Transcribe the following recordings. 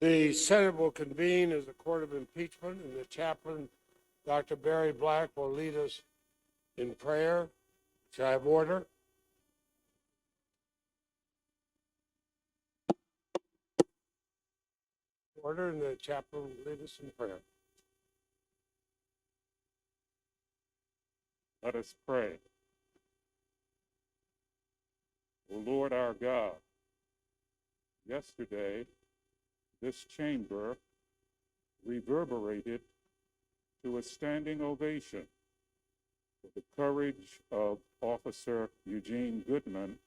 The Senate will convene as a court of impeachment, and the chaplain, Dr. Barry Black, will lead us in prayer. Shall I have order? Order, and the chaplain will lead us in prayer. Let us pray. O Lord our God, yesterday this chamber reverberated to a standing ovation for the courage of Officer Eugene Goodman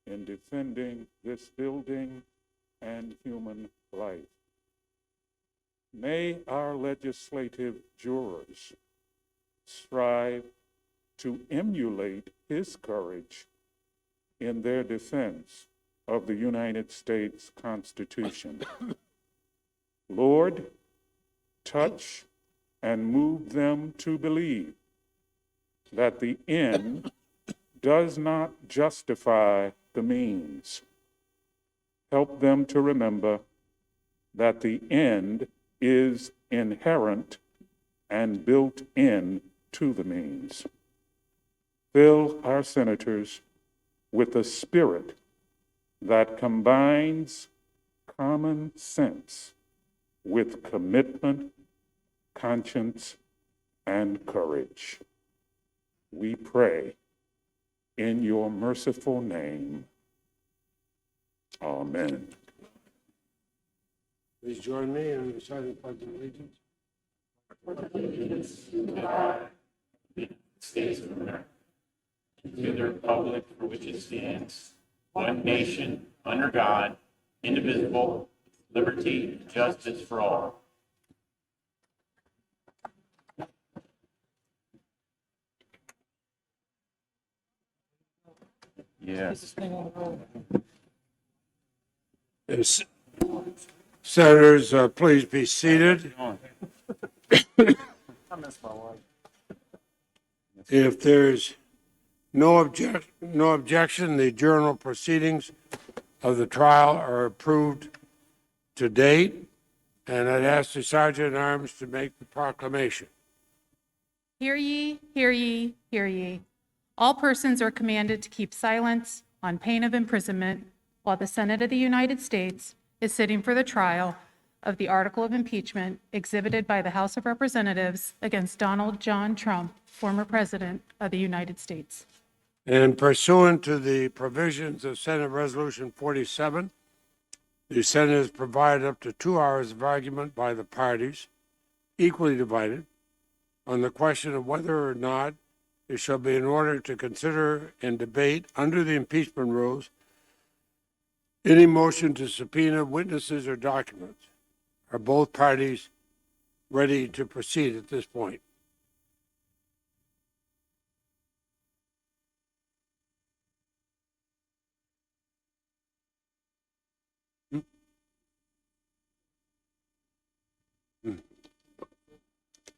in defending this building and human life. May our legislative jurors strive to emulate his courage in their defense of the United States Constitution. Lord, touch and move them to believe that the end does not justify the means. Help them to remember that the end is inherent and built in to the means. Fill our senators with a spirit that combines common sense with commitment, conscience, and courage. We pray in your merciful name. Amen. Please join me in reciting the Pledge of Allegiance. Allegiance to God, the United States of America, to the republic for which it stands, one nation, under God, indivisible, liberty and justice for all. Yes. Yes. Senators, please be seated. If there's no objection, the journal proceedings of the trial are approved to date, and I'd ask the Sergeant at Arms to make the proclamation. Hear ye, hear ye, hear ye. All persons are commanded to keep silence on pain of imprisonment while the Senate of the United States is sitting for the trial of the article of impeachment exhibited by the House of Representatives against Donald John Trump, former President of the United States. And pursuant to the provisions of Senate Resolution 47, the Senate has provided up to 2 hours of argument by the parties, equally divided, on the question of whether or not it shall be in order to consider and debate under the impeachment rules any motion to subpoena witnesses or documents. Are both parties ready to proceed at this point?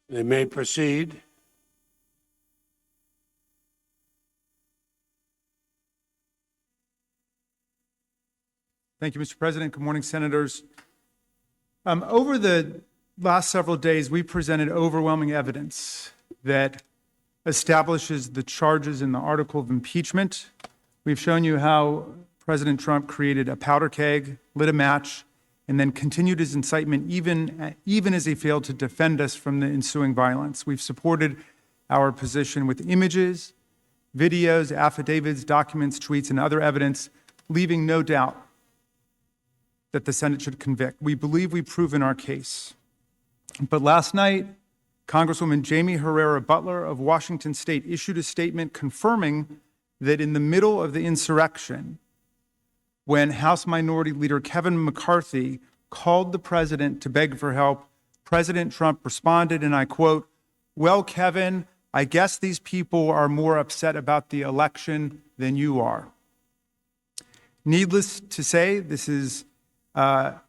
They may proceed. Thank you, Mr. President. Good morning, Senators. Over the last several days, we presented overwhelming evidence that establishes the charges in the article of impeachment. We've shown you how President Trump created a powder keg, lit a match, and then continued his incitement even as he failed to defend us from the ensuing violence. We've supported our position with images, videos, affidavits, documents, tweets, and other evidence, leaving no doubt that the Senate should convict. We believe we've proven our case. But last night, Congresswoman Jamie Herrera Butler of Washington State issued a statement confirming that in the middle of the insurrection, when House Minority Leader Kevin McCarthy called the president to beg for help, President Trump responded, and I quote, "Well, Kevin, I guess these people are more upset about the election than you are." Needless to say, this is an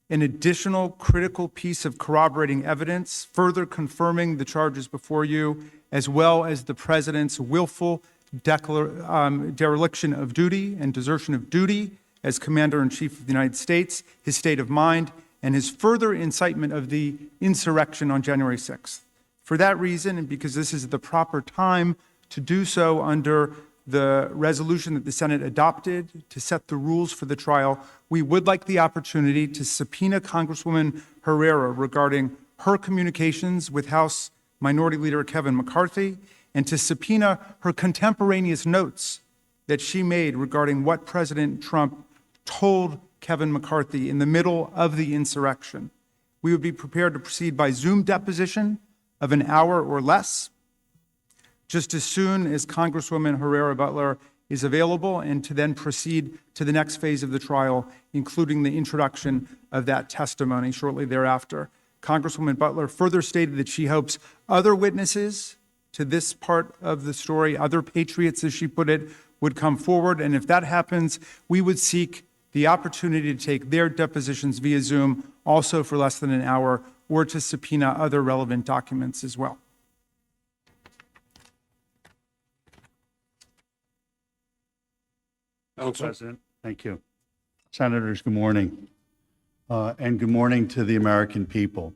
additional critical piece of corroborating evidence, further confirming the charges before you, as well as the president's willful dereliction of duty and desertion of duty as Commander-in-Chief of the United States, his state of mind, and his further incitement of the insurrection on January 6th. For that reason, and because this is the proper time to do so under the resolution that the Senate adopted to set the rules for the trial, we would like the opportunity to subpoena Congresswoman Herrera regarding her communications with House Minority Leader Kevin McCarthy, and to subpoena her contemporaneous notes that she made regarding what President Trump told Kevin McCarthy in the middle of the insurrection. We would be prepared to proceed by Zoom deposition of an hour or less, just as soon as Congresswoman Herrera Butler is available, and to then proceed to the next phase of the trial, including the introduction of that testimony shortly thereafter. Congresswoman Butler further stated that she hopes other witnesses to this part of the story, other patriots, as she put it, would come forward. And if that happens, we would seek the opportunity to take their depositions via Zoom, also for less than an hour, or to subpoena other relevant documents as well. Counsel. President, thank you. Senators, good morning. And good morning to the American people.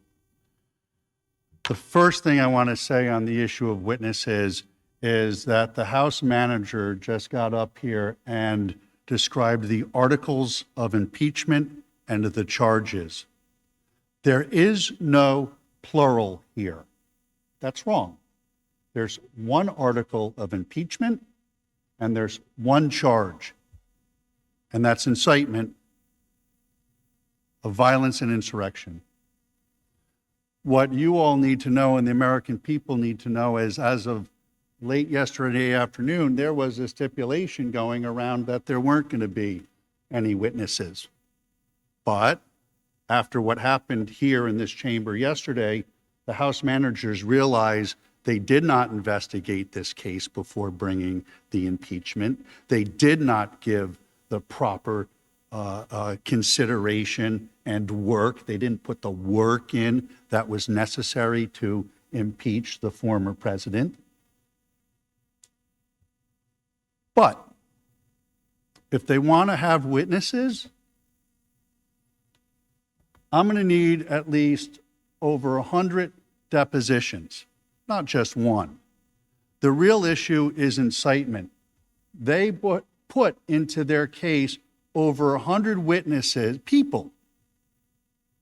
The first thing I want to say on the issue of witnesses is that the House manager just got up here and described the articles of impeachment and the charges. There is no plural here. That's wrong. There's one article of impeachment and there's one charge, and that's incitement of violence and insurrection. What you all need to know and the American people need to know is, as of late yesterday afternoon, there was a stipulation going around that there weren't going to be any witnesses. But after what happened here in this chamber yesterday, the House managers realized they did not investigate this case before bringing the impeachment. They did not give the proper consideration and work. They didn't put the work in that was necessary to impeach the former president. But if they want to have witnesses, I'm going to need at least over 100 depositions, not just one. The real issue is incitement. They put into their case over 100 witnesses, people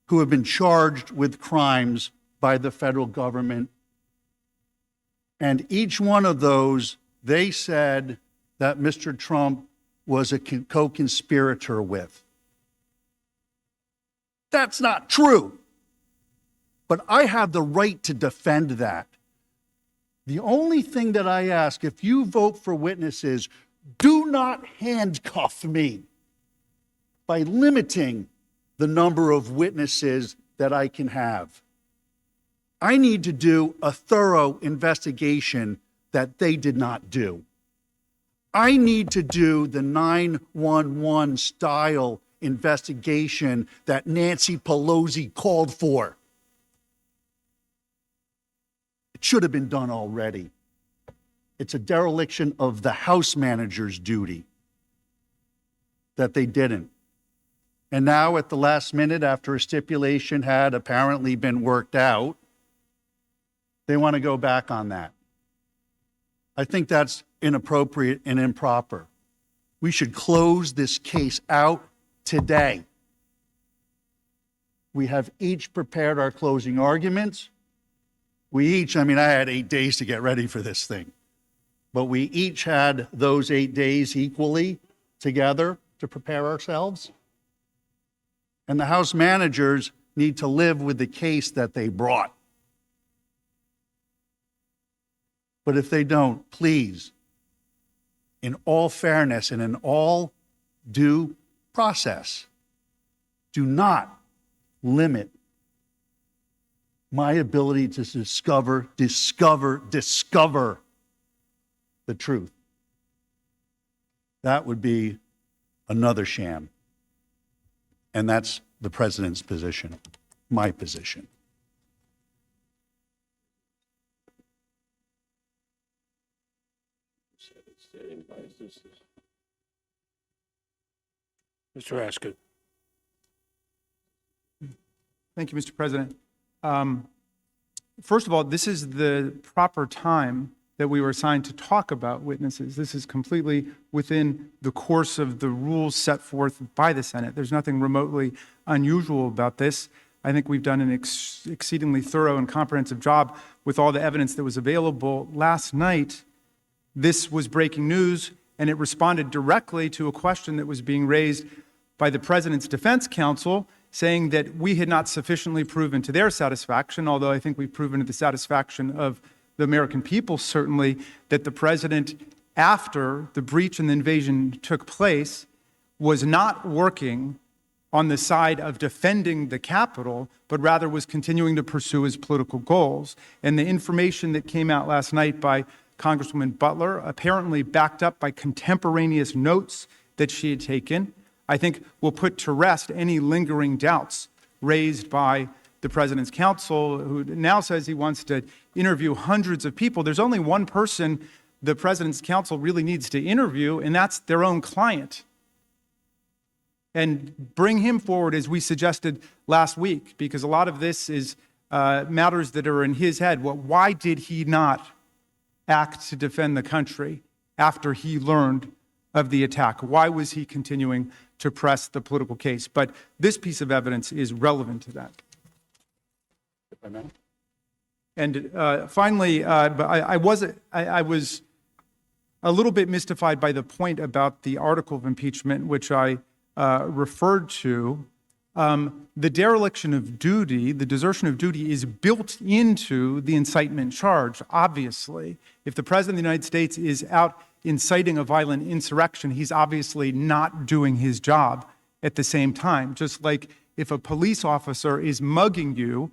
who have been charged with crimes by the federal government. And each one of those, they said that Mr. Trump was a co-conspirator with. That's not true. But I have the right to defend that. The only thing that I ask, if you vote for witnesses, do not handcuff me by limiting the number of witnesses that I can have. I need to do a thorough investigation that they did not do. I need to do the 911 style investigation that Nancy Pelosi called for. It should have been done already. It's a dereliction of the House manager's duty that they didn't. And now at the last minute, after a stipulation had apparently been worked out, they want to go back on that. I think that's inappropriate and improper. We should close this case out today. We have each prepared our closing arguments. I had 8 days to get ready for this thing, but we each had those 8 days equally together to prepare ourselves. And the House managers need to live with the case that they brought. But if they don't, please, in all fairness and in all due process, do not limit my ability to discover the truth. That would be another sham. And that's the president's position, my position. Mr. Raskin. Thank you, Mr. President. First of all, this is the proper time that we were assigned to talk about witnesses. This is completely within the course of the rules set forth by the Senate. There's nothing remotely unusual about this. I think we've done an exceedingly thorough and comprehensive job with all the evidence that was available. Last night, this was breaking news, and it responded directly to a question that was being raised by the President's defense counsel, saying that we had not sufficiently proven to their satisfaction, although I think we've proven to the satisfaction of the American people, certainly, that the President, after the breach and the invasion took place, was not working on the side of defending the Capitol, but rather was continuing to pursue his political goals. And the information that came out last night by Congresswoman Butler, apparently backed up by contemporaneous notes that she had taken, I think will put to rest any lingering doubts raised by the President's counsel, who now says he wants to interview hundreds of people. There's only one person the President's counsel really needs to interview, and that's their own client. And bring him forward, as we suggested last week, because a lot of this is matters that are in his head. Well, why did he not act to defend the country after he learned of the attack? Why was he continuing to press the political case? But this piece of evidence is relevant to that. And finally, I was a little bit mystified by the point about the article of impeachment, which I referred to. The dereliction of duty, the desertion of duty, is built into the incitement charge, obviously. If the President of the United States is out inciting a violent insurrection, he's obviously not doing his job at the same time. Just like if a police officer is mugging you,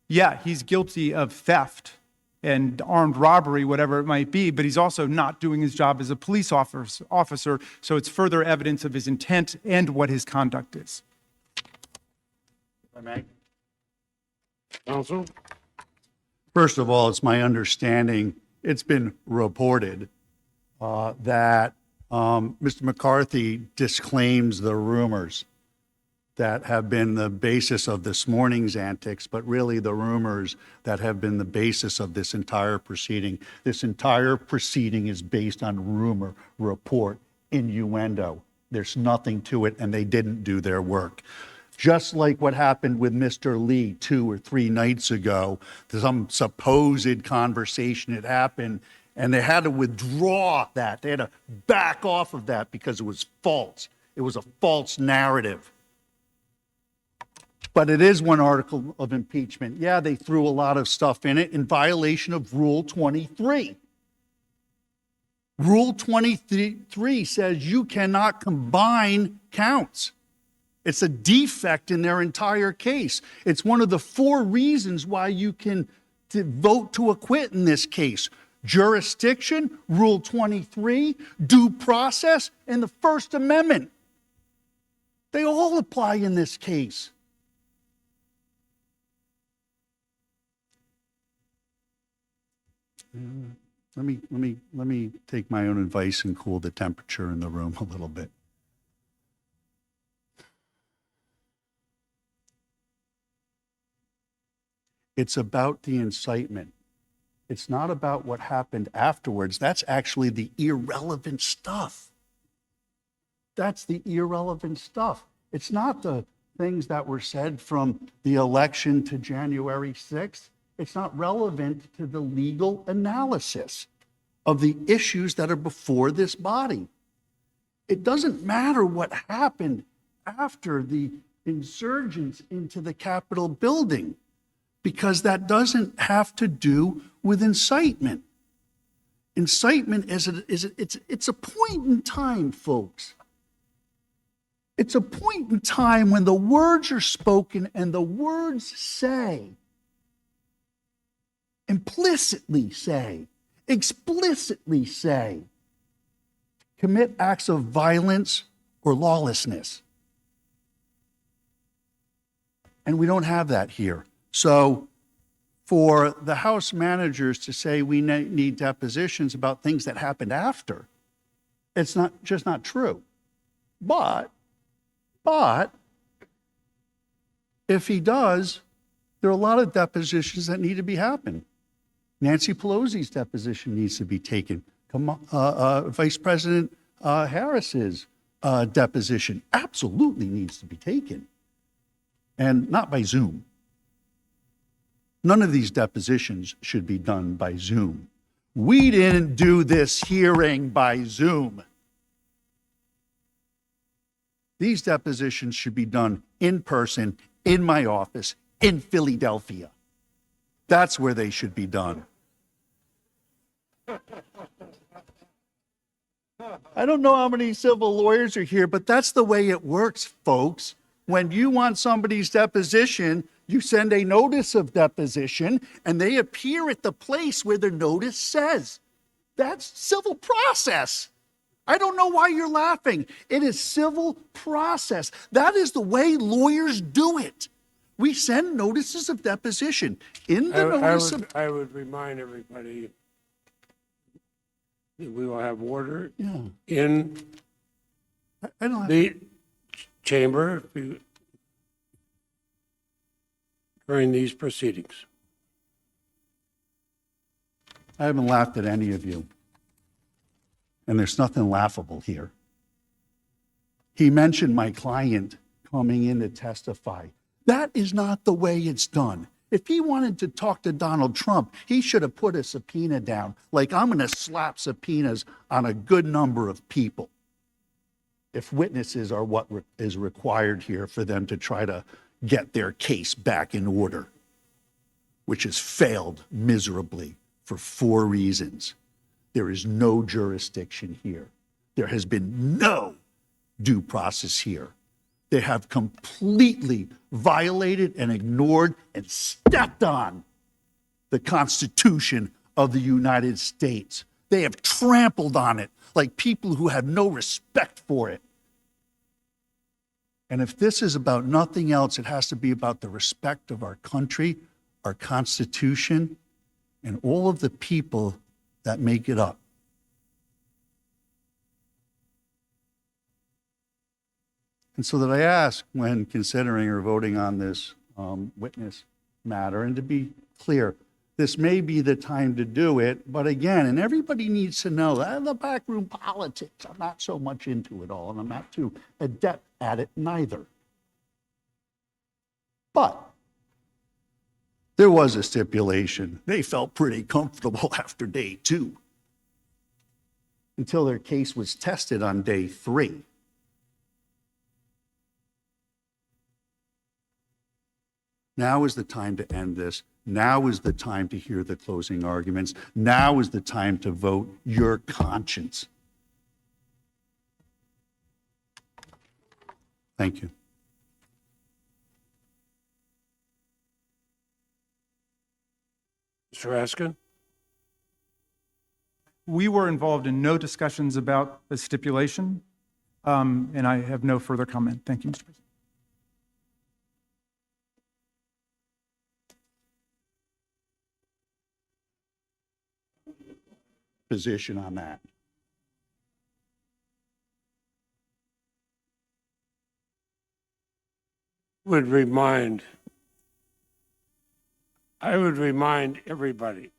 yeah, he's guilty of theft and armed robbery, whatever it might be, but he's also not doing his job as a police officer, so it's further evidence of his intent and what his conduct is. Counsel? First of all, it's my understanding, it's been reported that Mr. McCarthy disclaims the rumors that have been the basis of this morning's antics, but really the rumors that have been the basis of this entire proceeding. This entire proceeding is based on rumor, report, innuendo. There's nothing to it, and they didn't do their work. Just like what happened with Mr. Lee 2 or 3 nights ago, some supposed conversation had happened, and they had to withdraw that. They had to back off of that because it was false. It was a false narrative. But it is one article of impeachment. Yeah, they threw a lot of stuff in it in violation of Rule 23. Rule 23 says you cannot combine counts. It's a defect in their entire case. It's one of the 4 reasons why you can vote to acquit in this case. Jurisdiction, Rule 23, due process, and the First Amendment. They all apply in this case. Let me take my own advice and cool the temperature in the room a little bit. It's about the incitement. It's not about what happened afterwards. That's actually the irrelevant stuff. That's the irrelevant stuff. It's not the things that were said from the election to January 6th. It's not relevant to the legal analysis of the issues that are before this body. It doesn't matter what happened after the insurgents into the Capitol building, because that doesn't have to do with incitement. Incitement it's a point in time, folks. It's a point in time when the words are spoken and the words say, implicitly say, explicitly say, commit acts of violence or lawlessness. And we don't have that here. So for the House managers to say we need depositions about things that happened after, it's just not true. But if he does, There are a lot of depositions that need to be happening. Nancy Pelosi's deposition needs to be taken. Vice President Harris's deposition absolutely needs to be taken, and not by Zoom. None of these depositions should be done by Zoom. We didn't do this hearing by Zoom. These depositions should be done in person, in my office, in Philadelphia. That's where they should be done. I don't know how many civil lawyers are here, but that's the way it works, folks. When you want somebody's deposition, you send a notice of deposition, and they appear at the place where the notice says. That's civil process. I don't know why you're laughing. It is civil process. That is the way lawyers do it. We send notices of deposition. In the notice of... I would remind everybody that we will have order in I don't have... the chamber during these proceedings. I haven't laughed at any of you. And there's nothing laughable here. He mentioned my client coming in to testify. That is not the way it's done. If he wanted to talk to Donald Trump, he should have put a subpoena down, like I'm going to slap subpoenas on a good number of people. If witnesses are what is required here for them to try to get their case back in order, which has failed miserably for 4 reasons. There is no jurisdiction here. There has been no due process here. They have completely violated and ignored and stepped on the Constitution of the United States. They have trampled on it like people who have no respect for it. And if this is about nothing else, it has to be about the respect of our country, our Constitution, and all of the people that make it up. And so that I ask, when considering or voting on this witness matter, and to be clear, this may be the time to do it, but again, and everybody needs to know that the backroom politics, I'm not so much into it all, and I'm not too adept at it neither. But there was a stipulation. They felt pretty comfortable after day 2, until their case was tested on day 3. Now is the time to end this. Now is the time to hear the closing arguments. Now is the time to vote your conscience. Thank you. Mr. Raskin? We were involved in no discussions about the stipulation, and I have no further comment. Thank you, Mr. President. Position on that. I would remind everybody,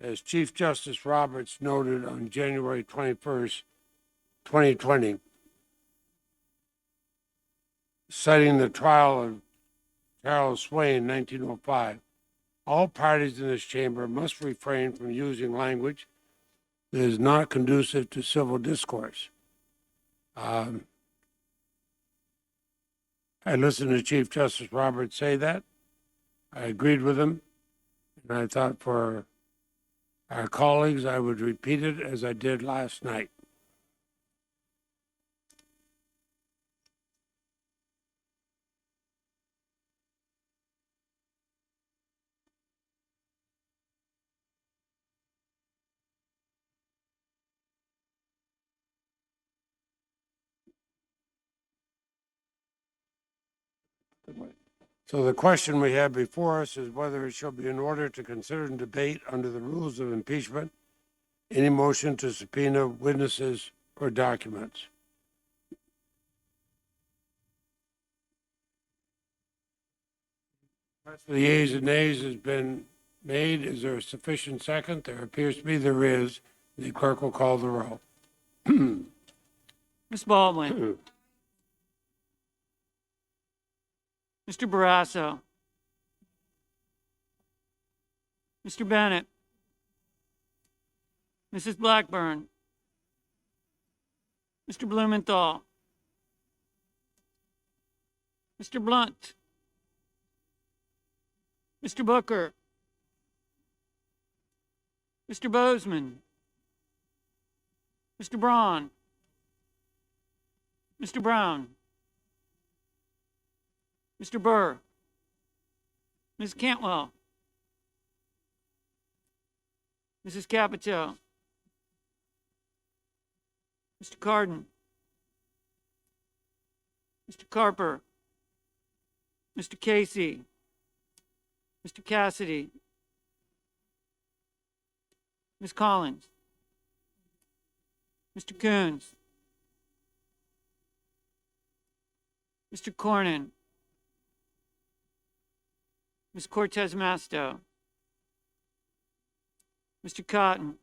as Chief Justice Roberts noted on January 21st, 2020, citing the trial of Charles Swain, 1905, all parties in this chamber must refrain from using language that is not conducive to civil discourse. I listened to Chief Justice Roberts say that. I agreed with him, and I thought for our colleagues, I would repeat it as I did last night. So the question we have before us is whether it shall be in order to consider and debate under the rules of impeachment any motion to subpoena witnesses or documents. The yeas and nays has been made. Is there a sufficient second? There appears to be there is. The clerk will call the roll. Ms. Baldwin. Mr. Barrasso. Mr. Bennett. Mrs. Blackburn. Mr. Blumenthal. Mr. Blunt. Mr. Booker. Mr. Bozeman. Mr. Braun. Mr. Brown. Mr. Burr. Ms. Cantwell. Mrs. Capito. Mr. Cardin. Mr. Carper. Mr. Casey. Mr. Cassidy. Ms. Collins. Mr. Coons. Mr. Cornyn. Ms. Cortez Masto. Mr. Cotton.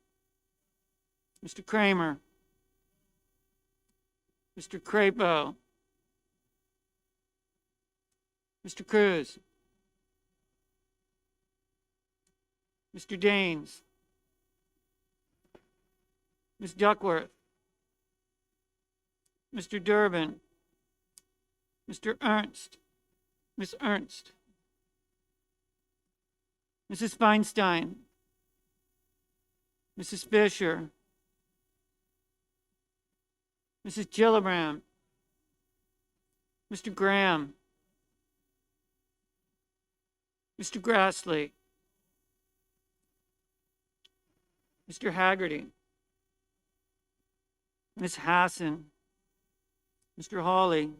Mr. Kramer. Mr. Crapo. Mr. Cruz. Mr. Daines. Ms. Duckworth. Mr. Durbin. Mr. Ernst. Ms. Ernst. Mrs. Feinstein. Mrs. Fisher. Mrs. Gillibrand. Mr. Graham. Mr. Grassley. Mr. Haggerty. Ms. Hassan. Mr. Hawley.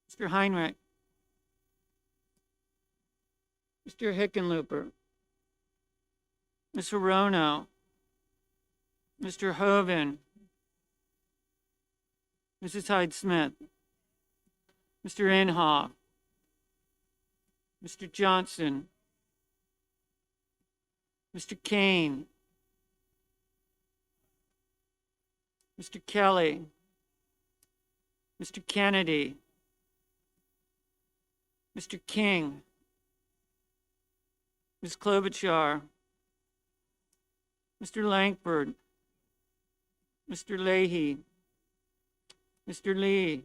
Mr. Heinrich. Mr. Hickenlooper. Ms. Hirono. Mr. Hoven. Mrs. Hyde-Smith. Mr. Inhofe. Mr. Johnson. Mr. Kane. Mr. Kelly. Mr. Kennedy. Mr. King. Ms. Klobuchar. Mr. Langford. Mr. Laehy. Mr. Lee.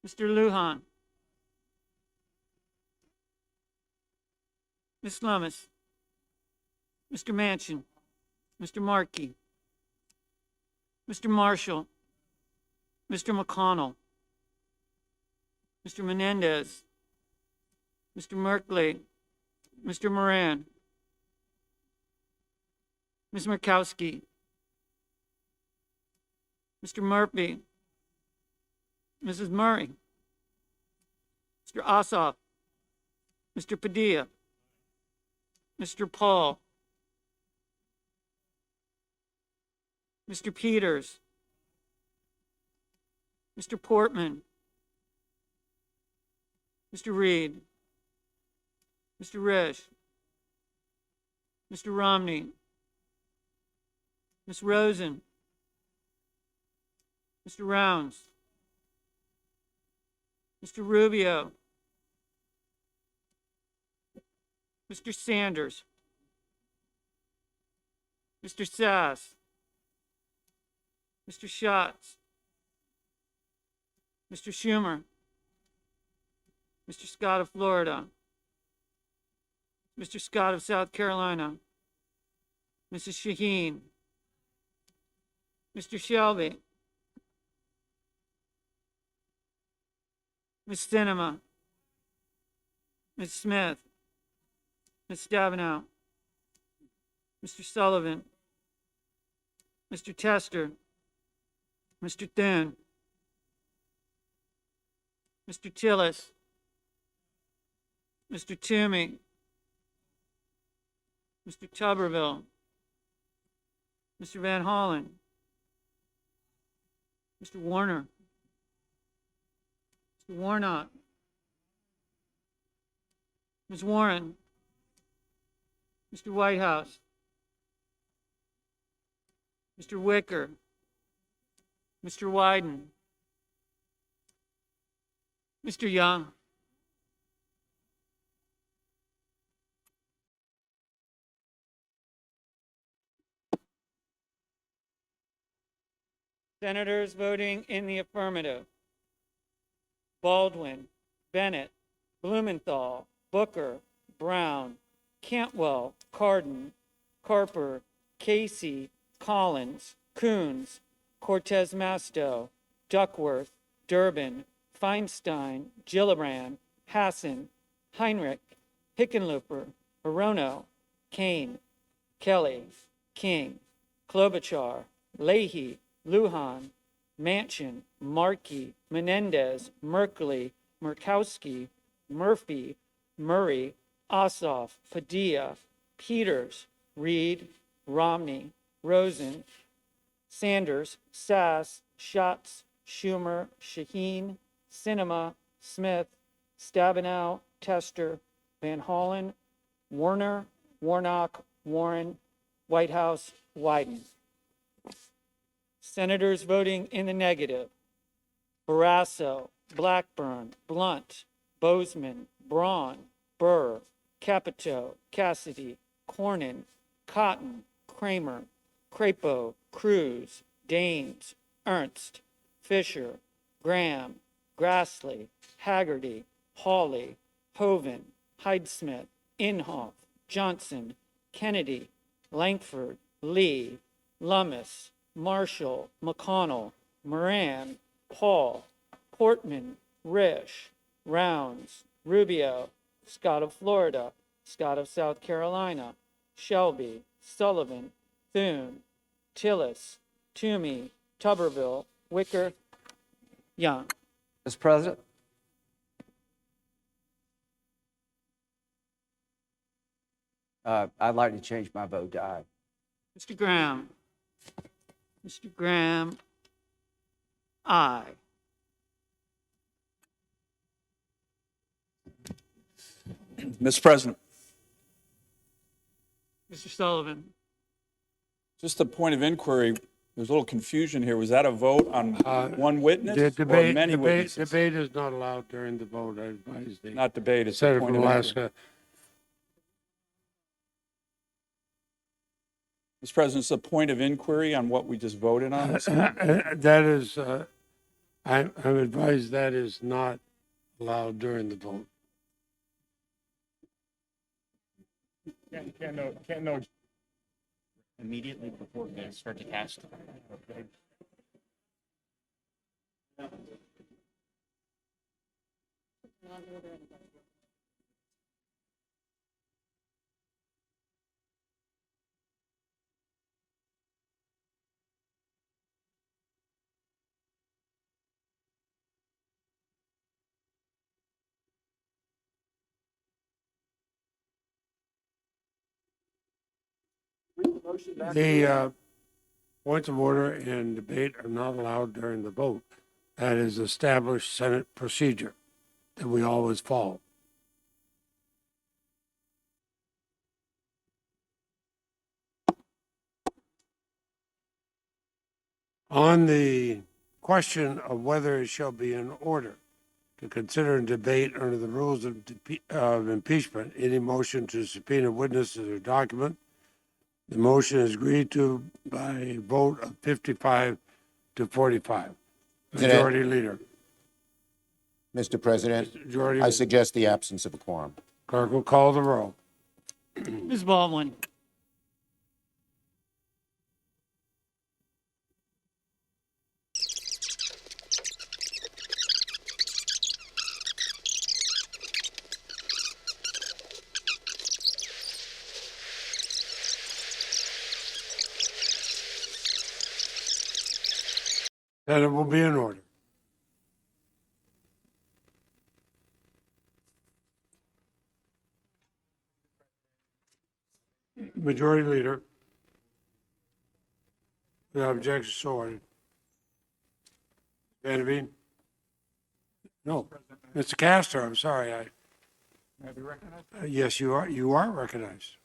Mr. Lujan. Ms. Lummis. Mr. Manchin. Mr. Markey. Mr. Marshall. Mr. McConnell. Mr. Menendez. Mr. Merkley. Mr. Moran. Ms. Murkowski. Mr. Murphy. Mrs. Murray. Mr. Ossoff. Mr. Padilla. Mr. Paul. Mr. Peters. Mr. Portman. Mr. Reed. Mr. Risch. Mr. Romney. Ms. Rosen. Mr. Rounds. Mr. Rubio. Mr. Sanders. Mr. Sass. Mr. Schatz. Mr. Schumer. Mr. Scott of Florida. Mr. Scott of South Carolina. Mrs. Shaheen. Mr. Shelby. Ms. Sinema. Ms. Smith. Ms. Stabenow. Mr. Sullivan. Mr. Tester. Mr. Thune. Mr. Tillis. Mr. Toomey. Mr. Tuberville. Mr. Van Hollen. Mr. Warner. Mr. Warnock. Ms. Warren, Mr. Whitehouse, Mr. Wicker, Mr. Wyden, Mr. Young, Senators voting in the affirmative: Baldwin, Bennett, Blumenthal, Booker, Brown, Cantwell, Cardin, Carper, Casey, Collins, Coons, Cortez Masto, Duckworth, Durbin, Feinstein, Gillibrand, Hassan, Heinrich, Hickenlooper, Hirono, Kane, Kelly, King, Klobuchar, Laehy, Lujan, Manchin, Markey, Menendez, Merkley, Murkowski, Murphy, Murray, Ossoff, Padilla, Peters, Reed, Romney, Rosen, Sanders, Sass, Schatz, Schumer, Shaheen, Sinema, Smith, Stabenow, Tester, Van Hollen, Warner, Warnock, Warren, Whitehouse, Wyden. Senators voting in the negative: Barrasso, Blackburn, Blunt, Bozeman, Braun, Burr, Capito, Cassidy, Cornyn, Cotton, Kramer, Crapo, Cruz, Daines, Ernst, Fisher, Graham, Grassley, Haggerty, Hawley, Hoven, Hyde-Smith, Inhofe, Johnson, Kennedy, Langford, Lee, Lummis, Marshall, McConnell, Moran, Paul, Portman, Risch, Rounds, Rubio, Scott of Florida, Scott of South Carolina, Shelby, Sullivan, Thune, Tillis, Toomey, Tuberville, Wicker, Young. Mr. President, I'd like to change my vote to aye. Mr. Graham. Mr. Graham, aye. Mr. President, Mr. Sullivan. just a point of inquiry. There's a little confusion here. Was that a vote on one witness The or debate, many witnesses? debate is not allowed during the vote, I advise the Not debate, it's a Senator point from of inquiry. Alaska. Mr. President, it's a point of inquiry on what we just voted on. That is, I'm advised that is not allowed during the vote. Can't no. Immediately before we start to cast. The points of order and debate are not allowed during the vote. That is established Senate procedure that we always follow. On the question of whether it shall be in order to consider and debate under the rules of impeachment any motion to subpoena witnesses or document, the motion is agreed to by a vote of 55 to 45. Majority Leader. Mr. President, Majority I Leader. suggest the absence of a quorum. Clerk will call the roll. Ms. Baldwin. Then it will be in order. Majority Leader. Without objection, so ordered. Van Veen? No. Mr. Castor, I'm sorry. May I be recognized? Yes, you are. You are recognized.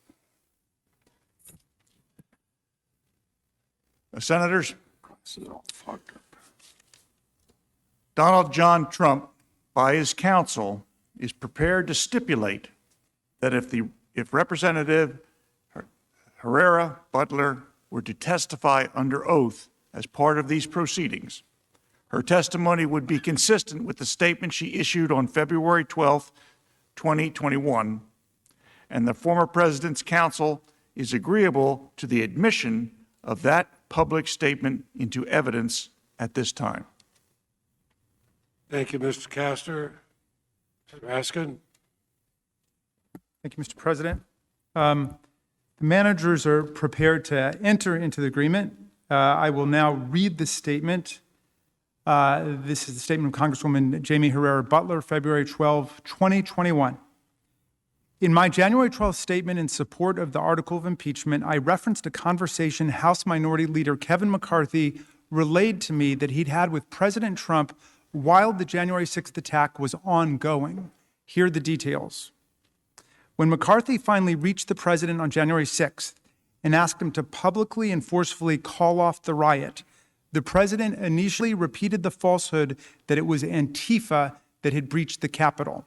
Senators, This is all fucked up. Donald John Trump, by his counsel, is prepared to stipulate that if Representative Herrera Butler were to testify under oath as part of these proceedings, her testimony would be consistent with the statement she issued on February 12, 2021, and the former president's counsel is agreeable to the admission of that public statement into evidence at this time. Thank you, Mr. Castor. Mr. Raskin? Thank you, Mr. President. The managers are prepared to enter into the agreement. I will now read the statement. This is the statement of Congresswoman Jamie Herrera Butler, February 12, 2021. In my January 12th statement in support of the article of impeachment, I referenced a conversation House Minority Leader Kevin McCarthy relayed to me that he'd had with President Trump while the January 6th attack was ongoing. Here are the details. When McCarthy finally reached the president on January 6th and asked him to publicly and forcefully call off the riot, the president initially repeated the falsehood that it was Antifa that had breached the Capitol.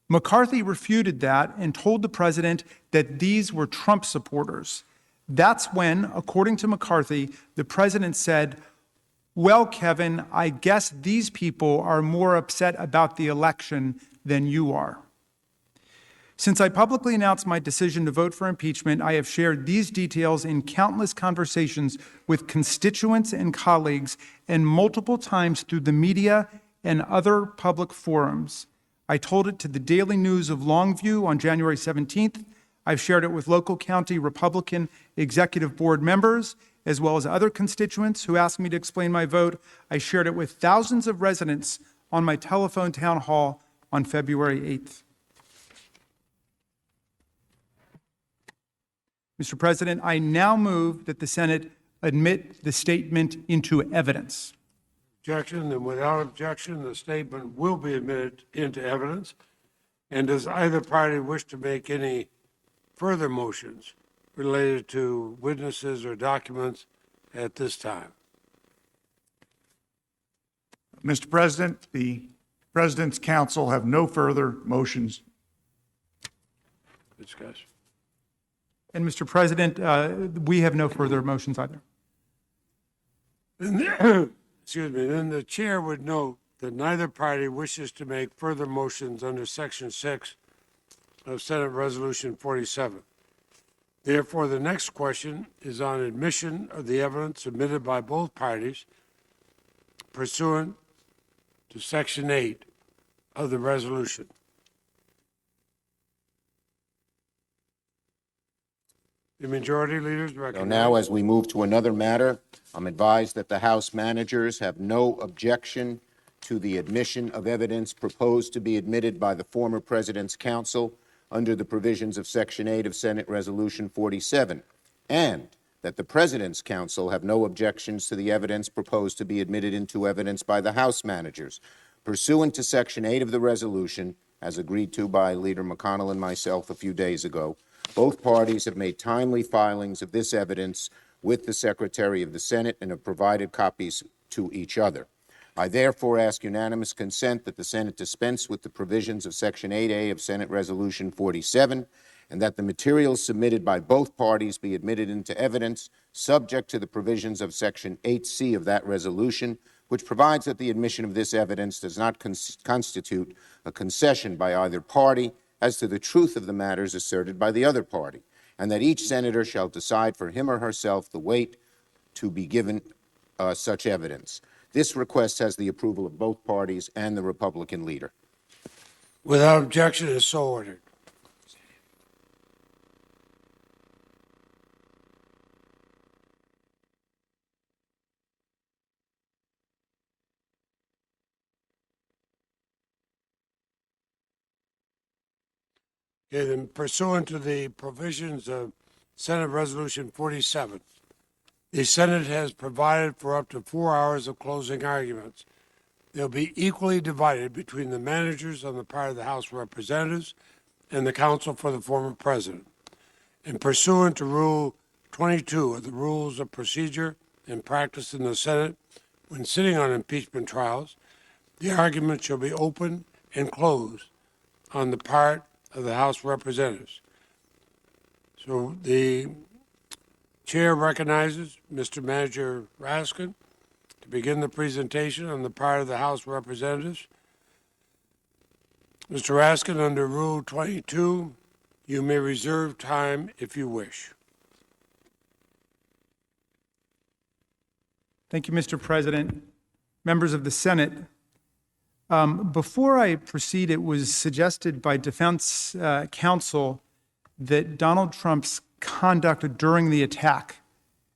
McCarthy refuted that and told the president that these were Trump supporters. That's when, according to McCarthy, the president said, "Well, Kevin, I guess these people are more upset about the election than you are." Since I publicly announced my decision to vote for impeachment, I have shared these details in countless conversations with constituents and colleagues and multiple times through the media and other public forums. I told it to the Daily News of Longview on January 17th. I've shared it with local county Republican executive board members, as well as other constituents who asked me to explain my vote. I shared it with thousands of residents on my telephone town hall on February 8th. Mr. President, I now move that the Senate admit the statement into evidence. Objection, and without objection, the statement will be admitted into evidence. And does either party wish to make any further motions related to witnesses or documents at this time? Mr. President, the President's counsel have no further motions. Discussion. And Mr. President, we have no further motions either. Excuse me, then the chair would note that neither party wishes to make further motions under Section 6 of Senate Resolution 47. Therefore, the next question is on admission of the evidence submitted by both parties pursuant to Section 8 of the resolution. The majority leaders recommend. So now, as we move to another matter, I'm advised that the House managers have no objection to the admission of evidence proposed to be admitted by the former president's counsel under the provisions of Section 8 of Senate Resolution 47, and that the president's counsel have no objections to the evidence proposed to be admitted into evidence by the House managers. Pursuant to Section 8 of the resolution, as agreed to by Leader McConnell and myself a few days ago, both parties have made timely filings of this evidence with the Secretary of the Senate and have provided copies to each other. I therefore ask unanimous consent that the Senate dispense with the provisions of Section 8A of Senate Resolution 47, and that the materials submitted by both parties be admitted into evidence, subject to the provisions of Section 8C of that resolution, which provides that the admission of this evidence does not constitute a concession by either party as to the truth of the matters asserted by the other party, and that each senator shall decide for him or herself the weight to be given such evidence. This request has the approval of both parties and the Republican leader. Without objection, is so ordered. Okay, then pursuant to the provisions of Senate Resolution 47, the Senate has provided for up to 4 hours of closing arguments. They'll be equally divided between the managers on the part of the House of Representatives and the counsel for the former president. And pursuant to Rule 22 of the Rules of Procedure and Practice in the Senate, when sitting on impeachment trials, the argument shall be open and closed on the part of the House of Representatives. So the chair recognizes Mr. Manager Raskin to begin the presentation on the part of the House of Representatives. Mr. Raskin, under Rule 22, you may reserve time if you wish. Thank you, Mr. President. Members of the Senate, before I proceed, it was suggested by defense counsel that Donald Trump's conduct during the attack,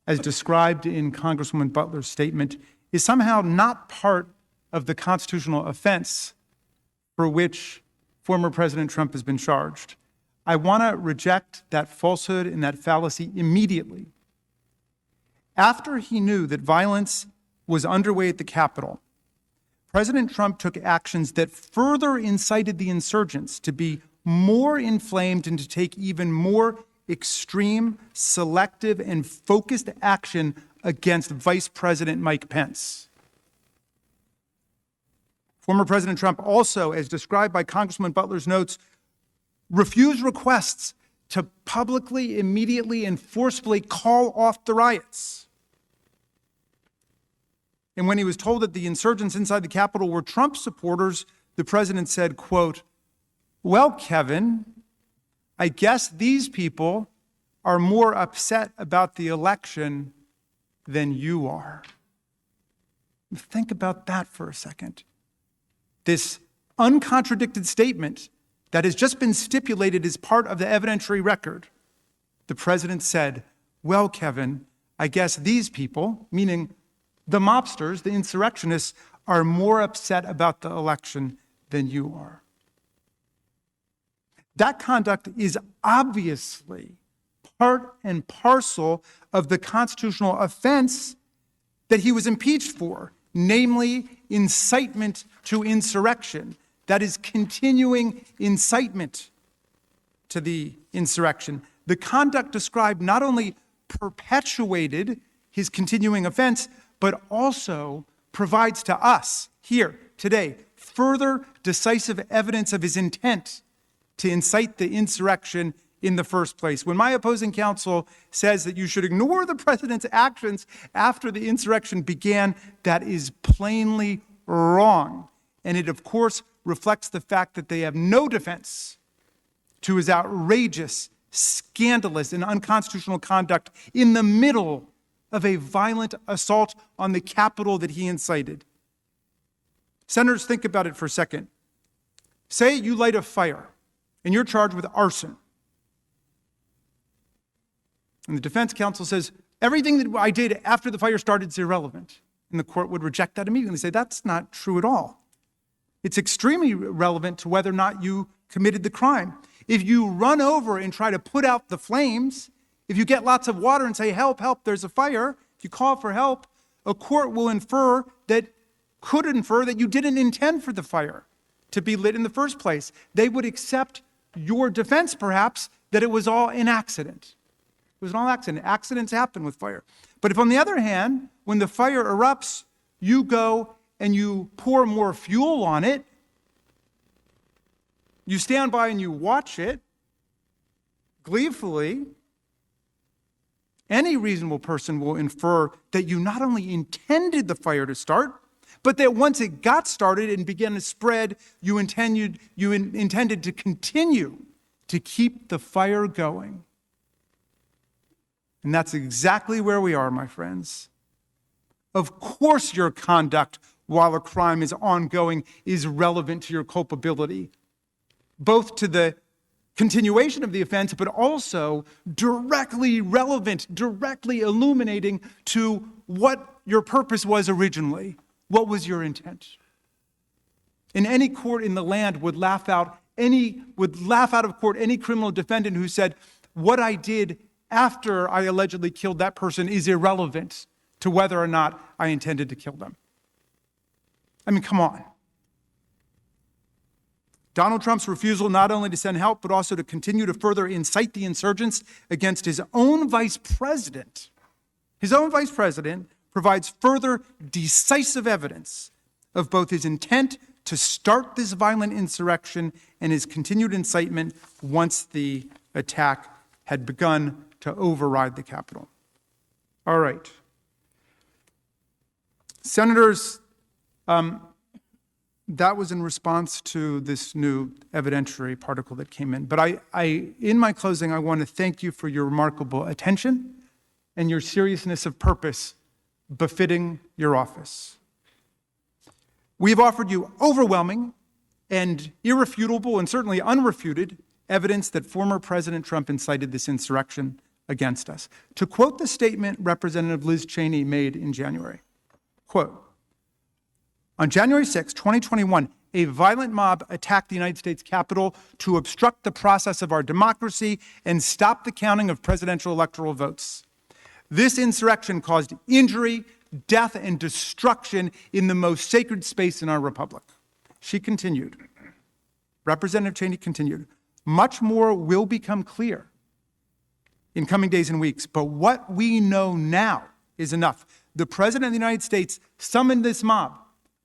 as described in Congresswoman Butler's statement, is somehow not part of the constitutional offense for which former President Trump has been charged. I want to reject that falsehood and that fallacy immediately. After he knew that violence was underway at the Capitol, President Trump took actions that further incited the insurgents to be more inflamed and to take even more extreme, selective, and focused action against Vice President Mike Pence. Former President Trump also, as described by Congressman Butler's notes, refused requests to publicly, immediately, and forcefully call off the riots. And when he was told that the insurgents inside the Capitol were Trump supporters, the president said, quote, "Well, Kevin, I guess these people are more upset about the election than you are." Think about that for a second. This uncontradicted statement that has just been stipulated as part of the evidentiary record. The president said, "Well, Kevin, I guess these people," meaning the mobsters, the insurrectionists, "are more upset about the election than you are." That conduct is obviously part and parcel of the constitutional offense that he was impeached for, namely incitement to insurrection. That is continuing incitement to the insurrection. The conduct described not only perpetuated his continuing offense, but also provides to us here today further decisive evidence of his intent to incite the insurrection in the first place. When my opposing counsel says that you should ignore the president's actions after the insurrection began, that is plainly wrong. And it, of course, reflects the fact that they have no defense to his outrageous, scandalous, and unconstitutional conduct in the middle of a violent assault on the Capitol that he incited. Senators, think about it for a second. Say you light a fire and you're charged with arson. And the defense counsel says, everything that I did after the fire started is irrelevant. And the court would reject that immediately and say, that's not true at all. It's extremely relevant to whether or not you committed the crime. If you run over and try to put out the flames, if you get lots of water and say, help, help, there's a fire, if you call for help, a court will could infer that you didn't intend for the fire to be lit in the first place. They would accept your defense, perhaps, that it was all an accident. It was an all accident. Accidents happen with fire. But if, on the other hand, when the fire erupts, you go and you pour more fuel on it, you stand by and you watch it gleefully, any reasonable person will infer that you not only intended the fire to start, but that once it got started and began to spread, you intended to continue to keep the fire going. And that's exactly where we are, my friends. Of course, your conduct while a crime is ongoing is relevant to your culpability, both to the continuation of the offense, but also directly relevant, directly illuminating to what your purpose was originally. What was your intent? And any court in the land would laugh out of court any criminal defendant who said, what I did after I allegedly killed that person is irrelevant to whether or not I intended to kill them. I mean, come on. Donald Trump's refusal not only to send help, but also to continue to further incite the insurgents against his own vice president. His own vice president provides further decisive evidence of both his intent to start this violent insurrection and his continued incitement once the attack had begun to override the Capitol. All right. Senators, that was in response to this new evidentiary particle that came in. But in my closing, I want to thank you for your remarkable attention and your seriousness of purpose befitting your office. We have offered you overwhelming and irrefutable and certainly unrefuted evidence that former President Trump incited this insurrection against us. To quote the statement Representative Liz Cheney made in January, quote, on January 6, 2021, a violent mob attacked the United States Capitol to obstruct the process of our democracy and stop the counting of presidential electoral votes. This insurrection caused injury, death, and destruction in the most sacred space in our republic. She continued, Representative Cheney continued, much more will become clear in coming days and weeks, but what we know now is enough. The President of the United States summoned this mob,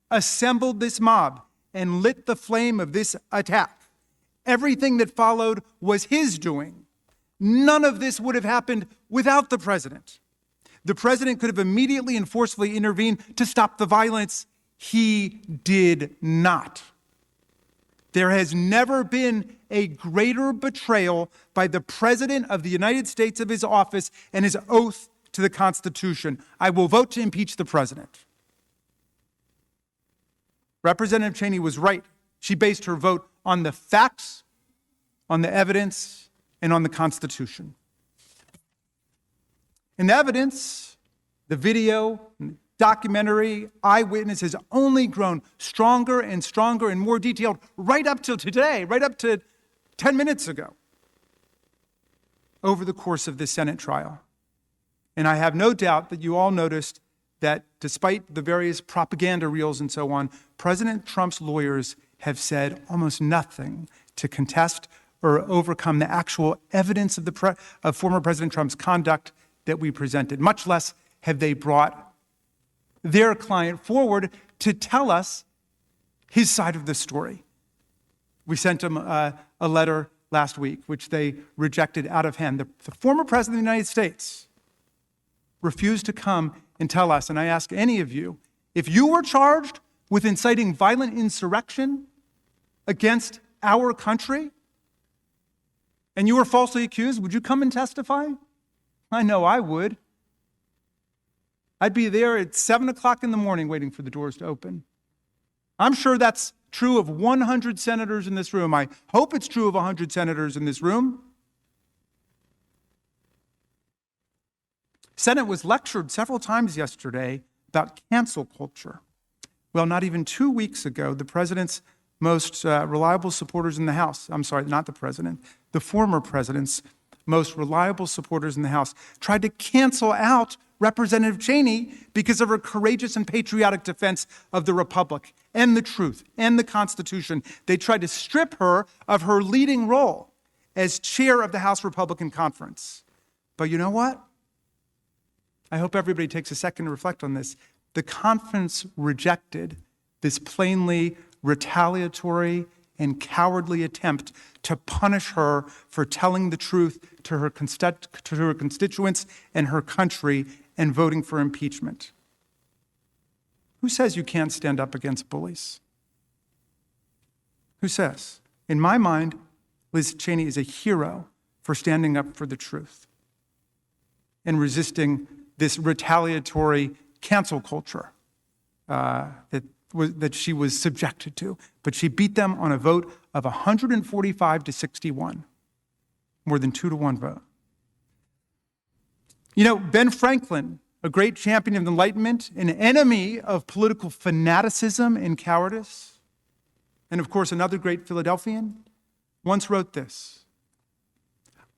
assembled this mob, and lit the flame of this attack. Everything that followed was his doing. None of this would have happened without the president. The president could have immediately and forcefully intervened to stop the violence. He did not. There has never been a greater betrayal by the President of the United States of his office and his oath to the Constitution. I will vote to impeach the president. Representative Cheney was right. She based her vote on the facts, on the evidence, and on the Constitution. And the evidence, the video, documentary, eyewitness has only grown stronger and stronger and more detailed right up till today, right up to 10 minutes ago, over the course of this Senate trial. And I have no doubt that you all noticed that despite the various propaganda reels and so on, President Trump's lawyers have said almost nothing to contest or overcome the actual evidence of former President Trump's conduct that we presented. Much less have they brought their client forward to tell us his side of the story. We sent him a letter last week, which they rejected out of hand. The former President of the United States refused to come and tell us, and I ask any of you, if you were charged with inciting violent insurrection against our country, and you were falsely accused, would you come and testify? I know I would. I'd be there at 7 o'clock in the morning waiting for the doors to open. I'm sure that's true of 100 senators in this room. I hope it's true of 100 senators in this room. Senate was lectured several times yesterday about cancel culture. Well, not even 2 weeks ago, the president's most reliable supporters in the House, I'm sorry, not the president, the former president's most reliable supporters in the House tried to cancel out Representative Cheney because of her courageous and patriotic defense of the Republic and the truth and the Constitution. They tried to strip her of her leading role as chair of the House Republican Conference. But you know what? I hope everybody takes a second to reflect on this. The conference rejected this plainly retaliatory and cowardly attempt to punish her for telling the truth to her constituents and her country and voting for impeachment. Who says you can't stand up against bullies? Who says? In my mind, Liz Cheney is a hero for standing up for the truth and this retaliatory cancel culture that she was subjected to. But she beat them on a vote of 145 to 61, more than 2-to-1 vote. You know, Ben Franklin, a great champion of the Enlightenment, an enemy of political fanaticism and cowardice, and of course another great Philadelphian, once wrote this: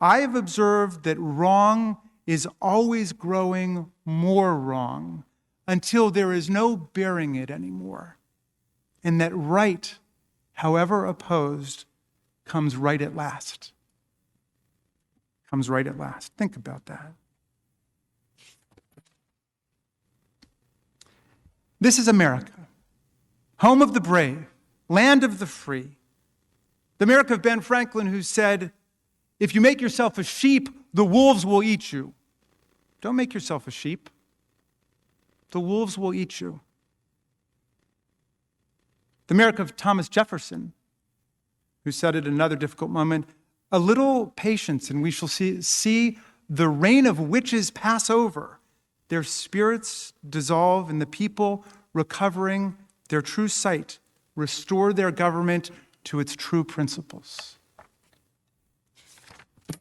I have observed that wrong is always growing more wrong until there is no bearing it anymore, and that right however opposed, comes right at last. Comes right at last. Think about that. This is America, home of the brave, land of the free. The America of Ben Franklin, who said, if you make yourself a sheep, the wolves will eat you. Don't make yourself a sheep. The wolves will eat you. The America of Thomas Jefferson, who said at another difficult moment, a little patience and we shall see the reign of witches pass over, their spirits dissolve, and the people, recovering their true sight, restore their government to its true principles. The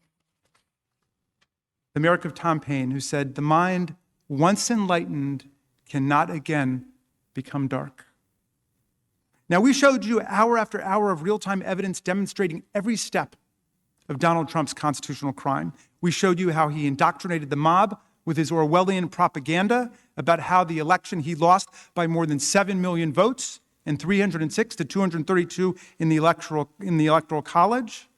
America of Tom Paine, who said, the mind, once enlightened, cannot again become dark. Now, we showed you hour after hour of real-time evidence demonstrating every step of Donald Trump's constitutional crime. We showed you how he indoctrinated the mob with his Orwellian propaganda about how the election he lost by more than 7 million votes and 306 to 232 in the electoral college,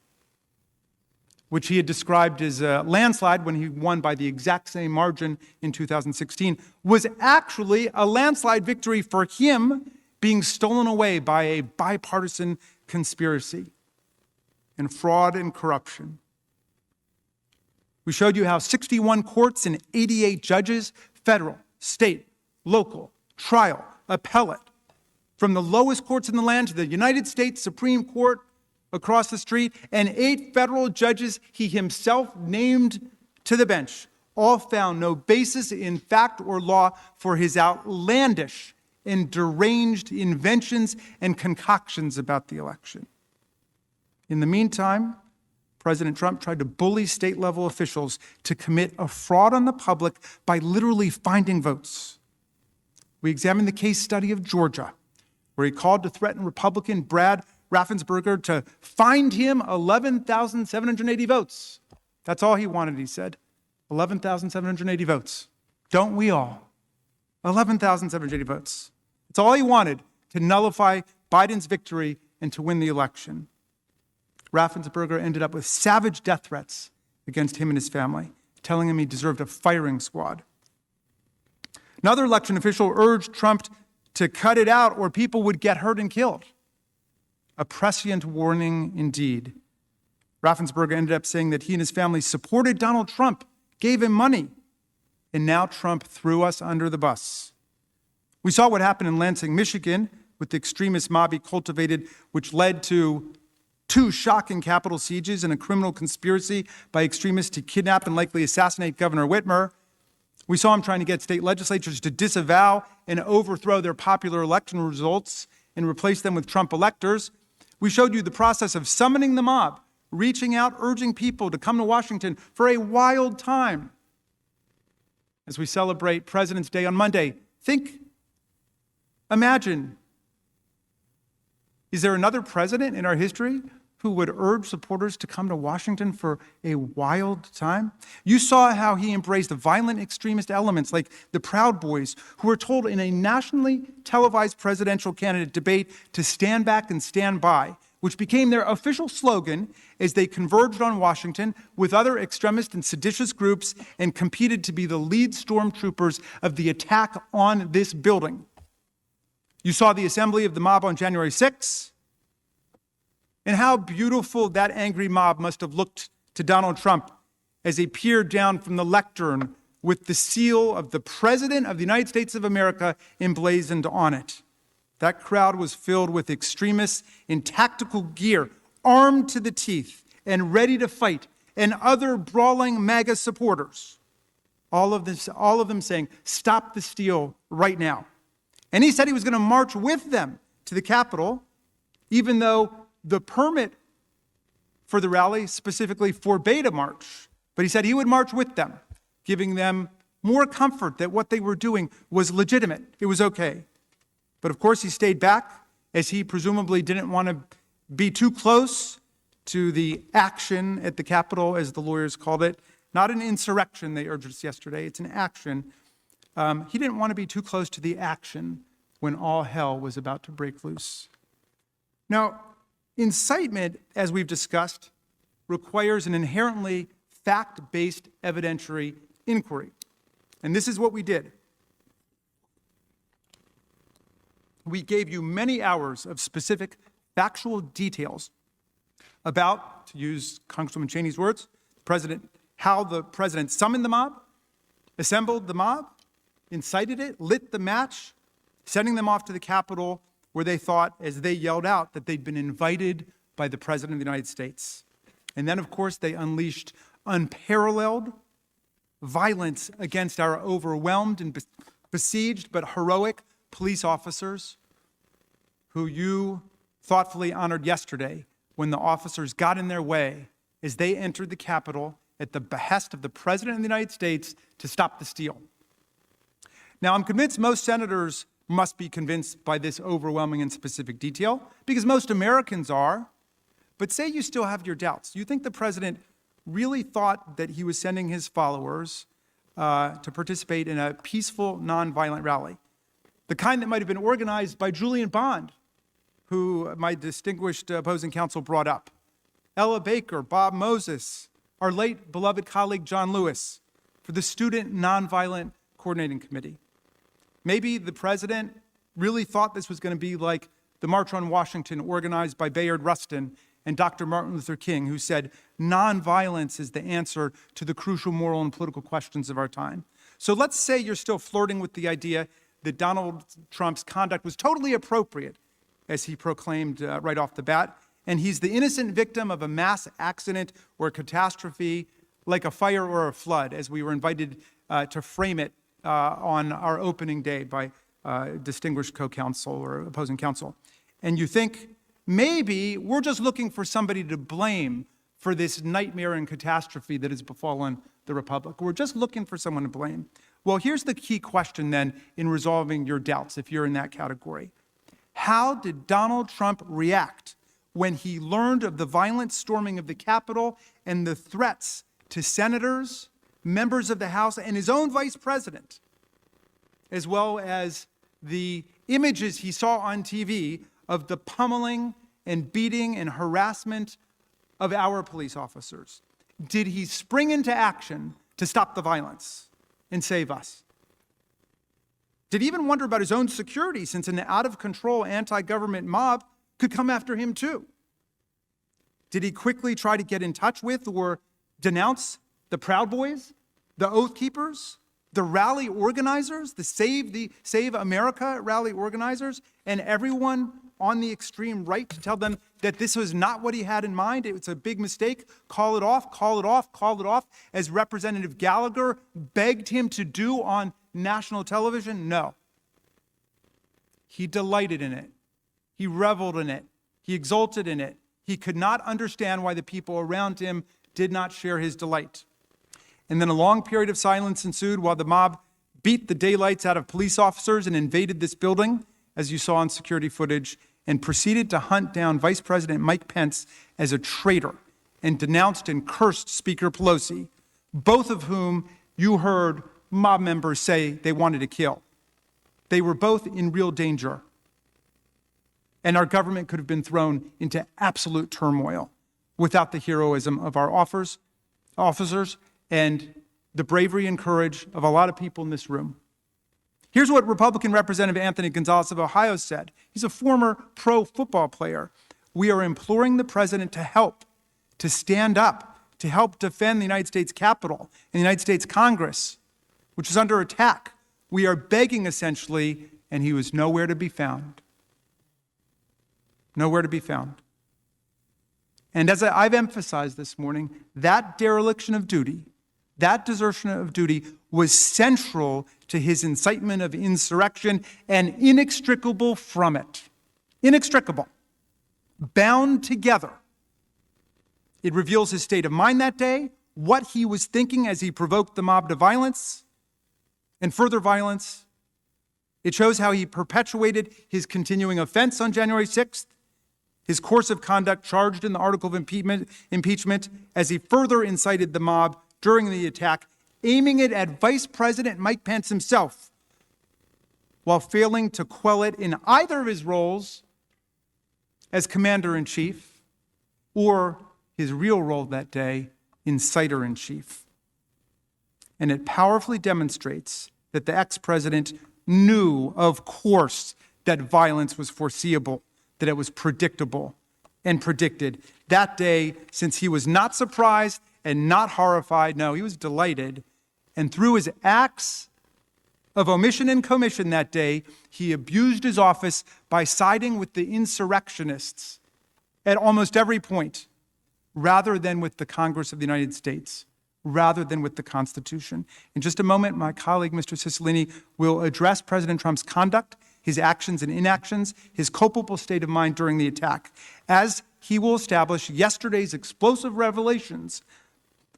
which he had described as a landslide when he won by the exact same margin in 2016, was actually a landslide victory for him being stolen away by a bipartisan conspiracy and fraud and corruption. We showed you how 61 courts and 88 judges, federal, state, local, trial, appellate, from the lowest courts in the land to the United States Supreme Court across the street, and 8 federal judges he himself named to the bench, all found no basis in fact or law for his outlandish and deranged inventions and concoctions about the election. In the meantime, President Trump tried to bully state-level officials to commit a fraud on the public by literally finding votes. We examined the case study of Georgia, where he called to threaten Republican Brad Raffensperger to find him 11,780 votes. That's all he wanted, he said. 11,780 votes. Don't we all? 11,780 votes. It's all he wanted to nullify Biden's victory and to win the election. Raffensperger ended up with savage death threats against him and his family, telling him he deserved a firing squad. Another election official urged Trump to cut it out or people would get hurt and killed. A prescient warning indeed. Raffensperger ended up saying that he and his family supported Donald Trump, gave him money, and now Trump threw us under the bus. We saw what happened in Lansing, Michigan, with the extremist mob he cultivated, which led to 2 shocking Capitol sieges and a criminal conspiracy by extremists to kidnap and likely assassinate Governor Whitmer. We saw him trying to get state legislatures to disavow and overthrow their popular election results and replace them with Trump electors. We showed you the process of summoning the mob, reaching out, urging people to come to Washington for a wild time. As we celebrate President's Day on Monday, imagine, is there another president in our history who would urge supporters to come to Washington for a wild time? You saw how he embraced violent extremist elements like the Proud Boys, who were told in a nationally televised presidential candidate debate to stand back and stand by, which became their official slogan as they converged on Washington with other extremist and seditious groups and competed to be the lead stormtroopers of the attack on this building. You saw the assembly of the mob on January 6th, and how beautiful that angry mob must have looked to Donald Trump as he peered down from the lectern with the seal of the President of the United States of America emblazoned on it. That crowd was filled with extremists in tactical gear, armed to the teeth and ready to fight, and other brawling MAGA supporters. All of them saying, "Stop the steal right now." And he said he was going to march with them to the Capitol, even though the permit for the rally specifically forbade a march. But he said he would march with them, giving them more comfort that what they were doing was legitimate. It was okay. But of course, he stayed back, as he presumably didn't want to be too close to the action at the Capitol, as the lawyers called it. Not an insurrection, they urged us yesterday. It's an action. He didn't want to be too close to the action when all hell was about to break loose. Now, incitement, as we've discussed, requires an inherently fact-based evidentiary inquiry. And this is what we did. We gave you many hours of specific factual details about, to use Congresswoman Cheney's words, how the president summoned the mob, assembled the mob, incited it, lit the match, sending them off to the Capitol where they thought, as they yelled out, that they'd been invited by the President of the United States. And then, of course, they unleashed unparalleled violence against our overwhelmed and besieged but heroic police officers who you thoughtfully honored yesterday when the officers got in their way as they entered the Capitol at the behest of the President of the United States to stop the steal. Now, I'm convinced most senators must be convinced by this overwhelming and specific detail, because most Americans are. But say you still have your doubts. You think the president really thought that he was sending his followers to participate in a peaceful, nonviolent rally, the kind that might have been organized by Julian Bond, who my distinguished opposing counsel brought up, Ella Baker, Bob Moses, our late beloved colleague John Lewis, for the Student Nonviolent Coordinating Committee. Maybe the president really thought this was going to be like the March on Washington organized by Bayard Rustin and Dr. Martin Luther King, who said, nonviolence is the answer to the crucial moral and political questions of our time. So let's say you're still flirting with the idea that Donald Trump's conduct was totally appropriate, as he proclaimed right off the bat, and he's the innocent victim of a mass accident or a catastrophe like a fire or a flood, as we were invited to frame it on our opening day by distinguished co-counsel or opposing counsel. And you think, maybe we're just looking for somebody to blame for this nightmare and catastrophe that has befallen the Republic. We're just looking for someone to blame. Well, here's the key question then in resolving your doubts, if you're in that category. How did Donald Trump react when he learned of the violent storming of the Capitol and the threats to senators, members of the House, and his own vice president, as well as the images he saw on TV of the pummeling and beating and harassment of our police officers? Did he spring into action to stop the violence and save us? Did he even wonder about his own security, since an out-of-control anti-government mob could come after him too? Did he quickly try to get in touch with or denounce the Proud Boys, the Oath Keepers, the rally organizers, the Save America rally organizers, and everyone on the extreme right, to tell them that this was not what he had in mind? It was a big mistake. Call it off, call it off, call it off, as Representative Gallagher begged him to do on national television? No. He delighted in it. He reveled in it. He exulted in it. He could not understand why the people around him did not share his delight. And then a long period of silence ensued while the mob beat the daylights out of police officers and invaded this building, as you saw on security footage, and proceeded to hunt down Vice President Mike Pence as a traitor and denounced and cursed Speaker Pelosi, both of whom you heard mob members say they wanted to kill. They were both in real danger. And our government could have been thrown into absolute turmoil without the heroism of our officers and the bravery and courage of a lot of people in this room. Here's what Republican Representative Anthony Gonzalez of Ohio said. He's a former pro football player. We are imploring the president to help, to stand up, to help defend the United States Capitol and the United States Congress, which is under attack. We are begging, essentially, and he was nowhere to be found. Nowhere to be found. And as I've emphasized this morning, that dereliction of duty, that desertion of duty was central to his incitement of insurrection and inextricable from it. Inextricable. Bound together. It reveals his state of mind that day, what he was thinking as he provoked the mob to violence and further violence. It shows how he perpetuated his continuing offense on January 6th, his course of conduct charged in the article of impeachment as he further incited the mob during the attack, aiming it at Vice President Mike Pence himself, while failing to quell it in either of his roles as commander-in-chief, or his real role that day, insider-in-chief. And it powerfully demonstrates that the ex-president knew, of course, that violence was foreseeable, that it was predictable and predicted. That day, since he was not surprised and not horrified, no, he was delighted. And through his acts of omission and commission that day, he abused his office by siding with the insurrectionists at almost every point, rather than with the Congress of the United States, rather than with the Constitution. In just a moment, my colleague, Mr. Cicilline, will address President Trump's conduct, his actions and inactions, his culpable state of mind during the attack, as he will establish yesterday's explosive revelations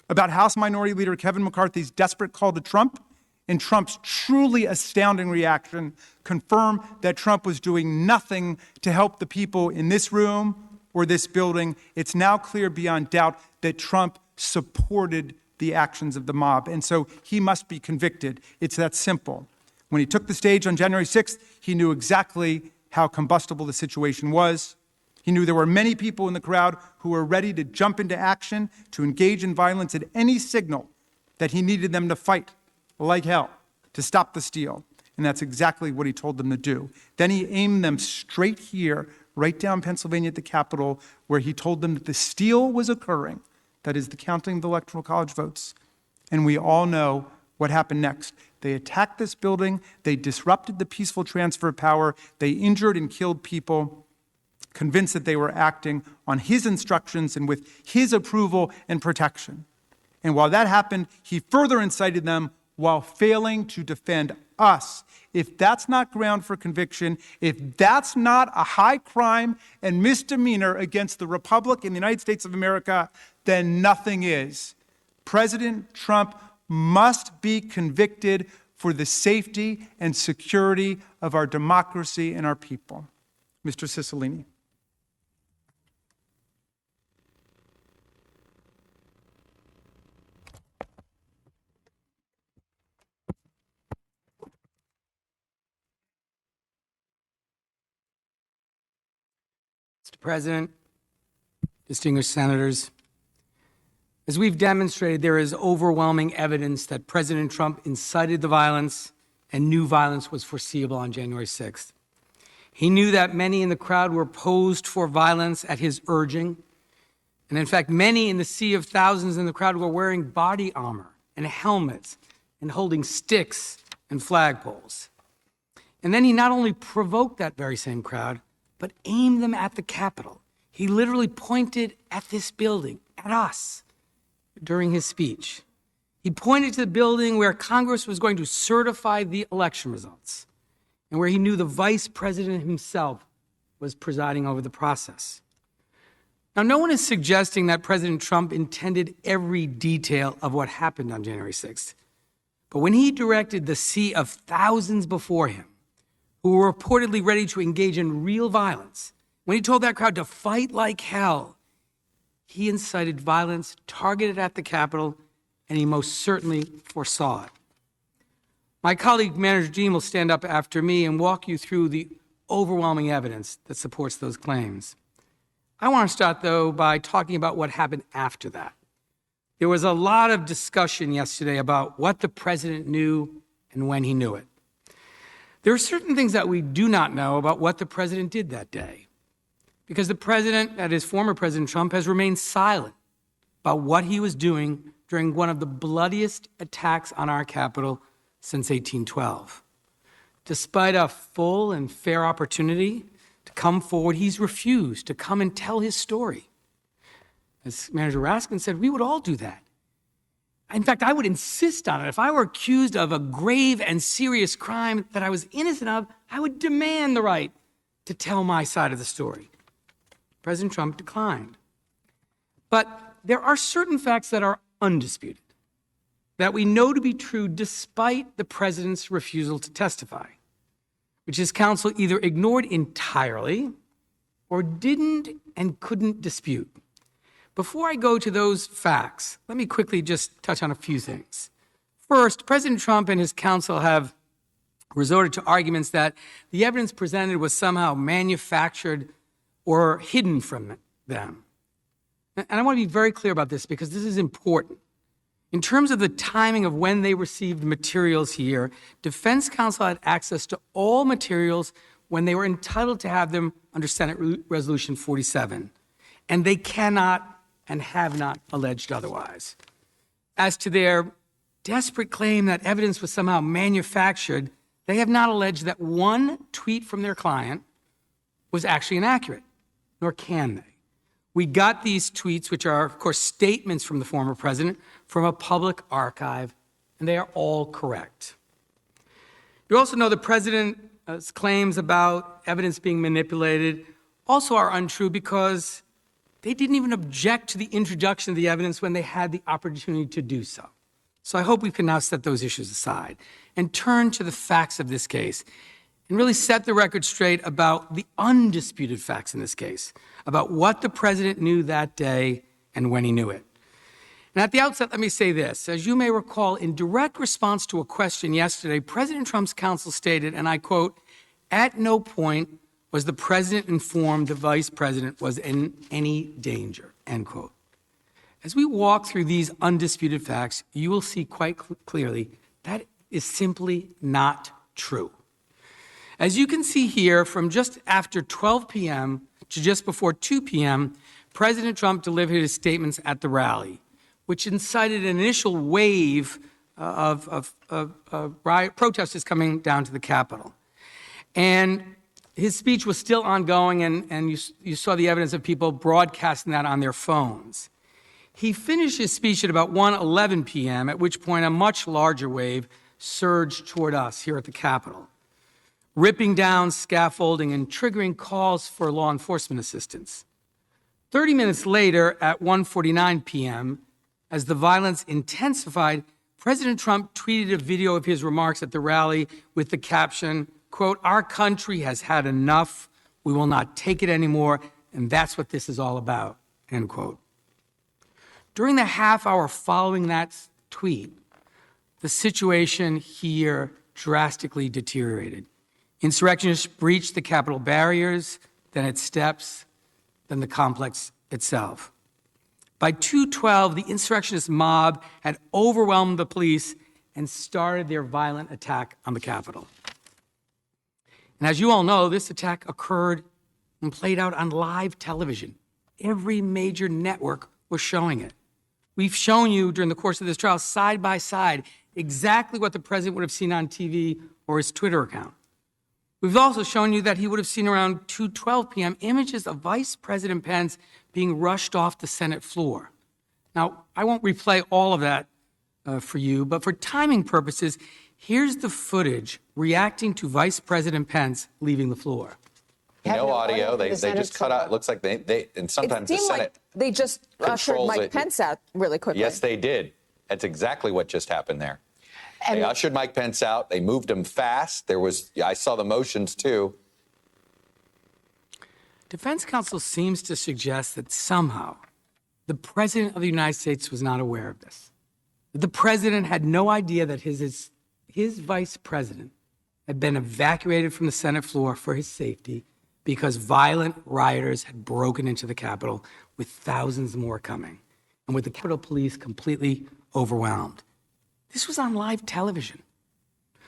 about House Minority Leader Kevin McCarthy's desperate call to Trump and Trump's truly astounding reaction confirm that Trump was doing nothing to help the people in this room or this building. It's now clear beyond doubt that Trump supported the actions of the mob, and so he must be convicted. It's that simple. When he took the stage on January 6th, he knew exactly how combustible the situation was. He knew there were many people in the crowd who were ready to jump into action, to engage in violence at any signal that he needed them to fight like hell to stop the steal. And that's exactly what he told them to do. Then he aimed them straight here, right down Pennsylvania at the Capitol, where he told them that the steal was occurring, that is, the counting of the Electoral College votes. And we all know what happened next. They attacked this building, they disrupted the peaceful transfer of power, they injured and killed people, convinced that they were acting on his instructions and with his approval and protection. And while that happened, he further incited them while failing to defend us. If that's not ground for conviction, if that's not a high crime and misdemeanor against the Republic in the United States of America, then nothing is. President Trump must be convicted for the safety and security of our democracy and our people. Mr. Cicilline. Mr. President, distinguished senators, as we've demonstrated, there is overwhelming evidence that President Trump incited the violence and knew violence was foreseeable on January 6th. He knew that many in the crowd were posed for violence at his urging. And in fact, many in the sea of thousands in the crowd were wearing body armor and helmets and holding sticks and flagpoles. And then he not only provoked that very same crowd, but aimed them at the Capitol. He literally pointed at this building, at us, during his speech. He pointed to the building where Congress was going to certify the election results and where he knew the vice president himself was presiding over the process. Now, no one is suggesting that President Trump intended every detail of what happened on January 6th. But when he directed the sea of thousands before him, who were reportedly ready to engage in real violence, when he told that crowd to fight like hell, he incited violence targeted at the Capitol, and he most certainly foresaw it. My colleague, Manager Dean, will stand up after me and walk you through the overwhelming evidence that supports those claims. I want to start, though, by talking about what happened after that. There was a lot of discussion yesterday about what the president knew and when he knew it. There are certain things that we do not know about what the president did that day, because the president, that is former President Trump, has remained silent about what he was doing during one of the bloodiest attacks on our Capitol since 1812. Despite a full and fair opportunity to come forward, he's refused to come and tell his story. As Manager Raskin said, we would all do that. In fact, I would insist on it. If I were accused of a grave and serious crime that I was innocent of, I would demand the right to tell my side of the story. President Trump declined. But there are certain facts that are undisputed, that we know to be true despite the president's refusal to testify, which his counsel either ignored entirely or didn't and couldn't dispute. Before I go to those facts, let me quickly just touch on a few things. First, President Trump and his counsel have resorted to arguments that the evidence presented was somehow manufactured or hidden from them. And I want to be very clear about this because this is important. In terms of the timing of when they received materials here, defense counsel had access to all materials when they were entitled to have them under Senate Resolution 47. And they cannot and have not alleged otherwise. As to their desperate claim that evidence was somehow manufactured, they have not alleged that one tweet from their client was actually inaccurate, nor can they. We got these tweets, which are, of course, statements from the former president, from a public archive, and they are all correct. You also know the president's claims about evidence being manipulated also are untrue because they didn't even object to the introduction of the evidence when they had the opportunity to do so. So I hope we can now set those issues aside and turn to the facts of this case and really set the record straight about the undisputed facts in this case, about what the president knew that day and when he knew it. And at the outset, let me say this. As you may recall, in direct response to a question yesterday, President Trump's counsel stated, and I quote, "At no point was the president informed the vice president was in any danger," end quote. As we walk through these undisputed facts, you will see quite clearly that is simply not true. As you can see here, from just after 12 p.m. to just before 2 p.m., President Trump delivered his statements at the rally, which incited an initial wave of protesters coming down to the Capitol. And his speech was still ongoing, and you saw the evidence of people broadcasting that on their phones. He finished his speech at about 1:11 p.m., at which point a much larger wave surged toward us here at the Capitol, ripping down scaffolding and triggering calls for law enforcement assistance. 30 minutes later, at 1:49 p.m., as the violence intensified, President Trump tweeted a video of his remarks at the rally with the caption, quote, "Our country has had enough. We will not take it anymore, and that's what this is all about," end quote. During the half hour following that tweet, the situation here drastically deteriorated. Insurrectionists breached the Capitol barriers, then its steps, then the complex itself. By 2:12, the insurrectionist mob had overwhelmed the police and started their violent attack on the Capitol. And as you all know, this attack occurred and played out on live television. Every major network was showing it. We've shown you during the course of this trial, side by side, exactly what the president would have seen on TV or his Twitter account. We've also shown you that he would have seen around 2:12 p.m. images of Vice President Pence being rushed off the Senate floor. Now, I won't replay all of that for you, but for timing purposes, here's the footage reacting to Vice President Pence leaving the floor. No audio. They just cut out. It looks like they and sometimes the Senate like they just ushered Mike it. Pence out really quickly. Yes, they did. That's exactly what just happened there. They ushered Mike Pence out. They moved him fast. I saw the motions too. Defense counsel seems to suggest that somehow the president of the United States was not aware of this. That the president had no idea that his vice president had been evacuated from the Senate floor for his safety because violent rioters had broken into the Capitol with thousands more coming, and with the Capitol Police completely overwhelmed. This was on live television.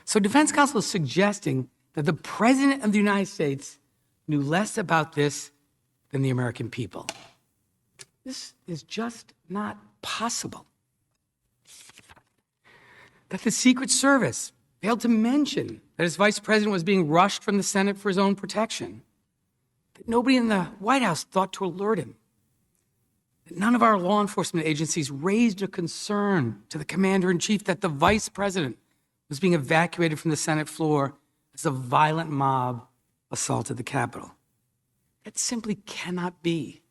So defense counsel is suggesting that the president of the United States knew less about this than the American people. This is just not possible. That the Secret Service failed to mention that his vice president was being rushed from the Senate for his own protection. That nobody in the White House thought to alert him. That none of our law enforcement agencies raised a concern to the commander-in-chief that the vice president was being evacuated from the Senate floor as a violent mob assaulted the Capitol. That simply cannot be.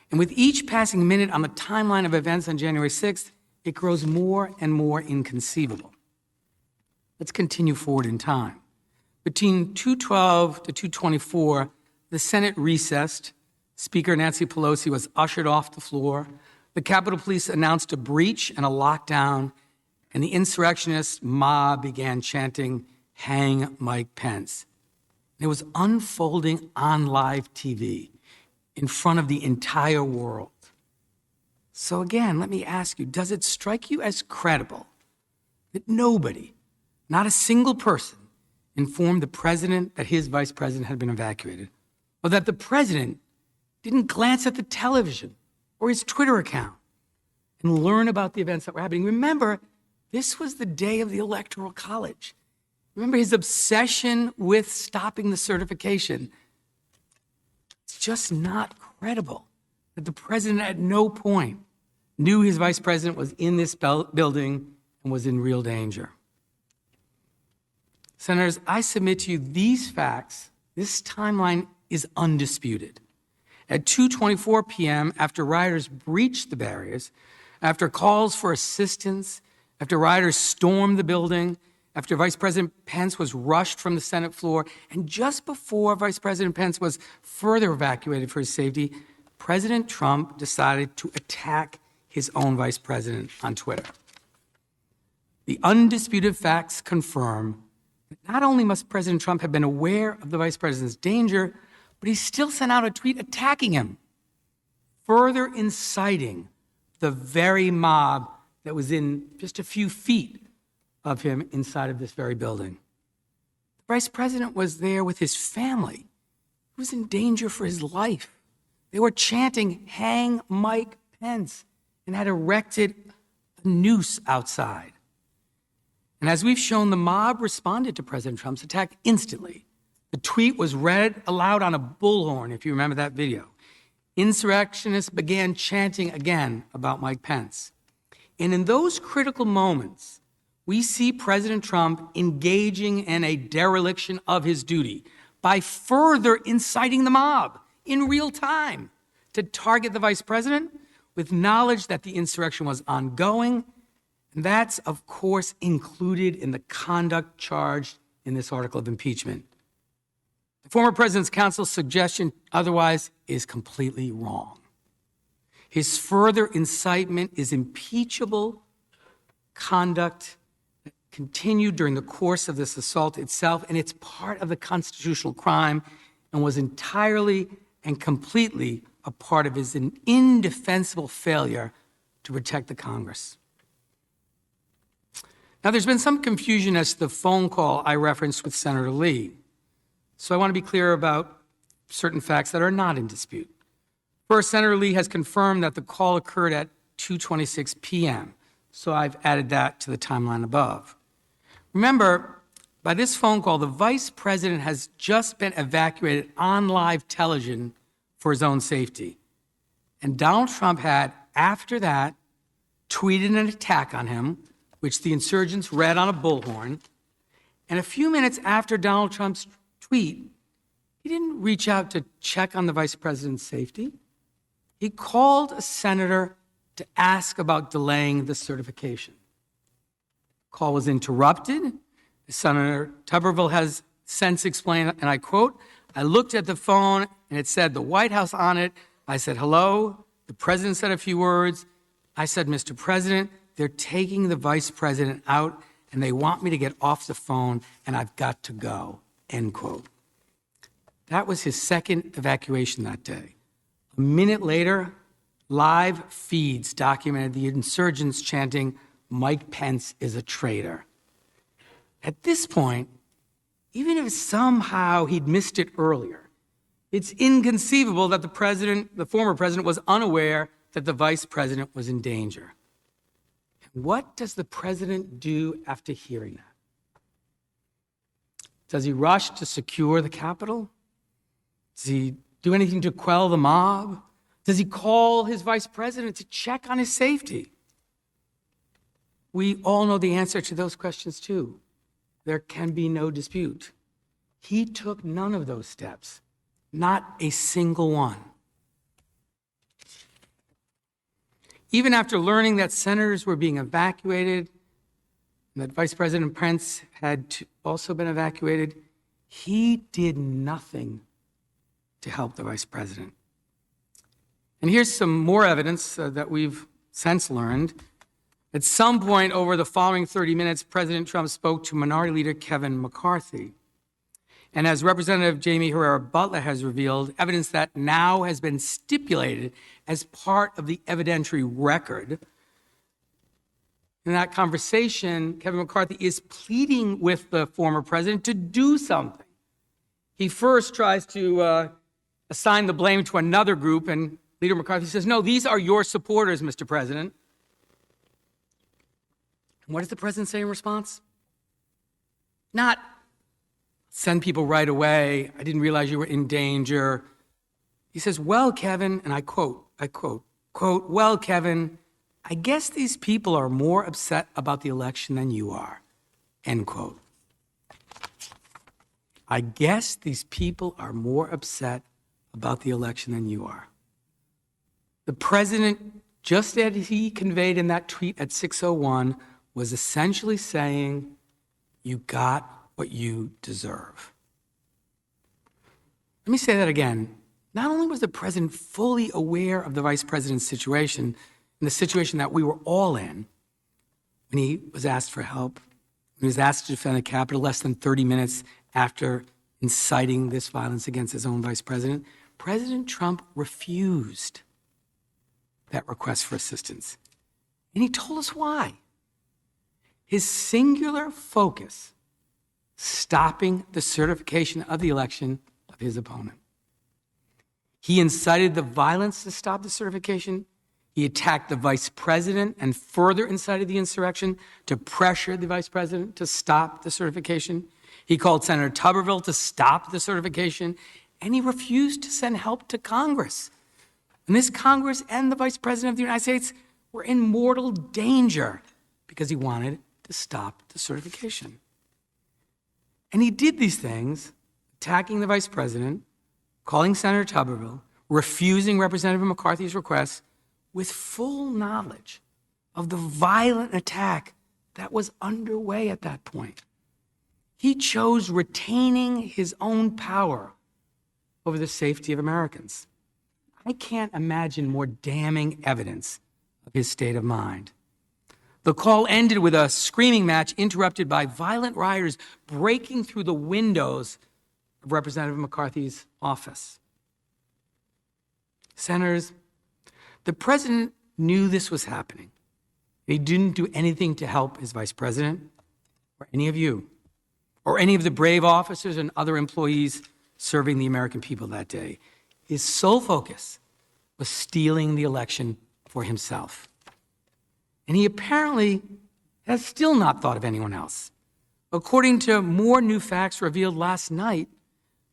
And with each passing minute on the timeline of events on January 6th, it grows more and more inconceivable. Let's continue forward in time. Between 2:12 to 2:24, the Senate recessed. Speaker Nancy Pelosi was ushered off the floor. The Capitol Police announced a breach and a lockdown, and the insurrectionist mob began chanting, "Hang Mike Pence." And it was unfolding on live TV in front of the entire world. So again, let me ask you, does it strike you as credible that nobody, not a single person, informed the president that his vice president had been evacuated, or that the president didn't glance at the television or his Twitter account and learn about the events that were happening? Remember, this was the day of the Electoral College. Remember his obsession with stopping the certification. It's just not credible that the president at no point knew his vice president was in this building and was in real danger. Senators, I submit to you these facts. This timeline is undisputed. At 2:24 p.m., after rioters breached the barriers, after calls for assistance, after rioters stormed the building, after Vice President Pence was rushed from the Senate floor, and just before Vice President Pence was further evacuated for his safety, President Trump decided to attack his own vice president on Twitter. The undisputed facts confirm that not only must President Trump have been aware of the vice president's danger, but he still sent out a tweet attacking him, further inciting the very mob that was in just a few feet of him inside of this very building. The vice president was there with his family. He was in danger for his life. They were chanting, "Hang Mike Pence," and had erected a noose outside. And as we've shown, the mob responded to President Trump's attack instantly. The tweet was read aloud on a bullhorn, if you remember that video. Insurrectionists began chanting again about Mike Pence. And in those critical moments, we see President Trump engaging in a dereliction of his duty by further inciting the mob in real time to target the vice president with knowledge that the insurrection was ongoing. And that's, of course, included in the conduct charged in this article of impeachment. The former president's counsel's suggestion otherwise is completely wrong. His further incitement is impeachable conduct that continued during the course of this assault itself, and it's part of the constitutional crime and was entirely and completely a part of his indefensible failure to protect the Congress. Now, there's been some confusion as to the phone call I referenced with Senator Lee. So I want to be clear about certain facts that are not in dispute. First, Senator Lee has confirmed that the call occurred at 2:26 p.m., so I've added that to the timeline above. Remember, by this phone call, the vice president has just been evacuated on live television for his own safety. And Donald Trump had, after that, tweeted an attack on him, which the insurgents read on a bullhorn. And a few minutes after Donald Trump's tweet, he didn't reach out to check on the vice president's safety. He called a senator to ask about delaying the certification. The call was interrupted. Senator Tuberville has since explained, and I quote, "I looked at the phone and it said the White House on it. I said, hello. The president said a few words. I said, Mr. President, they're taking the vice president out and they want me to get off the phone and I've got to go," end quote. That was his second evacuation that day. A minute later, live feeds documented the insurgents chanting, "Mike Pence is a traitor." At this point, even if somehow he'd missed it earlier, it's inconceivable that the former president, was unaware that the vice president was in danger. What does the president do after hearing that? Does he rush to secure the Capitol? Does he do anything to quell the mob? Does he call his vice president to check on his safety? We all know the answer to those questions too. There can be no dispute. He took none of those steps, not a single one. Even after learning that senators were being evacuated, and that Vice President Pence had also been evacuated, he did nothing to help the vice president. And here's some more evidence that we've since learned. At some point over the following 30 minutes, President Trump spoke to Minority Leader Kevin McCarthy. And as Representative Jamie Herrera Butler has revealed, evidence that now has been stipulated as part of the evidentiary record. In that conversation, Kevin McCarthy is pleading with the former president to do something. He first tries to assign the blame to another group, and Leader McCarthy says, no, these are your supporters, Mr. President. And what does the president say in response? Not send people right away. I didn't realize you were in danger. He says, well, Kevin, and I quote, well, Kevin, I guess these people are more upset about the election than you are, end quote. I guess these people are more upset about the election than you are. The president, just as he conveyed in that tweet at 6:01, was essentially saying, you got what you deserve. Let me say that again. Not only was the president fully aware of the vice president's situation, and the situation that we were all in, when he was asked for help, when he was asked to defend the Capitol less than 30 minutes after inciting this violence against his own vice president, President Trump refused that request for assistance. And he told us why. His singular focus, stopping the certification of the election of his opponent. He incited the violence to stop the certification. He attacked the vice president and further incited the insurrection to pressure the vice president to stop the certification. He called Senator Tuberville to stop the certification, and he refused to send help to Congress. And this Congress and the vice president of the United States were in mortal danger because he wanted to stop the certification. And he did these things, attacking the vice president, calling Senator Tuberville, refusing Representative McCarthy's request, with full knowledge of the violent attack that was underway at that point. He chose retaining his own power over the safety of Americans. I can't imagine more damning evidence of his state of mind. The call ended with a screaming match interrupted by violent rioters breaking through the windows of Representative McCarthy's office. Senators, the president knew this was happening. He didn't do anything to help his vice president or any of you or any of the brave officers and other employees serving the American people that day. His sole focus was stealing the election for himself. And he apparently has still not thought of anyone else. According to more new facts revealed last night,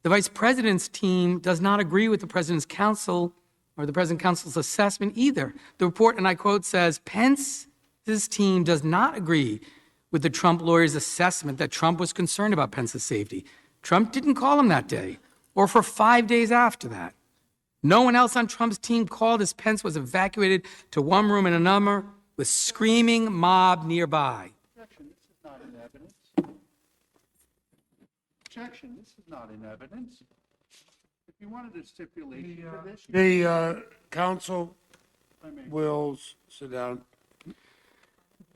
the vice president's team does not agree with the president's counsel or the president's counsel's assessment either. The report, and I quote, says, Pence's team does not agree with the Trump lawyer's assessment that Trump was concerned about Pence's safety. Trump didn't call him that day or for 5 days after that. No one else on Trump's team called as Pence was evacuated to one room in another with screaming mob nearby. Objection, this is not in evidence. Objection, this is not in evidence. If you wanted a stipulation for this, The council will sit down.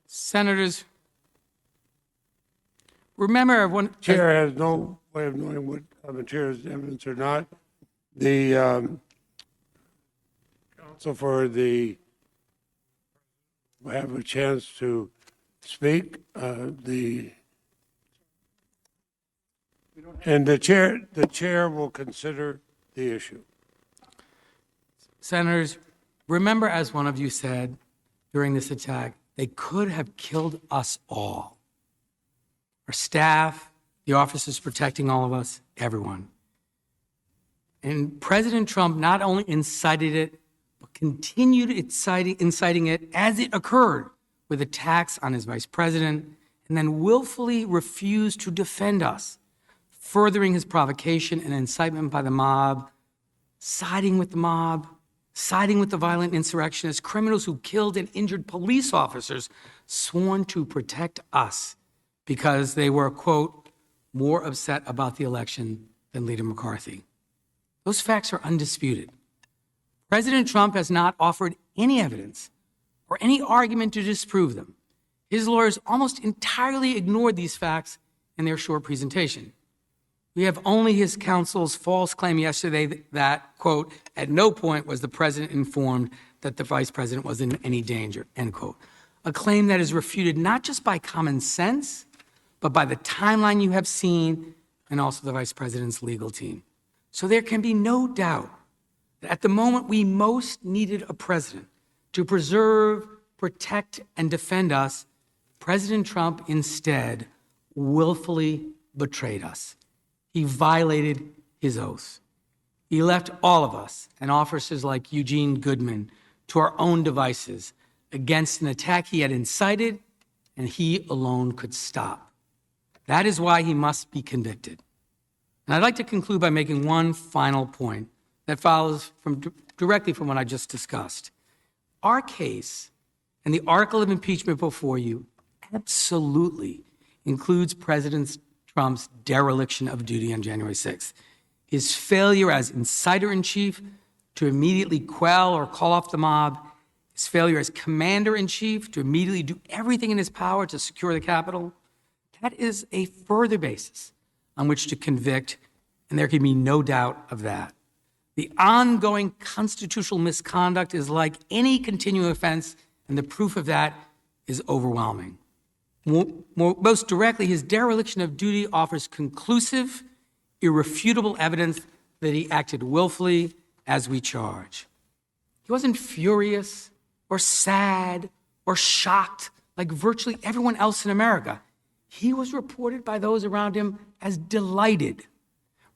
Senators, remember when Chair has no way of knowing what materials evidence or not. The council for the will have a chance to speak. And the chair will consider the issue. Senators, remember, as one of you said during this attack, they could have killed us all. Our staff, the officers protecting all of us, everyone. And President Trump not only incited it, but continued inciting it as it occurred with attacks on his vice president, and then willfully refused to defend us, furthering his provocation and incitement by the mob, siding with the mob, siding with the violent insurrectionists, criminals who killed and injured police officers sworn to protect us because they were, quote, more upset about the election than Leader McCarthy. Those facts are undisputed. President Trump has not offered any evidence or any argument to disprove them. His lawyers almost entirely ignored these facts in their short presentation. We have only his counsel's false claim yesterday that, quote, at no point was the president informed that the vice president was in any danger, end quote. A claim that is refuted not just by common sense, but by the timeline you have seen and also the vice president's legal team. So there can be no doubt that at the moment we most needed a president to preserve, protect, and defend us, President Trump instead willfully betrayed us. He violated his oath. He left all of us and officers like Eugene Goodman to our own devices against an attack he had incited and he alone could stop. That is why he must be convicted. And I'd like to conclude by making one final point that follows directly from what I just discussed. Our case and the article of impeachment before you absolutely includes President Trump's dereliction of duty on January 6th. His failure as insider-in-chief to immediately quell or call off the mob, his failure as commander-in-chief to immediately do everything in his power to secure the Capitol, that is a further basis on which to convict, and there can be no doubt of that. The ongoing constitutional misconduct is like any continuing offense, and the proof of that is overwhelming. Most directly, his dereliction of duty offers conclusive, irrefutable evidence that he acted willfully as we charge. He wasn't furious or sad or shocked like virtually everyone else in America. He was reported by those around him as delighted.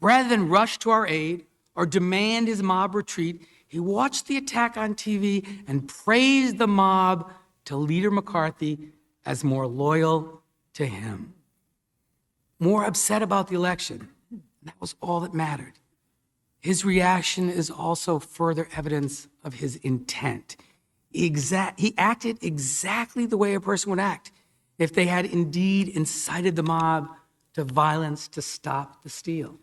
Rather than rush to our aid or demand his mob retreat, he watched the attack on TV and praised the mob to Leader McCarthy as more loyal to him, more upset about the election. That was all that mattered. His reaction is also further evidence of his intent. He acted exactly the way a person would act if they had indeed incited the mob to violence to stop the steal.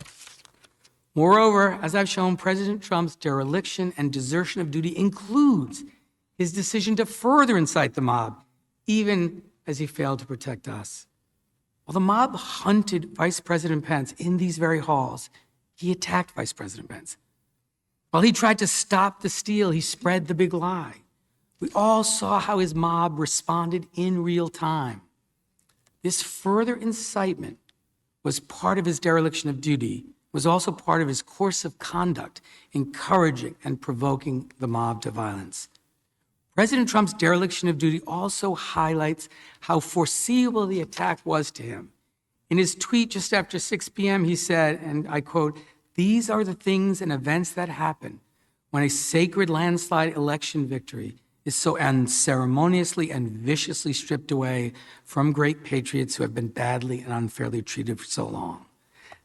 Moreover, as I've shown, President Trump's dereliction and desertion of duty includes his decision to further incite the mob, even as he failed to protect us. While the mob hunted Vice President Pence in these very halls, he attacked Vice President Pence. While he tried to stop the steal, he spread the big lie. We all saw how his mob responded in real time. This further incitement was part of his dereliction of duty, was also part of his course of conduct, encouraging and provoking the mob to violence. President Trump's dereliction of duty also highlights how foreseeable the attack was to him. In his tweet just after 6 p.m., he said, and I quote, "These are the things and events that happen when a sacred landslide election victory is so unceremoniously and viciously stripped away from great patriots who have been badly and unfairly treated for so long."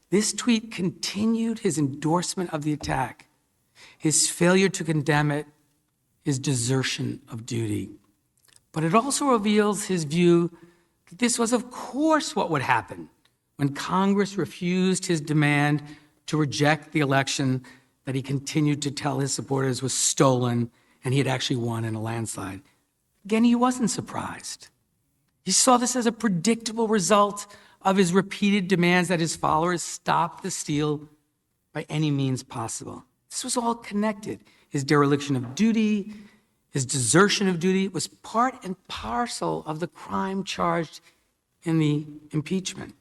This tweet continued his endorsement of the attack, his failure to condemn it, his desertion of duty. But it also reveals his view that this was, of course, what would happen when Congress refused his demand to reject the election that he continued to tell his supporters was stolen and he had actually won in a landslide. Again, he wasn't surprised. He saw this as a predictable result of his repeated demands that his followers stop the steal by any means possible. This was all connected. His dereliction of duty, his desertion of duty was part and parcel of the crime charged in the impeachment.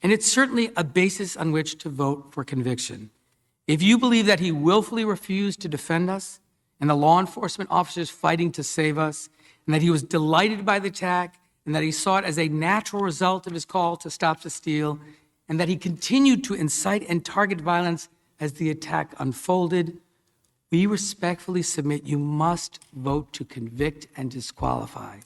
And it's certainly a basis on which to vote for conviction. If you believe that he willfully refused to defend us and the law enforcement officers fighting to save us, and that he was delighted by the attack, and that he saw it as a natural result of his call to stop the steal, and that he continued to incite and target violence as the attack unfolded, we respectfully submit you must vote to convict and disqualify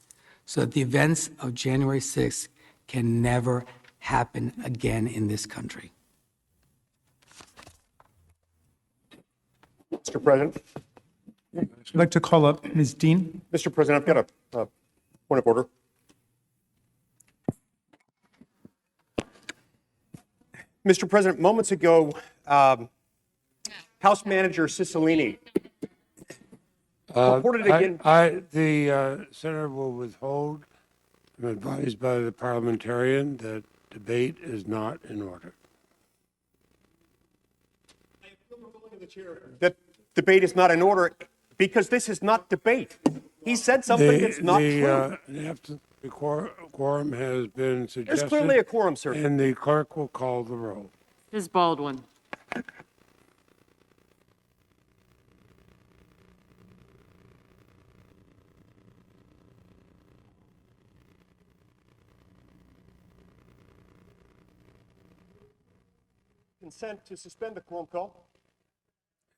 so that the events of January 6th can never happen again in this country. Mr. President. I'd like to call up Ms. Dean. Mr. President, I've got a point of order. Mr. President, moments ago, House Manager Cicilline reported again. The senator will withhold. I'm advised by the parliamentarian that debate is not in order. that debate is not in order because this is not debate. He said something that's not true. The quorum has been suggested. There's clearly a quorum, sir. And the clerk will call the roll. Ms. Baldwin. Consent to suspend the quorum call.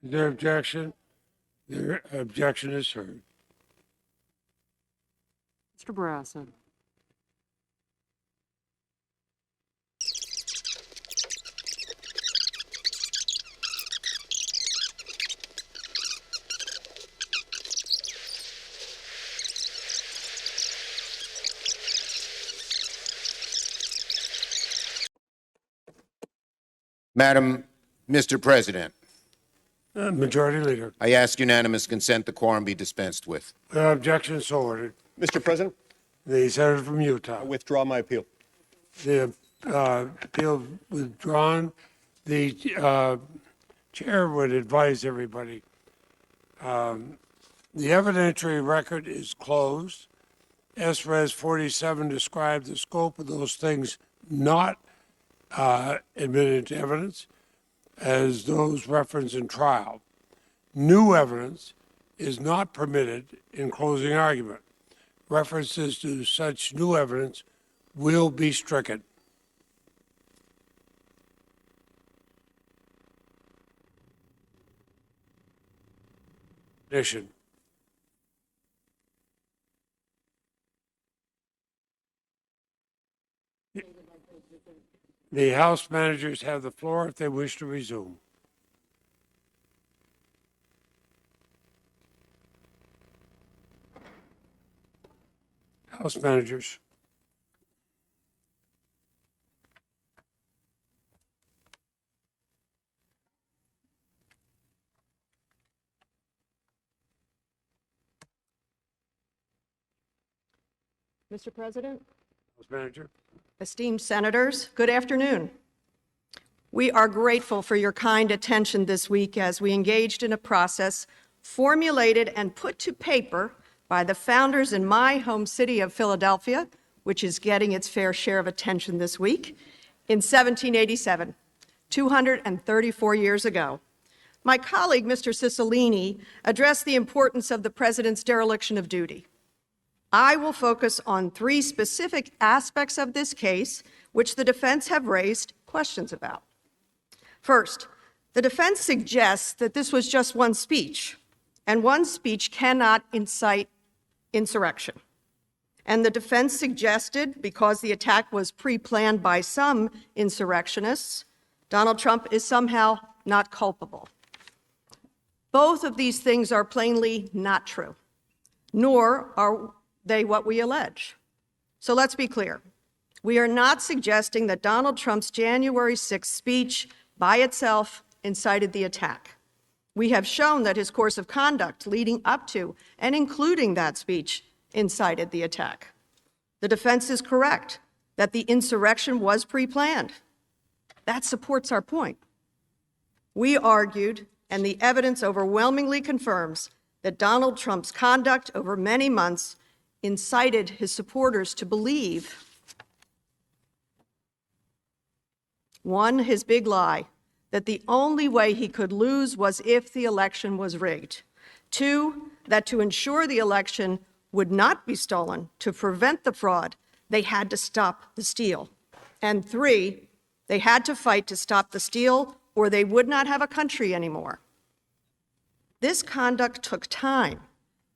Is there objection? The objection is heard. Mr. Barrasso. Mr. President, Majority Leader. I ask unanimous consent the quorum be dispensed with. Without objection, so ordered. Mr. President, The senator from Utah. I withdraw my appeal. The appeal withdrawn. The chair would advise everybody. The evidentiary record is closed. SRES 47 described the scope of those things not admitted to evidence as those referenced in trial. New evidence is not permitted in closing argument. References to such new evidence will be stricken. Addition. The House managers have the floor if they wish to resume. House managers. Mr. President, House manager. esteemed senators, good afternoon. We are grateful for your kind attention this week as we engaged in a process formulated and put to paper by the founders in my home city of Philadelphia, which is getting its fair share of attention this week, in 1787, 234 years ago. My colleague, Mr. Cicilline, addressed the importance of the president's dereliction of duty. I will focus on three specific aspects of this case, which the defense have raised questions about. First, the defense suggests that this was just one speech, and one speech cannot incite insurrection. And the defense suggested, because the attack was pre-planned by some insurrectionists, Donald Trump is somehow not culpable. Both of these things are plainly not true, nor are they what we allege. So let's be clear. We are not suggesting that Donald Trump's January 6th speech by itself incited the attack. We have shown that his course of conduct leading up to and including that speech incited the attack. The defense is correct that the insurrection was pre-planned. That supports our point. We argued, and the evidence overwhelmingly confirms, that Donald Trump's conduct over many months incited his supporters to believe, one, his big lie, that the only way he could lose was if the election was rigged. Two, that to ensure the election would not be stolen, to prevent the fraud, they had to stop the steal. And three, they had to fight to stop the steal or they would not have a country anymore. This conduct took time,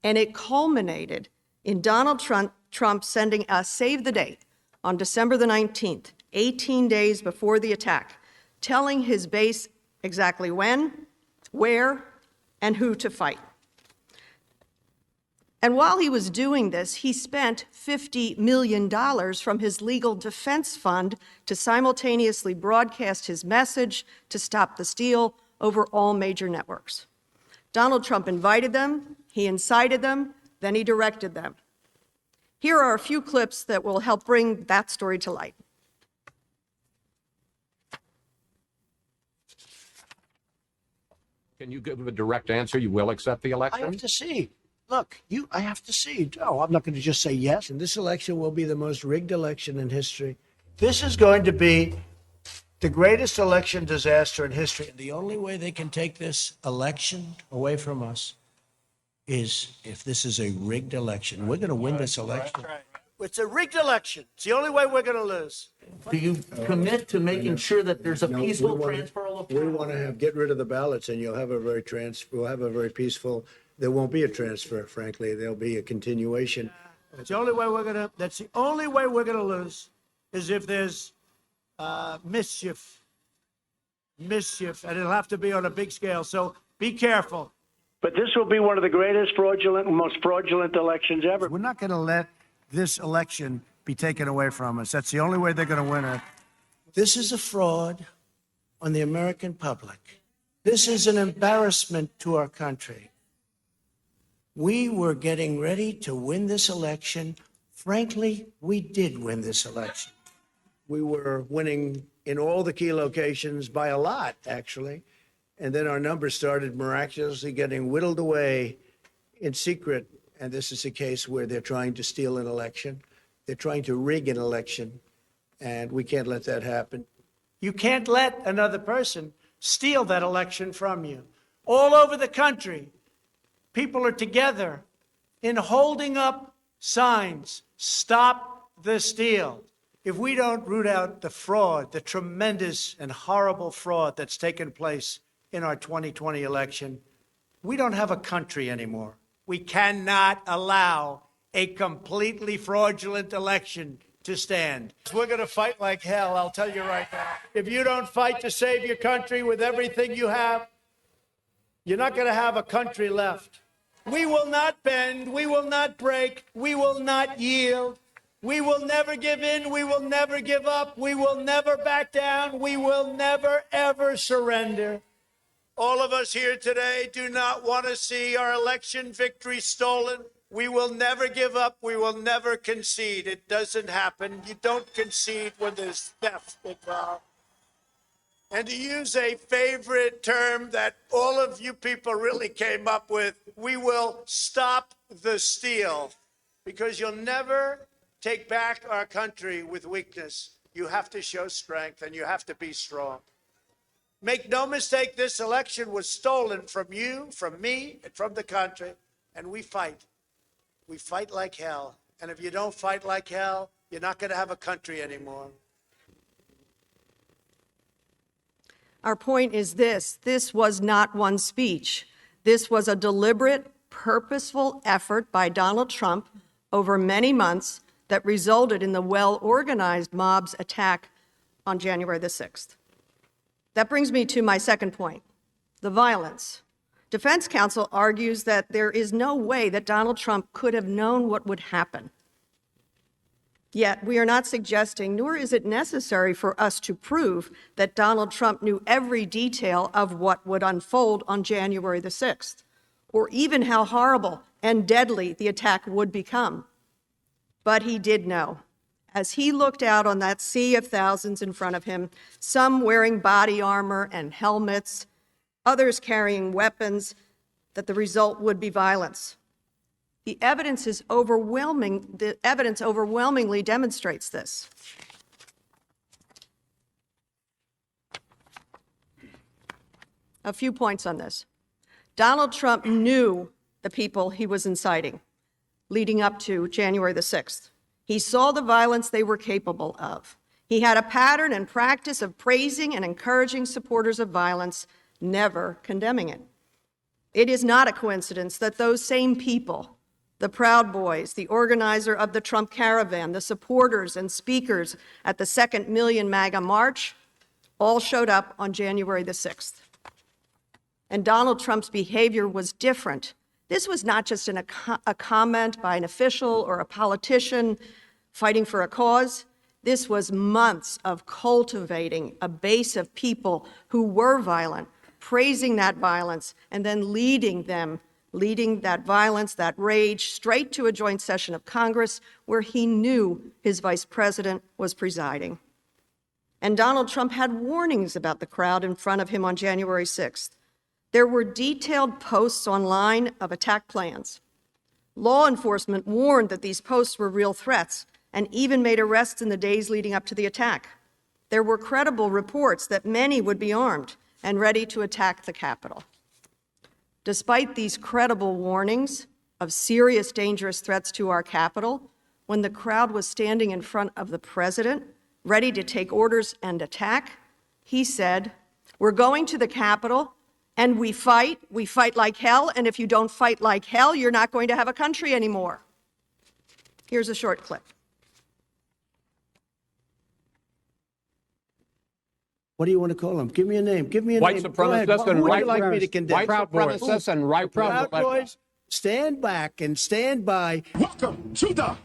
and it culminated in Donald Trump sending a save the date on December the 19th, 18 days before the attack, telling his base exactly when, where, and who to fight. And while he was doing this, he spent $50 million from his legal defense fund to simultaneously broadcast his message to stop the steal over all major networks. Donald Trump invited them, he incited them, then he directed them. Here are a few clips that will help bring that story to light. Can you give a direct answer? You will accept the I election? have to see. Look, I have to see. No, I'm not going to just say yes. And this election will be the most rigged election in history. This is going to be the greatest election disaster in history. And the only way they can take this election away from us is if this is a rigged election. We're going to win this election. It's a rigged election. It's the only way we're going to lose. Do you commit to making sure that there's a peaceful transfer of power? We want to get rid of the ballots, and we'll have a very peaceful. There won't be a transfer, frankly. There'll be a continuation. That's the only way we're going to lose is if there's mischief, and it'll have to be on a big scale. So be careful. But this will be one of the greatest most fraudulent elections ever. We're not going to let this election be taken away from us. That's the only way they're going to win it. This is a fraud on the American public. This is an embarrassment to our country. We were getting ready to win this election. Frankly, we did win this election. We were winning in all the key locations by a lot, actually. And then our numbers started miraculously getting whittled away in secret. And this is a case where they're trying to steal an election. They're trying to rig an election. And we can't let that happen. You can't let another person steal that election from you. All over the country, people are together in holding up signs. Stop the steal. If we don't root out the fraud, the tremendous and horrible fraud that's taken place in our 2020 election, we don't have a country anymore. We cannot allow a completely fraudulent election to stand. We're going to fight like hell, I'll tell you right now. If you don't fight to save your country with everything you have, you're not going to have a country left. We will not bend. We will not break. We will not yield. We will never give in. We will never give up. We will never back down. We will never, ever surrender. All of us here today do not want to see our election victory stolen. We will never give up. We will never concede. It doesn't happen. You don't concede when there's theft involved. And to use a favorite term that all of you people really came up with, we will stop the steal, because you'll never take back our country with weakness. You have to show strength, and you have to be strong. Make no mistake, this election was stolen from you, from me, and from the country, and we fight. We fight like hell. And if you don't fight like hell, you're not going to have a country anymore. Our point is this was not one speech. This was a deliberate, purposeful effort by Donald Trump over many months that resulted in the well-organized mob's attack on January the 6th. That brings me to my second point, the violence. Defense counsel argues that there is no way that Donald Trump could have known what would happen. Yet we are not suggesting, nor is it necessary for us to prove that Donald Trump knew every detail of what would unfold on January the 6th, or even how horrible and deadly the attack would become. But he did know. As he looked out on that sea of thousands in front of him, some wearing body armor and helmets, others carrying weapons, that the result would be violence. The evidence is overwhelming. The evidence overwhelmingly demonstrates this. A few points on this. Donald Trump knew the people he was inciting leading up to January the 6th. He saw the violence they were capable of. He had a pattern and practice of praising and encouraging supporters of violence, never condemning it. It is not a coincidence that those same people, the Proud Boys, the organizer of the Trump Caravan, the supporters and speakers at the 2nd Million MAGA March, all showed up on January the 6th. And Donald Trump's behavior was different. This was not just a comment by an official or a politician fighting for a cause. This was months of cultivating a base of people who were violent, praising that violence, and then leading that violence, that rage, straight to a joint session of Congress where he knew his vice president was presiding. And Donald Trump had warnings about the crowd in front of him on January 6th. There were detailed posts online of attack plans. Law enforcement warned that these posts were real threats and even made arrests in the days leading up to the attack. There were credible reports that many would be armed and ready to attack the Capitol. Despite these credible warnings of serious, dangerous threats to our Capitol, when the crowd was standing in front of the president, ready to take orders and attack, he said, "We're going to the Capitol, and we fight like hell, and if you don't fight like hell, you're not going to have a country anymore." Here's a short clip. What do you want to call them? Give me a name. Give me a White name. Go ahead. supremacists and Who would right you like me to condemn? white supremacists and right Proud Boys, stand back and stand by. Welcome to the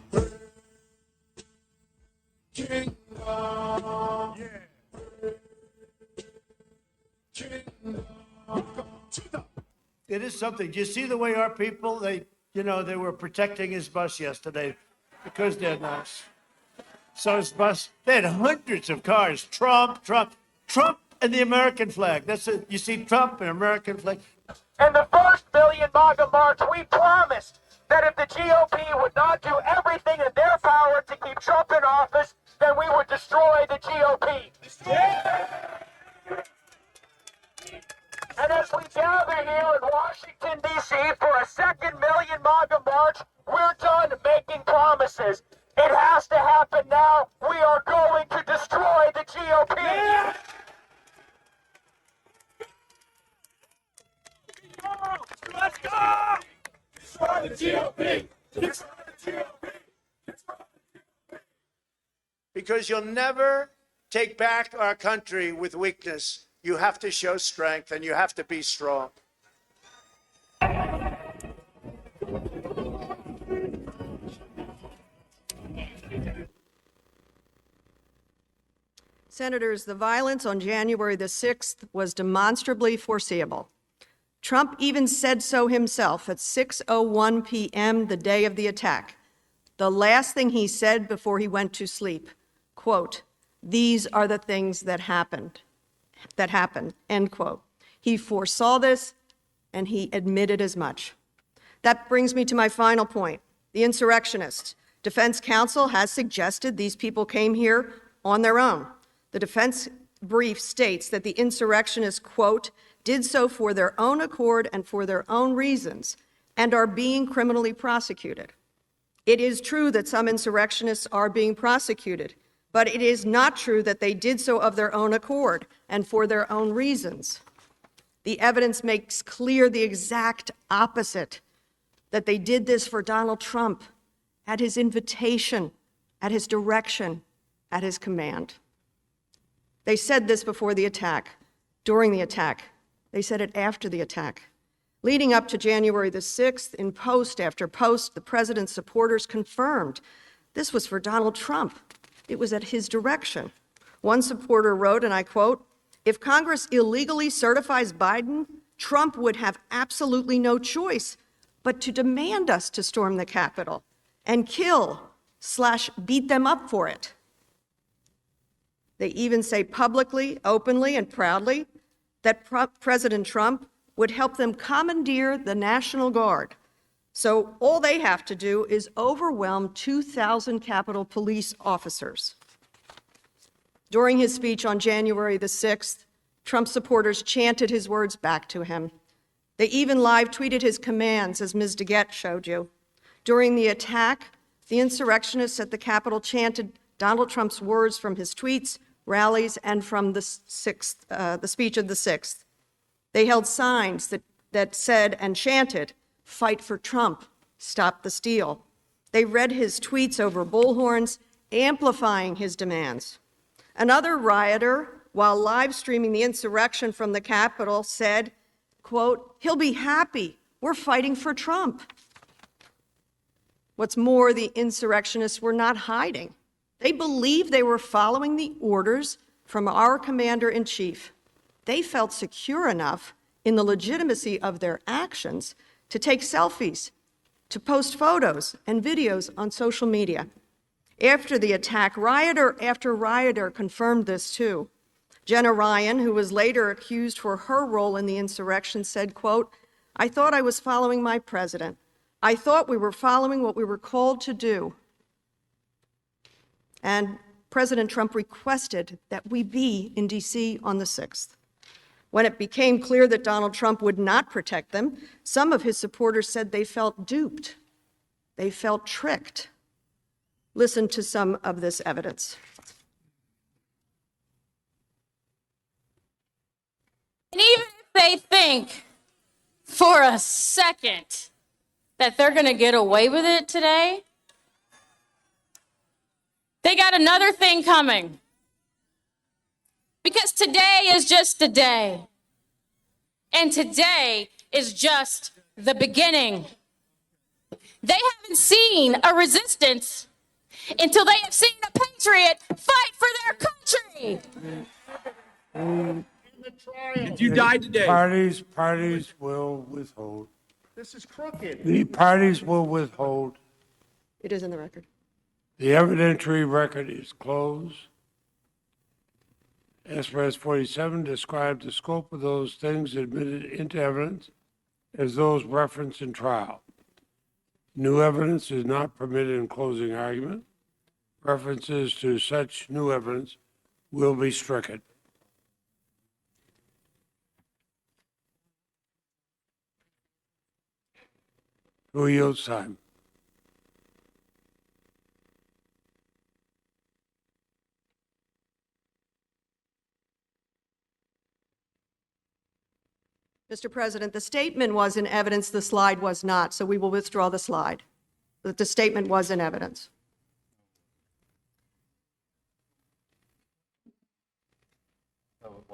It is something. Do you see the way our people, they were protecting his bus yesterday because they're nice. So his bus, they had hundreds of cars. Trump, and the American flag. That's it. You see Trump and American flag. And the first Million MAGA March, we promised that if the GOP would not do everything in their power to keep Trump in office, then we would destroy the GOP. And as we gather here in Washington, D.C. for a second Million MAGA March, we're done making promises. It has to happen now. We are going to destroy the GOP. Yeah. Let's go! Destroy the GOP! Destroy the GOP! Because you'll never take back our country with weakness. You have to show strength and you have to be strong. Senators, the violence on January the 6th was demonstrably foreseeable. Trump even said so himself at 6:01 p.m. the day of the attack. The last thing he said before he went to sleep, quote, "These are the things that happened," end quote. He foresaw this and he admitted as much. That brings me to my final point, the insurrectionists. Defense counsel has suggested these people came here on their own. The defense brief states that the insurrectionists, quote, "did so for their own accord and for their own reasons and are being criminally prosecuted." It is true that some insurrectionists are being prosecuted, but it is not true that they did so of their own accord and for their own reasons. The evidence makes clear the exact opposite, that they did this for Donald Trump, at his invitation, at his direction, at his command. They said this before the attack, during the attack. They said it after the attack. Leading up to January the 6th, in post after post, the president's supporters confirmed this was for Donald Trump. It was at his direction. One supporter wrote, and I quote, "If Congress illegally certifies Biden, Trump would have absolutely no choice but to demand us to storm the Capitol and kill/beat them up for it." They even say publicly, openly, and proudly that President Trump would help them commandeer the National Guard. So all they have to do is overwhelm 2,000 Capitol Police officers. During his speech on January the 6th, Trump supporters chanted his words back to him. They even live tweeted his commands, as Ms. DeGette showed you. During the attack, the insurrectionists at the Capitol chanted Donald Trump's words from his tweets, rallies, and from the speech of the 6th. They held signs that said and chanted, "Fight for Trump, stop the steal." They read his tweets over bullhorns, amplifying his demands. Another rioter, while live streaming the insurrection from the Capitol, said, quote, "He'll be happy. We're fighting for Trump." What's more, the insurrectionists were not hiding. They believed they were following the orders from our commander-in-chief. They felt secure enough in the legitimacy of their actions to take selfies, to post photos and videos on social media. After the attack, rioter after rioter confirmed this too. Jenna Ryan, who was later accused for her role in the insurrection, said, quote, "I thought I was following my president. I thought we were following what we were called to do." And President Trump requested that we be in D.C. on the 6th. When it became clear that Donald Trump would not protect them, some of his supporters said they felt duped. They felt tricked. Listen to some of this evidence. And even if they think for a second that they're going to get away with it today, they got another thing coming. Because today is just a day. And today is just the beginning. They haven't seen a resistance until they have seen a patriot fight for their country. If you died today. Parties will withhold. This is crooked. The parties will withhold. It is in the record. The evidentiary record is closed. S. 47 described the scope of those things admitted into evidence as those referenced in trial. New evidence is not permitted in closing argument. References to such new evidence will be stricken. Who yields time? Mr. President, the statement was in evidence, the slide was not, so we will withdraw the slide. But the statement was in evidence.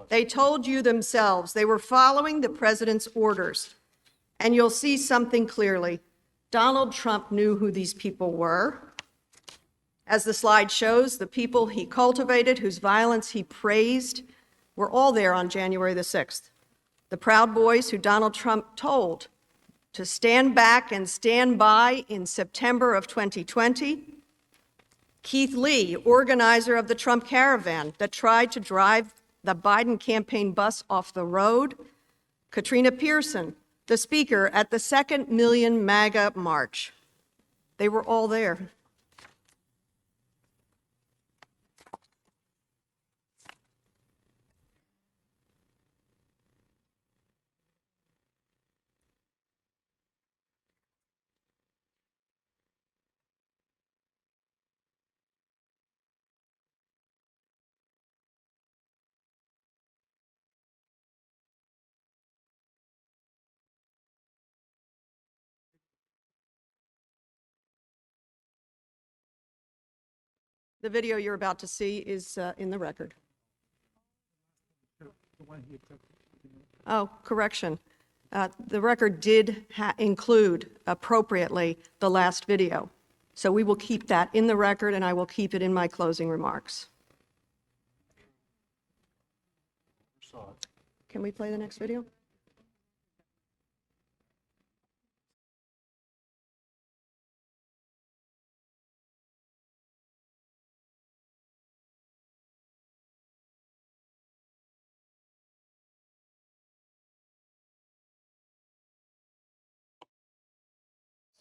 They told you themselves they were following the president's orders. And you'll see something clearly. Donald Trump knew who these people were. As the slide shows, the people he cultivated, whose violence he praised, were all there on January the 6th. The Proud Boys who Donald Trump told to stand back and stand by in September of 2020. Keith Lee, organizer of the Trump caravan that tried to drive the Biden campaign bus off the road. Katrina Pearson, the speaker at the 2nd Million MAGA March. They were all there. The video you're about to see is in the record. Oh, correction. The record did include appropriately the last video. So we will keep that in the record, and I will keep it in my closing remarks. Can we play the next video?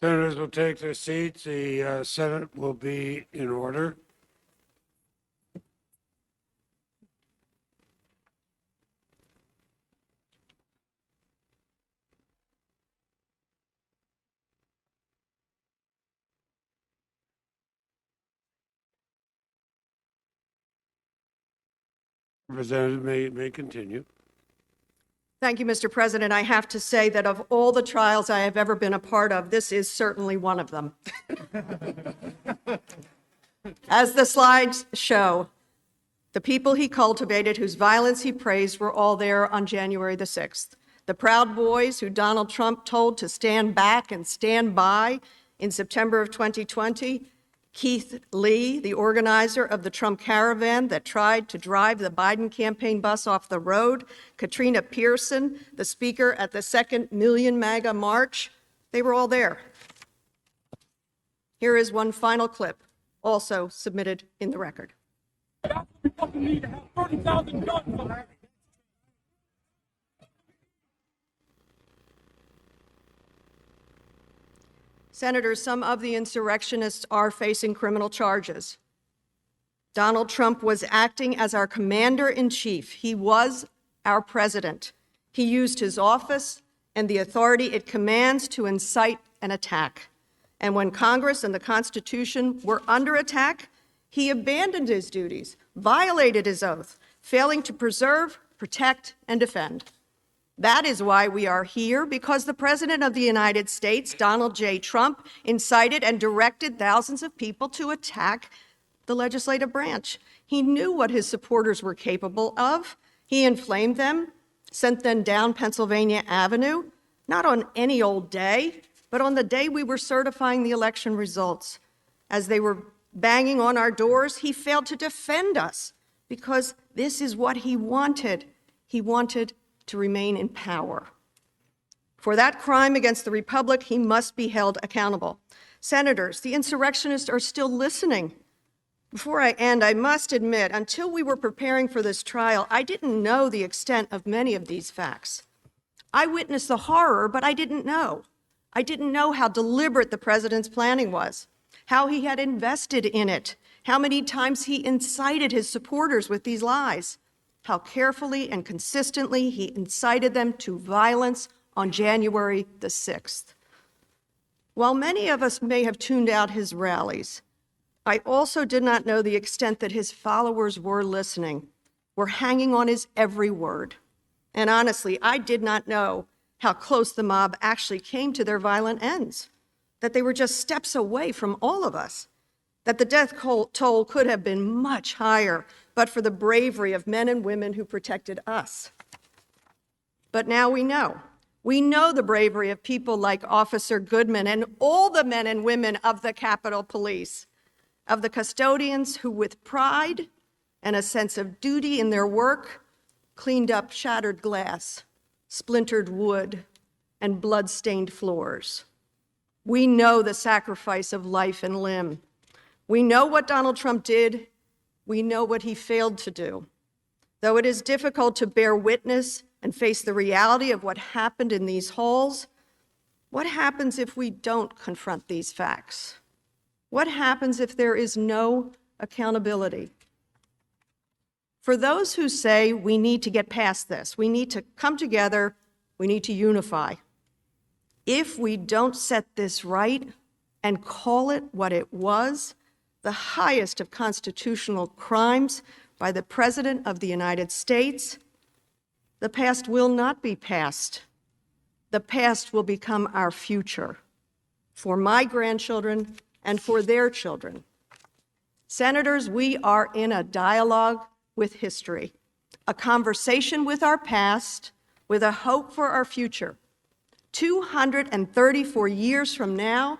Senators will take their seats. The Senate will be in order. Representative may continue. Thank you, Mr. President. I have to say that of all the trials I have ever been a part of, this is certainly one of them. As the slides show, the people he cultivated, whose violence he praised, were all there on January the 6th. The Proud Boys, who Donald Trump told to stand back and stand by in September of 2020. Keith Lee, the organizer of the Trump caravan that tried to drive the Biden campaign bus off the road. Katrina Pearson, the speaker at the 2nd Million MAGA March. They were all there. Here is one final clip, also submitted in the record. We fucking need to have 30,000 guns. Senators, some of the insurrectionists are facing criminal charges. Donald Trump was acting as our commander-in-chief. He was our president. He used his office and the authority it commands to incite an attack. And when Congress and the Constitution were under attack, he abandoned his duties, violated his oath, failing to preserve, protect, and defend. That is why we are here, because the President of the United States, Donald J. Trump, incited and directed thousands of people to attack the legislative branch. He knew what his supporters were capable of. He inflamed them, sent them down Pennsylvania Avenue, not on any old day, but on the day we were certifying the election results. As they were banging on our doors, he failed to defend us because this is what he wanted. He wanted to remain in power. For that crime against the Republic, he must be held accountable. Senators, the insurrectionists are still listening. Before I end, I must admit, until we were preparing for this trial, I didn't know the extent of many of these facts. I witnessed the horror, but I didn't know. I didn't know how deliberate the president's planning was, how he had invested in it, how many times he incited his supporters with these lies, how carefully and consistently he incited them to violence on January the 6th. While many of us may have tuned out his rallies, I also did not know the extent that his followers were listening, were hanging on his every word. And honestly, I did not know how close the mob actually came to their violent ends, that they were just steps away from all of us, that the death toll could have been much higher, but for the bravery of men and women who protected us. But now we know. We know the bravery of people like Officer Goodman and all the men and women of the Capitol Police, of the custodians who, with pride and a sense of duty in their work, cleaned up shattered glass, splintered wood, and blood-stained floors. We know the sacrifice of life and limb. We know what Donald Trump did. We know what he failed to do. Though it is difficult to bear witness and face the reality of what happened in these halls, what happens if we don't confront these facts? What happens if there is no accountability? For those who say we need to get past this, we need to come together, we need to unify. If we don't set this right and call it what it was, the highest of constitutional crimes by the President of the United States, the past will not be past. The past will become our future for my grandchildren and for their children. Senators, we are in a dialogue with history, a conversation with our past, with a hope for our future. 234 years from now,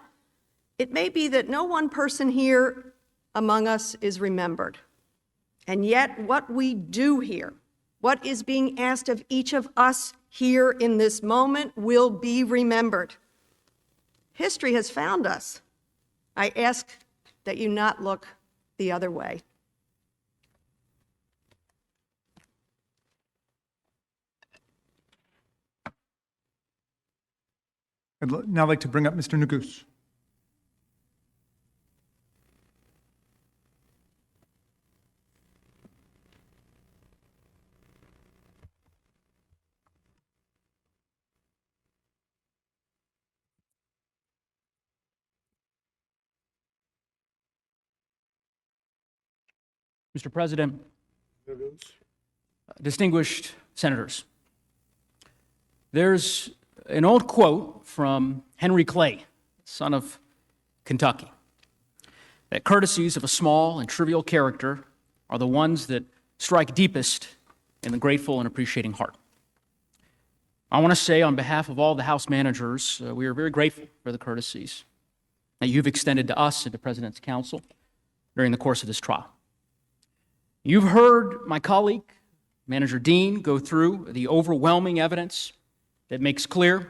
it may be that no one person here among us is remembered. And yet, what we do here, what is being asked of each of us here in this moment, will be remembered. History has found us. I ask that you not look the other way. I'd now like to bring up Mr. Neguse. Mr. President, distinguished senators, there's an old quote from Henry Clay, son of Kentucky, that courtesies of a small and trivial character are the ones that strike deepest in the grateful and appreciating heart. I want to say on behalf of all the House managers, we are very grateful for the courtesies that you've extended to us and to President's counsel during the course of this trial. You've heard my colleague, Manager Dean, go through the overwhelming evidence that makes clear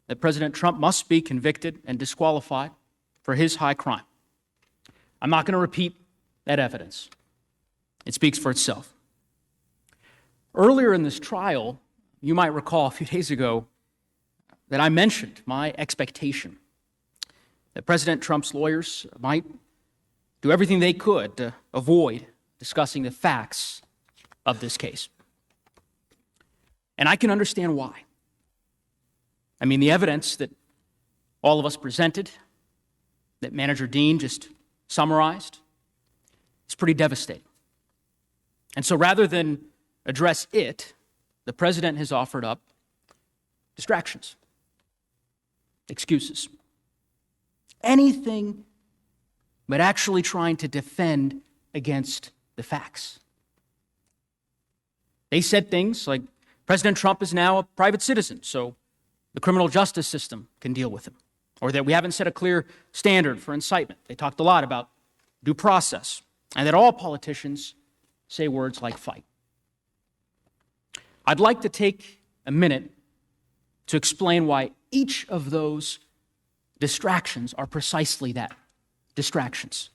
that President Trump must be convicted and disqualified for his high crime. I'm not going to repeat that evidence. It speaks for itself. Earlier in this trial, you might recall a few days ago that I mentioned my expectation that President Trump's lawyers might do everything they could to avoid discussing the facts of this case. And I can understand why. I mean, the evidence that all of us presented, that Manager Dean just summarized, is pretty devastating. And so rather than address it, the president has offered up distractions, excuses, anything but actually trying to defend against the facts. They said things like, President Trump is now a private citizen, so the criminal justice system can deal with him. Or that we haven't set a clear standard for incitement. They talked a lot about due process, and that all politicians say words like fight. I'd like to take a minute to explain why each of those distractions are precisely that, distractions,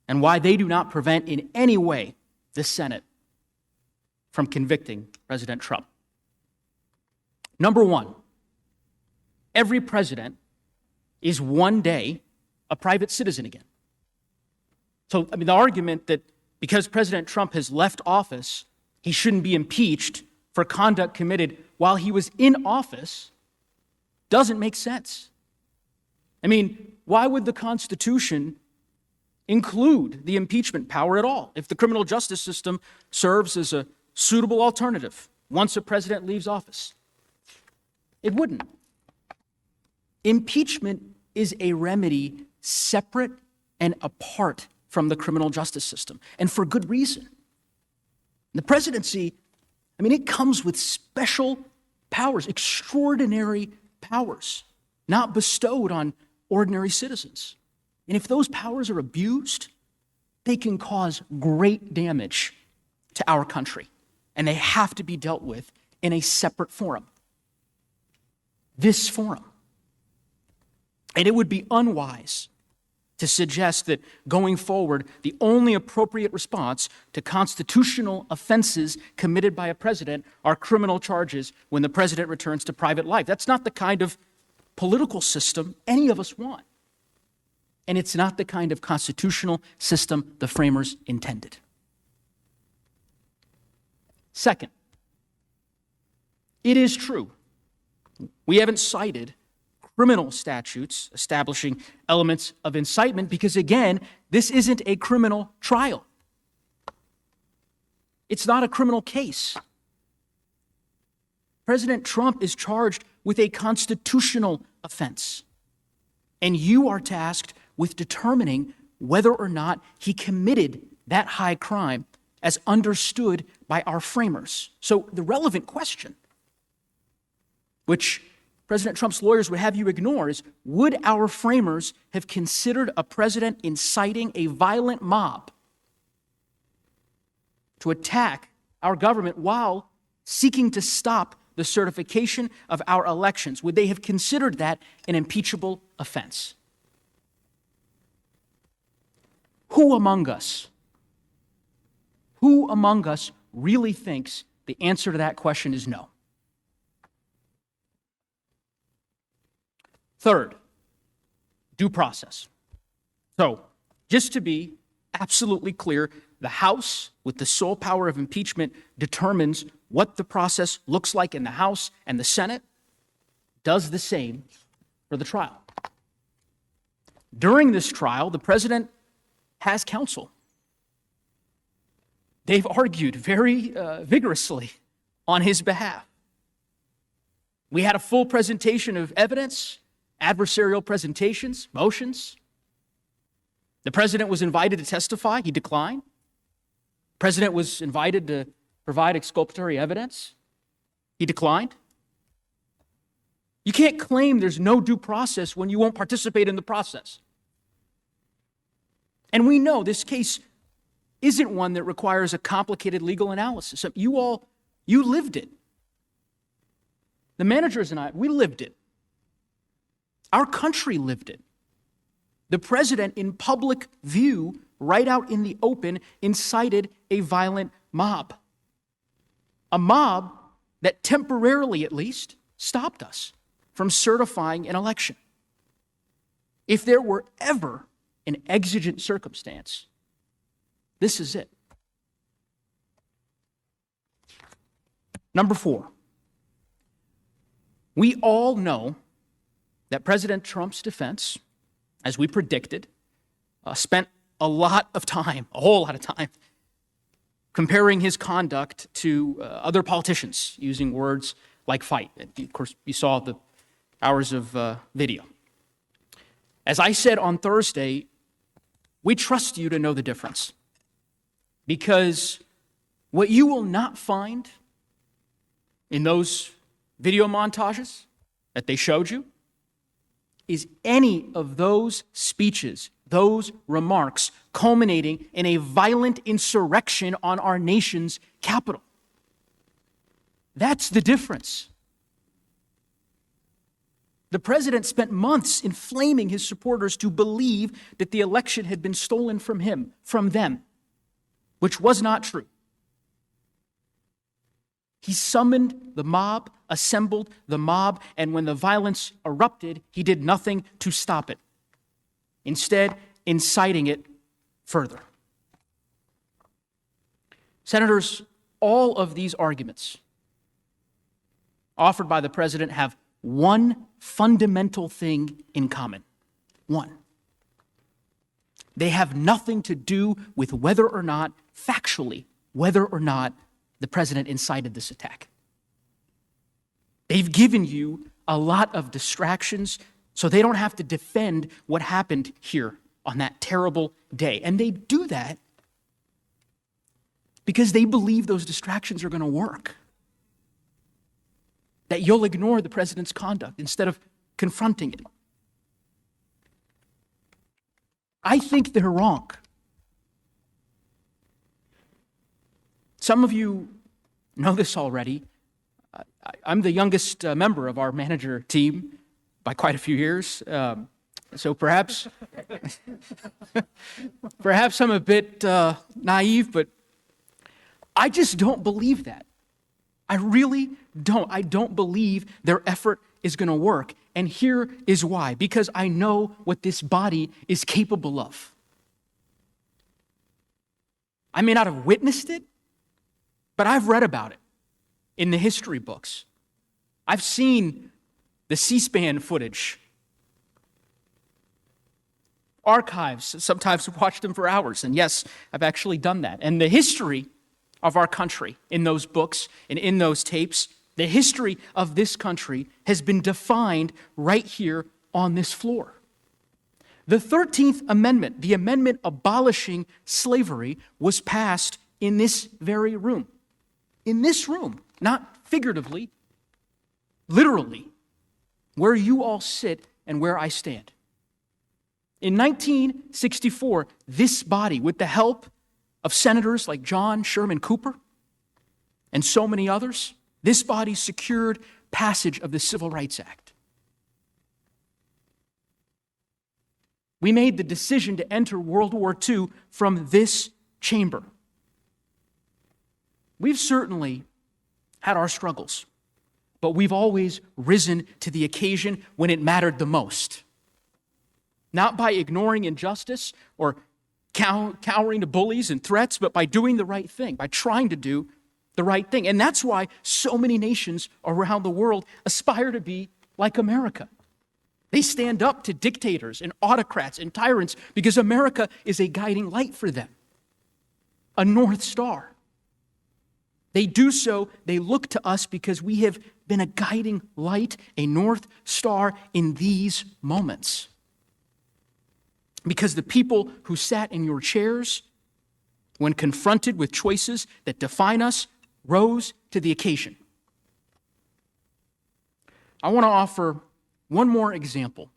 and why they do not prevent in any way the Senate from convicting President Trump. Number one, every president is one day a private citizen again. So, the argument that because President Trump has left office, he shouldn't be impeached for conduct committed while he was in office doesn't make sense. Why would the Constitution include the impeachment power at all if the criminal justice system serves as a suitable alternative once a president leaves office? It wouldn't. Impeachment is a remedy separate and apart from the criminal justice system, and for good reason. The presidency, it comes with special powers, extraordinary powers, not bestowed on ordinary citizens. And if those powers are abused, they can cause great damage to our country, and they have to be dealt with in a separate forum. This forum. And it would be unwise to suggest that going forward, the only appropriate response to constitutional offenses committed by a president are criminal charges when the president returns to private life. That's not the kind of political system any of us want. And it's not the kind of constitutional system the framers intended. Second, it is true. We haven't cited criminal statutes establishing elements of incitement because, again, this isn't a criminal trial. It's not a criminal case. President Trump is charged with a constitutional offense, and you are tasked with determining whether or not he committed that high crime as understood by our framers. So the relevant question, which President Trump's lawyers would have you ignore, is would our framers have considered a president inciting a violent mob to attack our government while seeking to stop the certification of our elections? Would they have considered that an impeachable offense? Who among us really thinks the answer to that question is no? Third, due process. So, just to be absolutely clear, the House, with the sole power of impeachment, determines what the process looks like in the House, and the Senate does the same for the trial. During this trial, the president has counsel. They've argued very vigorously on his behalf. We had a full presentation of evidence, adversarial presentations, motions. The president was invited to testify. He declined. The president was invited to provide exculpatory evidence. He declined. You can't claim there's no due process when you won't participate in the process. And we know this case isn't one that requires a complicated legal analysis. You lived it. The managers and I, we lived it. Our country lived it. The president, in public view, right out in the open, incited a violent mob. A mob that temporarily, at least, stopped us from certifying an election. If there were ever an exigent circumstance, this is it. Number 4, we all know that President Trump's defense, as we predicted, spent a lot of time, a whole lot of time, comparing his conduct to other politicians, using words like fight. Of course, you saw the hours of video. As I said on Thursday, we trust you to know the difference, because what you will not find in those video montages that they showed you is any of those speeches, those remarks culminating in a violent insurrection on our nation's capital. That's the difference. The president spent months inflaming his supporters to believe that the election had been stolen from him, from them, which was not true. He summoned the mob, assembled the mob, and when the violence erupted, he did nothing to stop it, instead inciting it further. Senators, all of these arguments offered by the president have one fundamental thing in common. One. They have nothing to do with whether or not, factually, whether or not the president incited this attack. They've given you a lot of distractions so they don't have to defend what happened here on that terrible day. And they do that because they believe those distractions are going to work. That you'll ignore the president's conduct instead of confronting it. I think they're wrong. Some of you know this already. I'm the youngest member of our manager team by quite a few years. So perhaps I'm a bit naive, but I just don't believe that. I really don't. I don't believe their effort is going to work. And here is why. Because I know what this body is capable of. I may not have witnessed it, but I've read about it in the history books. I've seen the C-SPAN footage, archives. Sometimes I've watched them for hours. And yes, I've actually done that. And the history of our country in those books and in those tapes, the history of this country has been defined right here on this floor. The 13th Amendment, the amendment abolishing slavery, was passed in this very room. In this room, not figuratively, literally, where you all sit and where I stand. In 1964, this body, with the help of senators like John Sherman Cooper and so many others, this body secured passage of the Civil Rights Act. We made the decision to enter World War II from this chamber. We've certainly had our struggles, but we've always risen to the occasion when it mattered the most. Not by ignoring injustice or cowering to bullies and threats, but by doing the right thing, by trying to do the right thing. And that's why so many nations around the world aspire to be like America. They stand up to dictators and autocrats and tyrants because America is a guiding light for them, a North Star. They do so, they look to us because we have been a guiding light, a North Star in these moments. Because the people who sat in your chairs, when confronted with choices that define us, rose to the occasion. I want to offer one more example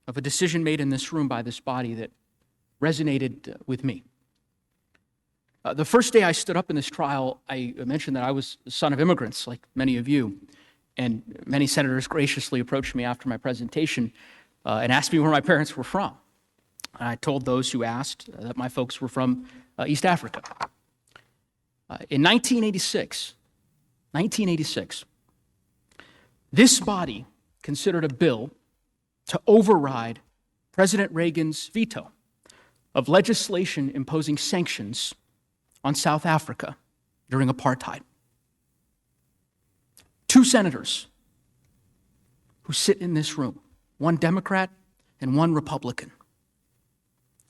of a decision made in this room by this body that resonated with me. The first day I stood up in this trial, I mentioned that I was the son of immigrants, like many of you, and many senators graciously approached me after my presentation and asked me where my parents were from. I told those who asked that my folks were from East Africa. In 1986, this body considered a bill to override President Reagan's veto of legislation imposing sanctions on South Africa during apartheid. 2 senators who sit in this room, one Democrat and one Republican,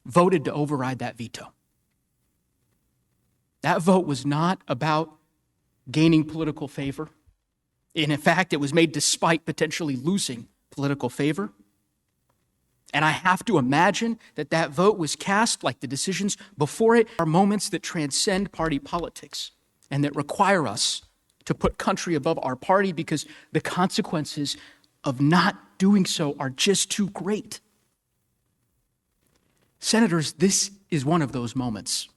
voted to override that veto. That vote was not about gaining political favor. And in fact, it was made despite potentially losing political favor. And I have to imagine that that vote was cast, like the decisions before it, are moments that transcend party politics and that require us to put country above our party because the consequences of not doing so are just too great. Senators, this is one of those moments.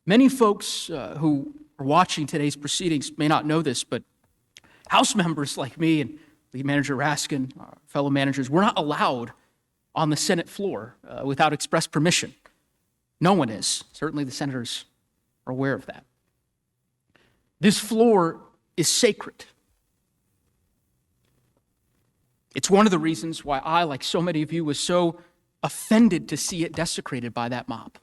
Many folks who are watching today's proceedings may not know this, but House members like me and Lead Manager Raskin, our fellow managers, we're not allowed on the Senate floor without express permission. No one is. Certainly the senators are aware of that. This floor is sacred. It's one of the reasons why I, like so many of you, was so offended to see it desecrated by that mob.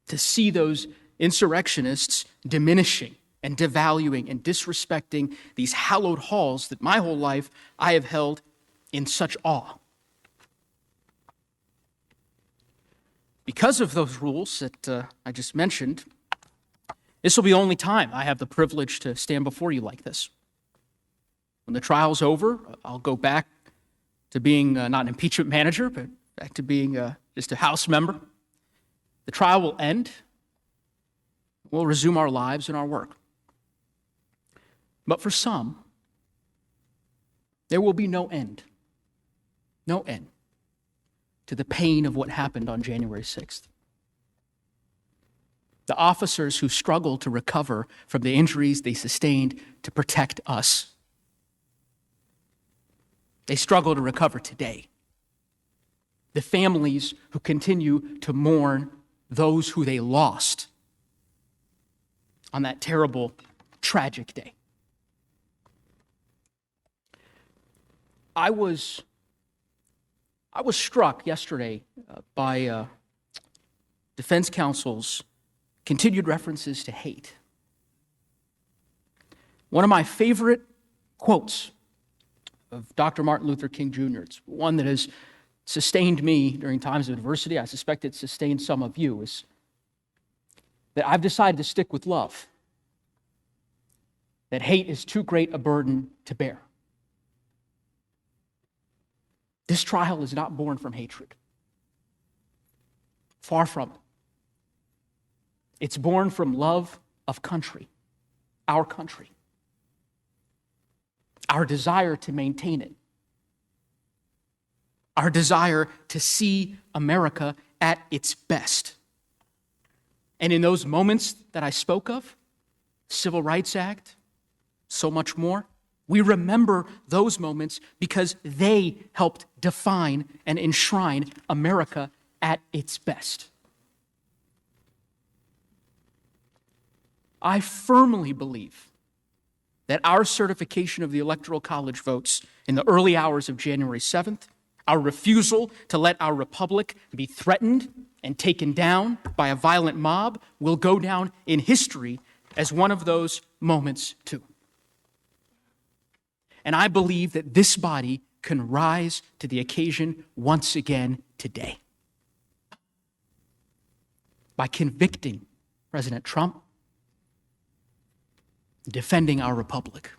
To see those insurrectionists diminishing and devaluing and disrespecting these hallowed halls that my whole life I have held in such awe. Because of those rules that I just mentioned, this will be the only time I have the privilege to stand before you like this. When the trial's over, I'll go back to being not an impeachment manager, but back to being just a House member. The trial will end. We'll resume our lives and our work. But for some, there will be no end to the pain of what happened on January 6th. The officers who struggled to recover from the injuries they sustained to protect us. They struggle to recover today. The families who continue to mourn those who they lost on that terrible, tragic day. I was struck yesterday by defense counsel's continued references to hate. One of my favorite quotes of Dr. Martin Luther King Jr., it's one that has sustained me during times of adversity, I suspect it sustained some of you, is that I've decided to stick with love, that hate is too great a burden to bear. This trial is not born from hatred. Far from it. It's born from love of country, our country, our desire to maintain it, our desire to see America at its best. And in those moments that I spoke of, Civil Rights Act, so much more, we remember those moments because they helped define and enshrine America at its best. I firmly believe that our certification of the Electoral College votes in the early hours of January 7th, our refusal to let our republic be threatened and taken down by a violent mob, will go down in history as one of those moments too. And I believe that this body can rise to the occasion once again today by convicting President Trump, defending our republic.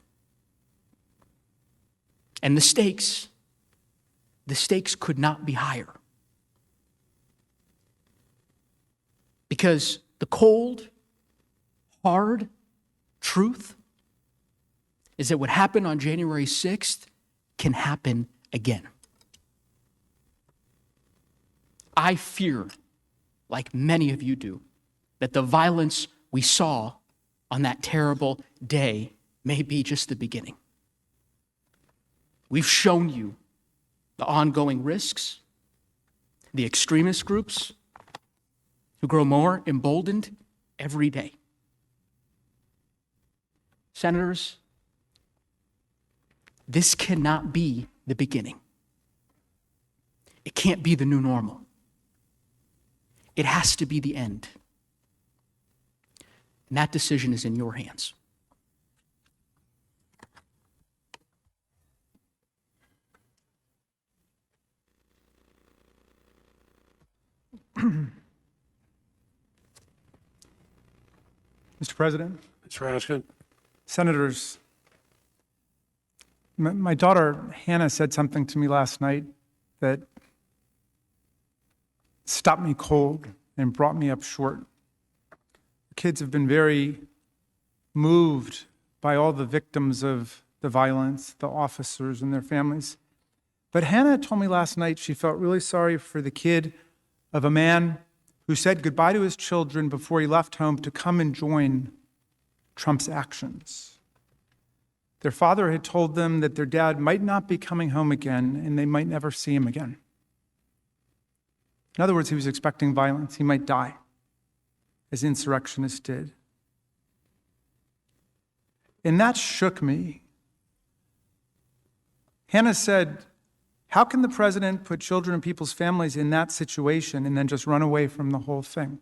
And the stakes could not be higher. Because the cold, hard truth is that what happened on January 6th can happen again. I fear, like many of you do, that the violence we saw on that terrible day may be just the beginning. We've shown you the ongoing risks, the extremist groups who grow more emboldened every day. Senators, this cannot be the beginning. It can't be the new normal. It has to be the end. And that decision is in your hands. Mr. President, Mr. Raskin? Senators, my daughter Hannah said something to me last night that stopped me cold and brought me up short. Kids have been very moved by all the victims of the violence, the officers and their families. But Hannah told me last night she felt really sorry for the kid of a man who said goodbye to his children before he left home to come and join Trump's actions. Their father had told them that their dad might not be coming home again and they might never see him again. In other words, he was expecting violence. He might die, as insurrectionists did. And that shook me. Hannah said, how can the president put children and people's families in that situation and then just run away from the whole thing?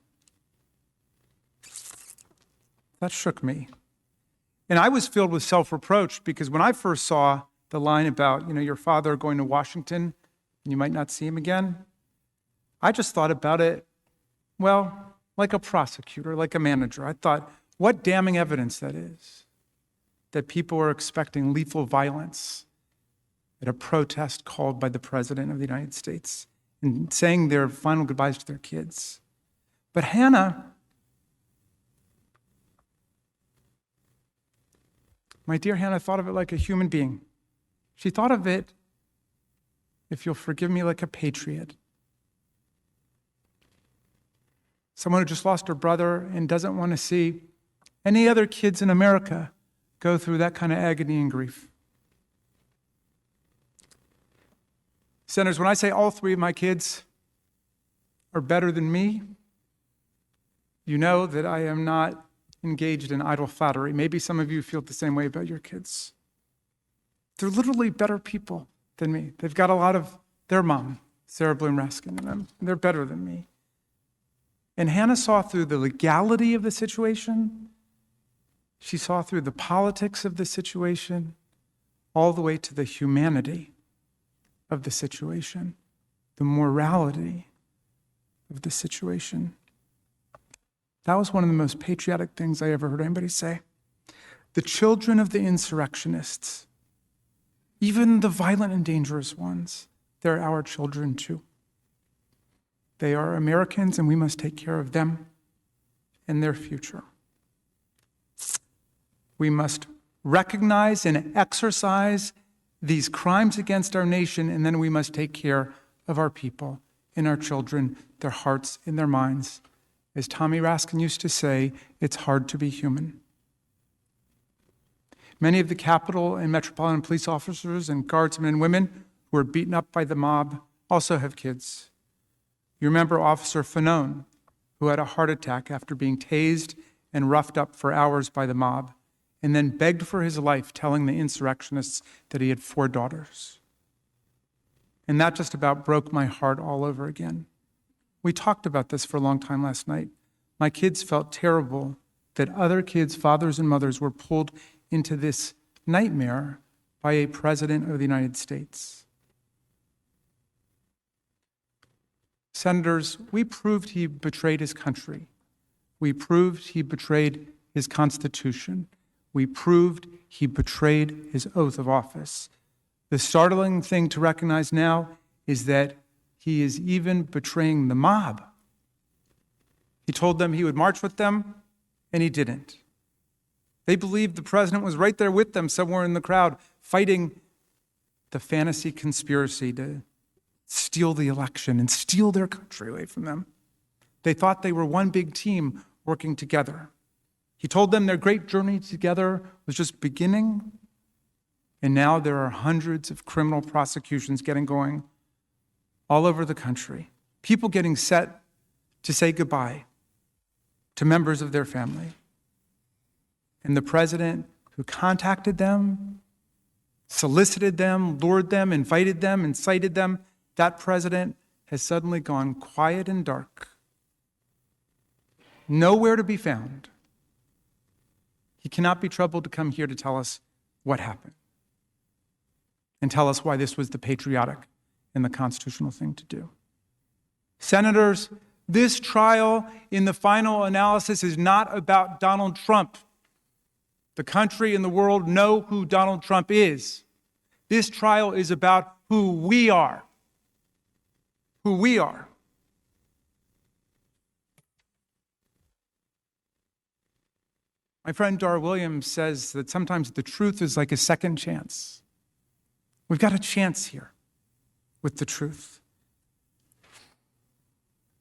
That shook me. And I was filled with self-reproach because when I first saw the line about, your father going to Washington and you might not see him again, I just thought about it, well, like a prosecutor, like a manager. I thought, what damning evidence that is, that people are expecting lethal violence at a protest called by the President of the United States and saying their final goodbyes to their kids. But Hannah, my dear Hannah, thought of it like a human being. She thought of it, if you'll forgive me, like a patriot. Someone who just lost her brother and doesn't want to see any other kids in America go through that kind of agony and grief. Senators, when I say all three of my kids are better than me, you know that I am not engaged in idle flattery. Maybe some of you feel the same way about your kids. They're literally better people than me. They've got a lot of their mom, Sarah Bloom Raskin, in them. They're better than me. And Hannah saw through the legality of the situation. She saw through the politics of the situation, all the way to the humanity of the situation, the morality of the situation. That was one of the most patriotic things I ever heard anybody say. The children of the insurrectionists, even the violent and dangerous ones, they're our children too. They are Americans, and we must take care of them and their future. We must recognize and exercise these crimes against our nation, and then we must take care of our people and our children, their hearts and their minds. As Tommy Raskin used to say, it's hard to be human. Many of the Capitol and Metropolitan police officers and guardsmen and women who were beaten up by the mob also have kids. You remember Officer Fanone, who had a heart attack after being tased and roughed up for hours by the mob, and then begged for his life, telling the insurrectionists that he had 4 daughters. And that just about broke my heart all over again. We talked about this for a long time last night. My kids felt terrible that other kids' fathers and mothers were pulled into this nightmare by a president of the United States. Senators, we proved he betrayed his country. We proved he betrayed his Constitution. We proved he betrayed his oath of office. The startling thing to recognize now is that he is even betraying the mob. He told them he would march with them, and he didn't. They believed the president was right there with them somewhere in the crowd, fighting the fantasy conspiracy to steal the election and steal their country away from them. They thought they were one big team working together. He told them their great journey together was just beginning, And now there are hundreds of criminal prosecutions getting going all over the country. People getting set to say goodbye to members of their family. And the president who contacted them, solicited them, lured them, invited them, incited them, that president has suddenly gone quiet and dark. Nowhere to be found. He cannot be troubled to come here to tell us what happened and tell us why this was the patriotic and the constitutional thing to do. Senators, this trial in the final analysis is not about Donald Trump. The country and the world know who Donald Trump is. This trial is about who we are. Who we are. My friend Dar Williams says that sometimes the truth is like a second chance. We've got a chance here with the truth.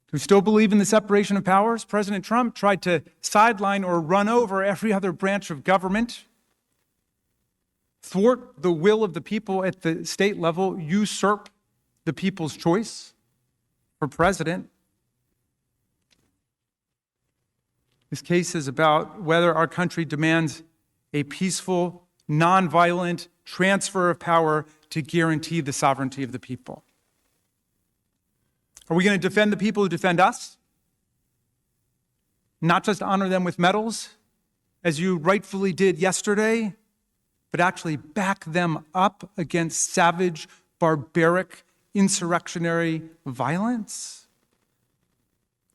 Do we still believe in the separation of powers? President Trump tried to sideline or run over every other branch of government, thwart the will of the people at the state level, usurp the people's choice for president. This case is about whether our country demands a peaceful, nonviolent transfer of power to guarantee the sovereignty of the people. Are we going to defend the people who defend us? Not just honor them with medals, as you rightfully did yesterday, but actually back them up against savage, barbaric, insurrectionary violence?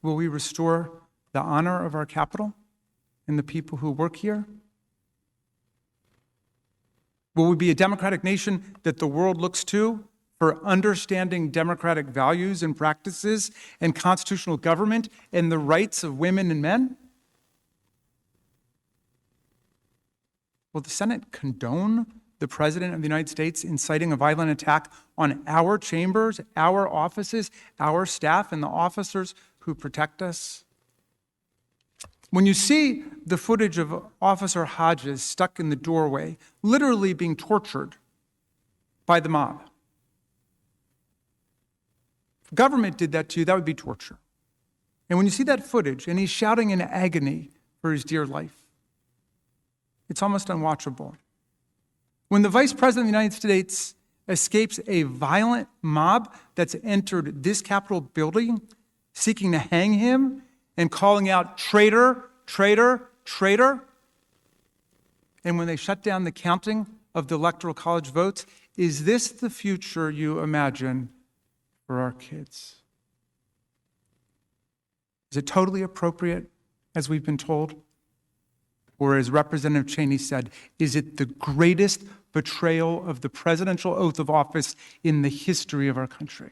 Will we restore the honor of our capital and the people who work here? Will we be a democratic nation that the world looks to for understanding democratic values and practices and constitutional government and the rights of women and men? Will the Senate condone the President of the United States inciting a violent attack on our chambers, our offices, our staff, and the officers who protect us? When you see the footage of Officer Hodges stuck in the doorway, literally being tortured by the mob, if government did that to you, that would be torture. And when you see that footage and he's shouting in agony for his dear life, it's almost unwatchable. When the Vice President of the United States escapes a violent mob that's entered this Capitol building, seeking to hang him and calling out traitor, traitor, traitor, and when they shut down the counting of the Electoral College votes, is this the future you imagine for our kids? Is it totally appropriate, as we've been told? Or as Representative Cheney said, is it the greatest betrayal of the presidential oath of office in the history of our country?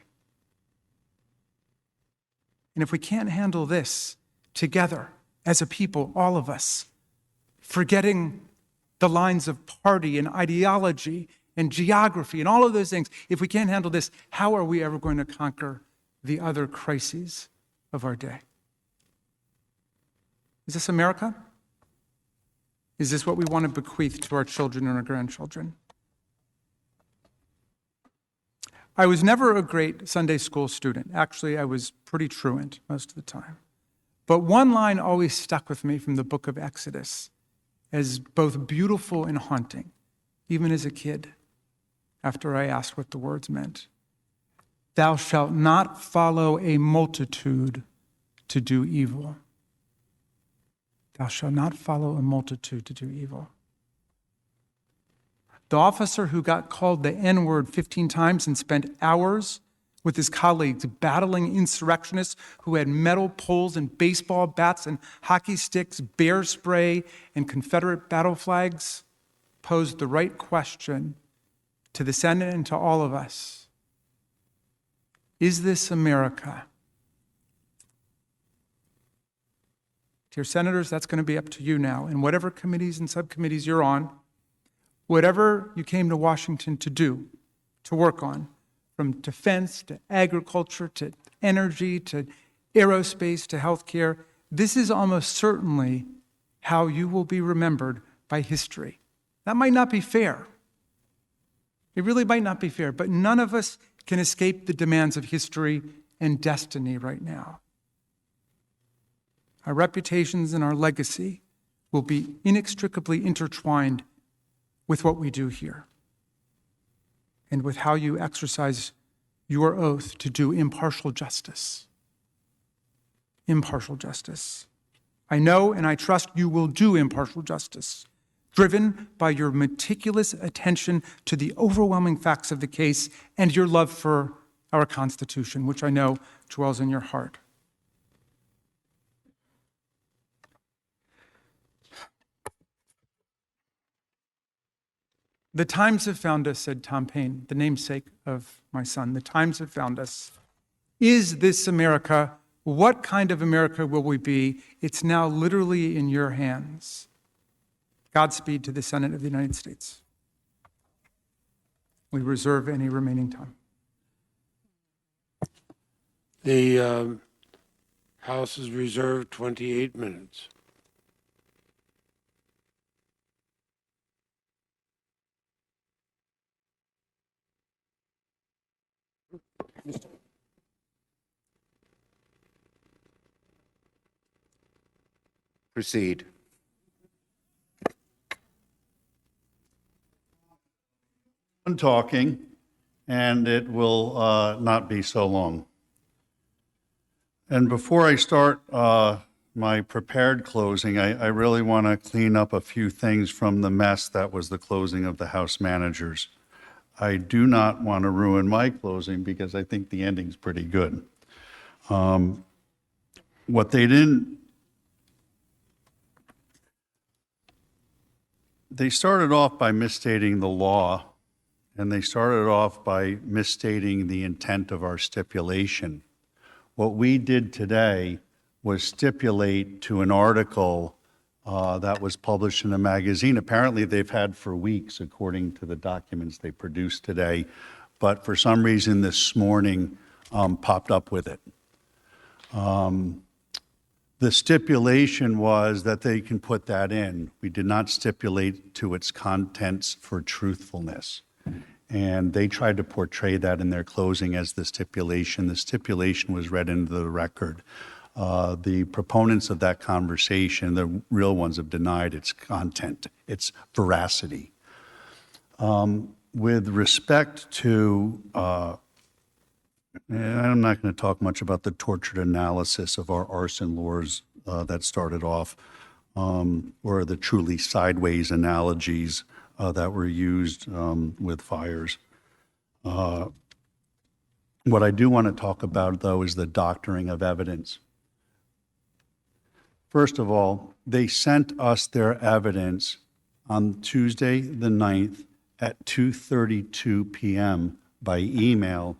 And if we can't handle this together as a people, all of us, forgetting the lines of party and ideology and geography and all of those things, if we can't handle this, how are we ever going to conquer the other crises of our day? Is this America? Is this what we want to bequeath to our children and our grandchildren? I was never a great Sunday school student. Actually, I was pretty truant most of the time. But one line always stuck with me from the book of Exodus as both beautiful and haunting, even as a kid, after I asked what the words meant. Thou shalt not follow a multitude to do evil. Thou shalt not follow a multitude to do evil. The officer who got called the N-word 15 times and spent hours with his colleagues battling insurrectionists who had metal poles and baseball bats and hockey sticks, bear spray, and Confederate battle flags posed the right question to the Senate and to all of us. Is this America? Dear senators, that's going to be up to you now. And whatever committees and subcommittees you're on, whatever you came to Washington to do, to work on, from defense to agriculture to energy to aerospace to healthcare, this is almost certainly how you will be remembered by history. That might not be fair, It really might not be fair, but none of us can escape the demands of history and destiny right now. Our reputations and our legacy will be inextricably intertwined with what we do here and with how you exercise your oath to do impartial justice. Impartial justice. I know and I trust you will do impartial justice, driven by your meticulous attention to the overwhelming facts of the case and your love for our Constitution, which I know dwells in your heart. The times have found us, said Tom Paine, the namesake of my son. The times have found us. Is this America? What kind of America will we be? It's now literally in your hands. Godspeed to the Senate of the United States. We reserve any remaining time. The House is reserved 28 minutes. Proceed. I'm talking, and it will not be so long. And before I start my prepared closing, I really want to clean up a few things from the mess that was the closing of the House managers. I do not want to ruin my closing because I think the ending's pretty good. What they didn't, they started off by misstating the law, and they started off by misstating the intent of our stipulation. What we did today was stipulate to an article that was published in a magazine. Apparently they've had for weeks, according to the documents they produced today, but for some reason this morning popped up with it. The stipulation was that they can put that in. We did not stipulate to its contents for truthfulness. And they tried to portray that in their closing as the stipulation. The stipulation was read into the record. The proponents of that conversation, the real ones, have denied its content, its veracity. With respect to, and I'm not going to talk much about the tortured analysis of our arson laws that started off, or the truly sideways analogies that were used with fires. What I do want to talk about, though, is the doctoring of evidence. First of all, they sent us their evidence on Tuesday the 9th at 2:32 p.m. by email.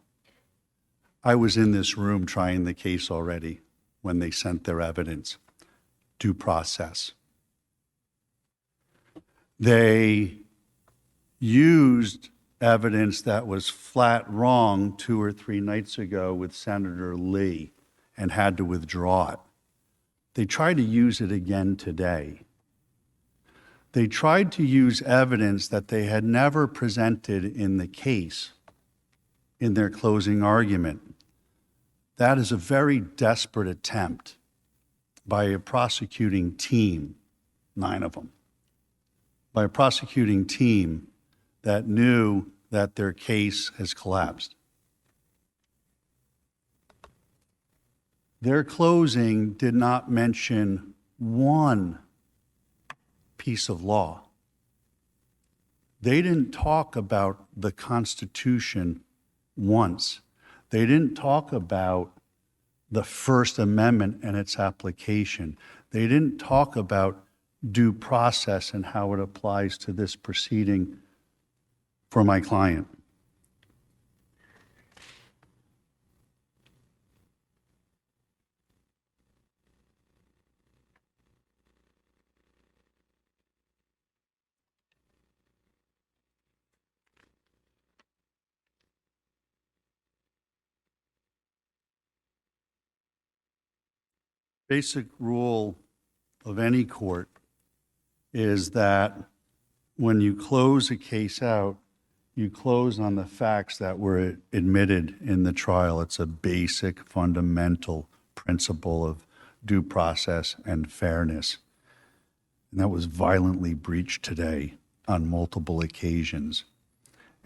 I was in this room trying the case already when they sent their evidence. Due process. They used evidence that was flat wrong 2 or 3 nights ago with Senator Lee and had to withdraw it. They tried to use it again today. They tried to use evidence that they had never presented in the case in their closing argument. That is a very desperate attempt by a prosecuting team, 9 of them, by a prosecuting team that knew that their case has collapsed. Their closing did not mention one piece of law. They didn't talk about the Constitution once. They didn't talk about the First Amendment and its application. They didn't talk about due process and how it applies to this proceeding for my client. Basic rule of any court is that when you close a case out, you close on the facts that were admitted in the trial. It's a basic, fundamental principle of due process and fairness. And that was violently breached today on multiple occasions.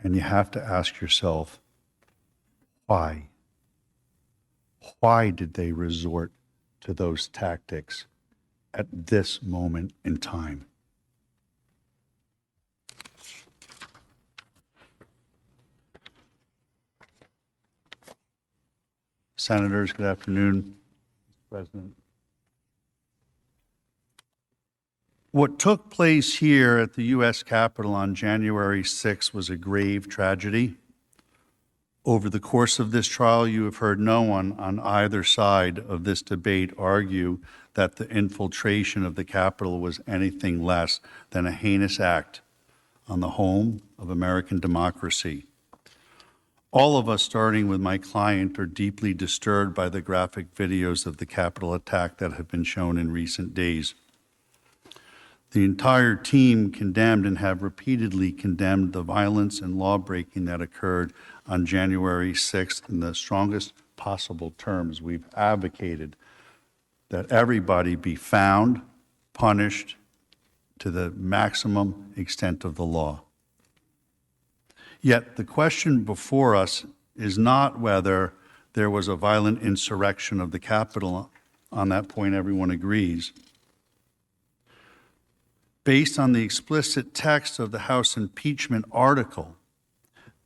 And you have to ask yourself, why? Why did they resort to those tactics at this moment in time? Senators, good afternoon, Mr. President. What took place here at the U.S. Capitol on January 6th was a grave tragedy. Over the course of this trial, you have heard no one on either side of this debate argue that the infiltration of the Capitol was anything less than a heinous act on the home of American democracy. All of us, starting with my client, are deeply disturbed by the graphic videos of the Capitol attack that have been shown in recent days. The entire team condemned and have repeatedly condemned the violence and lawbreaking that occurred on January 6th in the strongest possible terms. We've advocated that everybody be found, punished to the maximum extent of the law. Yet the question before us is not whether there was a violent insurrection of the Capitol. On that point, everyone agrees. Based on the explicit text of the House impeachment article,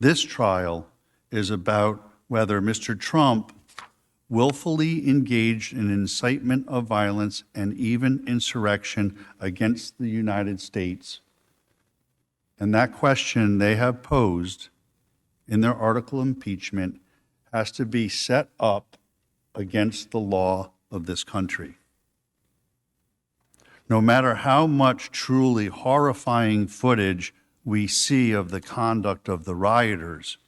this trial is about whether Mr. Trump willfully engaged in incitement of violence and even insurrection against the United States. And that question they have posed in their article of impeachment has to be set up against the law of this country. No matter how much truly horrifying footage we see of the conduct of the rioters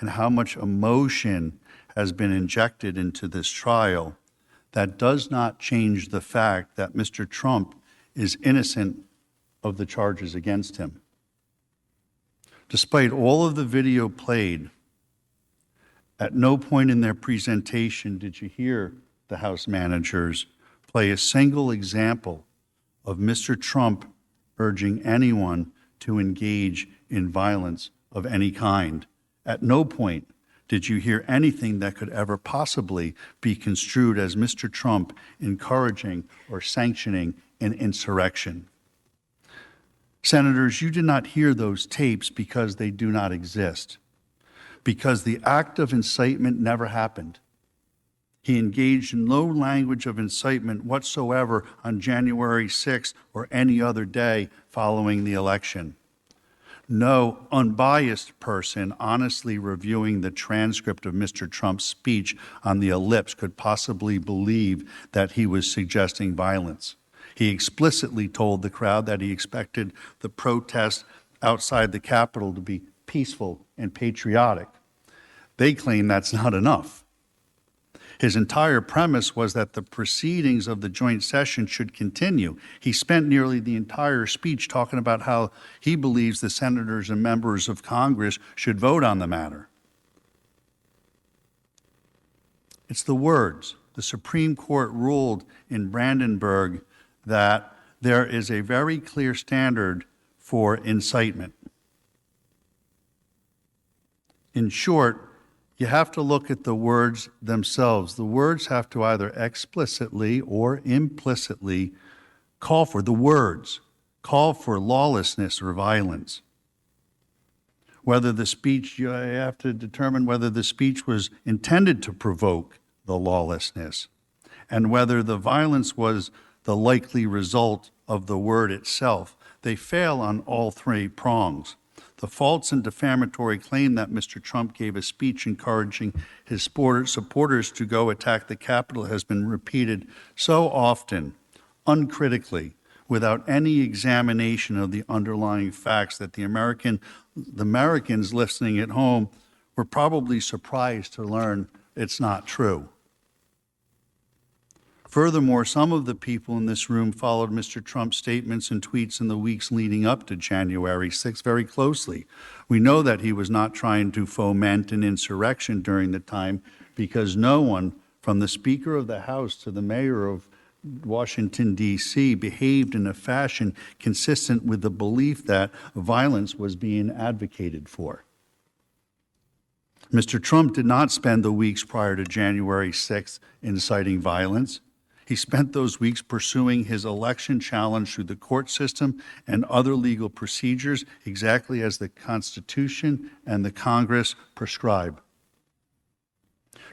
and how much emotion has been injected into this trial, that does not change the fact that Mr. Trump is innocent of the charges against him. Despite all of the video played, at no point in their presentation did you hear the House managers play a single example of Mr. Trump urging anyone to engage in violence of any kind. At no point did you hear anything that could ever possibly be construed as Mr. Trump encouraging or sanctioning an insurrection. Senators, you did not hear those tapes because they do not exist, because the act of incitement never happened. He engaged in no language of incitement whatsoever on January 6th or any other day following the election. No unbiased person honestly reviewing the transcript of Mr. Trump's speech on the ellipse could possibly believe that he was suggesting violence. He explicitly told the crowd that he expected the protest outside the Capitol to be peaceful and patriotic. They claim that's not enough. His entire premise was that the proceedings of the joint session should continue. He spent nearly the entire speech talking about how he believes the senators and members of Congress should vote on the matter. It's the words. The Supreme Court ruled in Brandenburg that there is a very clear standard for incitement. In short, you have to look at the words themselves. The words have to either explicitly or implicitly call for lawlessness or violence. Whether the speech, you have to determine whether the speech was intended to provoke the lawlessness and whether the violence was the likely result of the word itself. They fail on all three prongs. The false and defamatory claim that Mr. Trump gave a speech encouraging his supporters to go attack the Capitol has been repeated so often, uncritically, without any examination of the underlying facts that the Americans listening at home were probably surprised to learn it's not true. Furthermore, some of the people in this room followed Mr. Trump's statements and tweets in the weeks leading up to January 6th very closely. We know that he was not trying to foment an insurrection during the time because no one, from the Speaker of the House to the Mayor of Washington, D.C., behaved in a fashion consistent with the belief that violence was being advocated for. Mr. Trump did not spend the weeks prior to January 6th inciting violence. He spent those weeks pursuing his election challenge through the court system and other legal procedures, exactly as the Constitution and the Congress prescribe.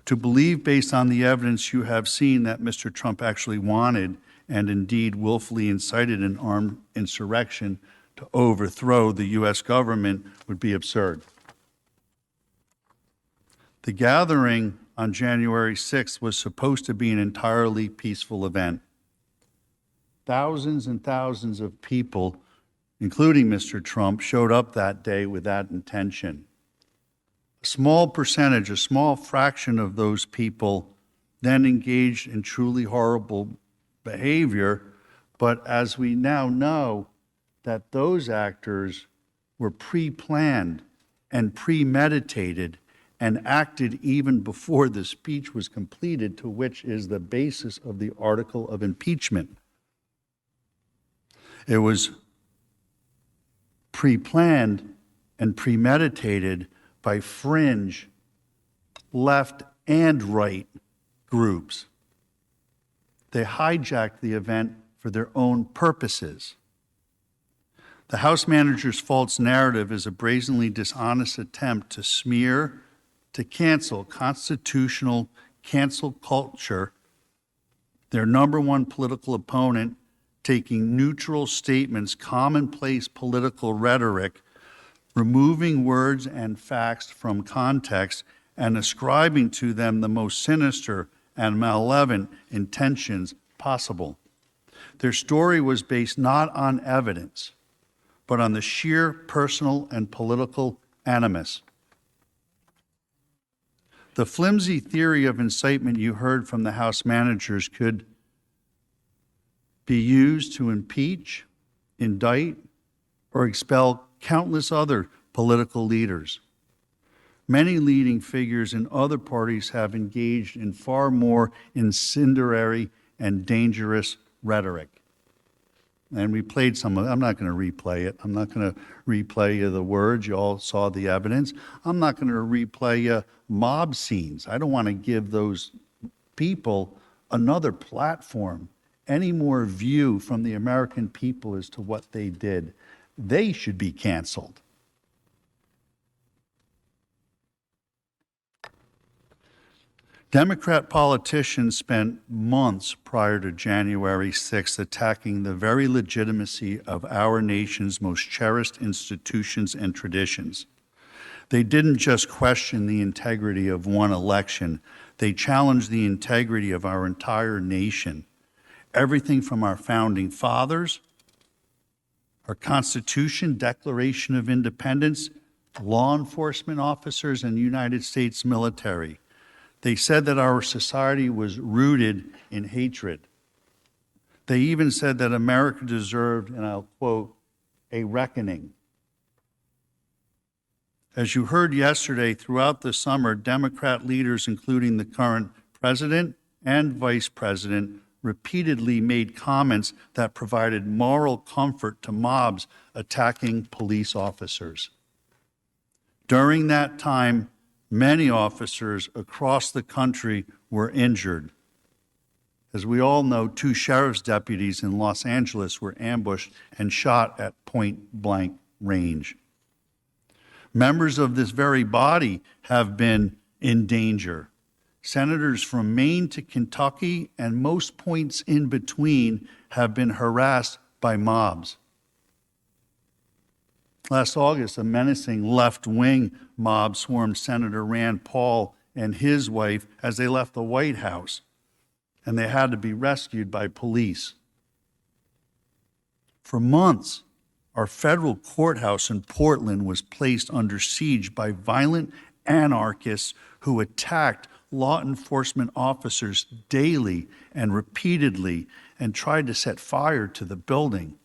To believe, based on the evidence you have seen, that Mr. Trump actually wanted and indeed willfully incited an armed insurrection to overthrow the U.S. government would be absurd. The gathering on January 6th was supposed to be an entirely peaceful event. Thousands and thousands of people, including Mr. Trump, showed up that day with that intention. A small percentage, a small fraction of those people then engaged in truly horrible behavior, but as we now know, that those actors were pre-planned and premeditated and acted even before the speech was completed, to which is the basis of the article of impeachment. It was pre-planned and premeditated by fringe left and right groups. They hijacked the event for their own purposes. The House manager's false narrative is a brazenly dishonest attempt to smear, to cancel constitutional cancel culture, their number one political opponent, taking neutral statements, commonplace political rhetoric, removing words and facts from context, and ascribing to them the most sinister and malevolent intentions possible. Their story was based not on evidence, but on the sheer personal and political animus. The flimsy theory of incitement you heard from the House managers could be used to impeach, indict, or expel countless other political leaders. Many leading figures in other parties have engaged in far more incendiary and dangerous rhetoric. And we played some of it. I'm not going to replay it. I'm not going to replay you the words. You all saw the evidence. I'm not going to replay you mob scenes. I don't want to give those people another platform, any more view from the American people as to what they did. They should be canceled. Democrat politicians spent months prior to January 6th attacking the very legitimacy of our nation's most cherished institutions and traditions. They didn't just question the integrity of one election, they challenged the integrity of our entire nation. Everything from our founding fathers, our Constitution, Declaration of Independence, law enforcement officers, and United States military. They said that our society was rooted in hatred. They even said that America deserved, and I'll quote, a reckoning. As you heard yesterday, throughout the summer, Democrat leaders, including the current president and vice president, repeatedly made comments that provided moral comfort to mobs attacking police officers. During that time, many officers across the country were injured. As we all know, 2 sheriff's deputies in Los Angeles were ambushed and shot at point-blank range. Members of this very body have been in danger. Senators from Maine to Kentucky and most points in between have been harassed by mobs. Last August, a menacing left-wing mob swarmed Senator Rand Paul and his wife as they left the White House, and they had to be rescued by police. For months, our federal courthouse in Portland was placed under siege by violent anarchists who attacked law enforcement officers daily and repeatedly and tried to set fire to the building.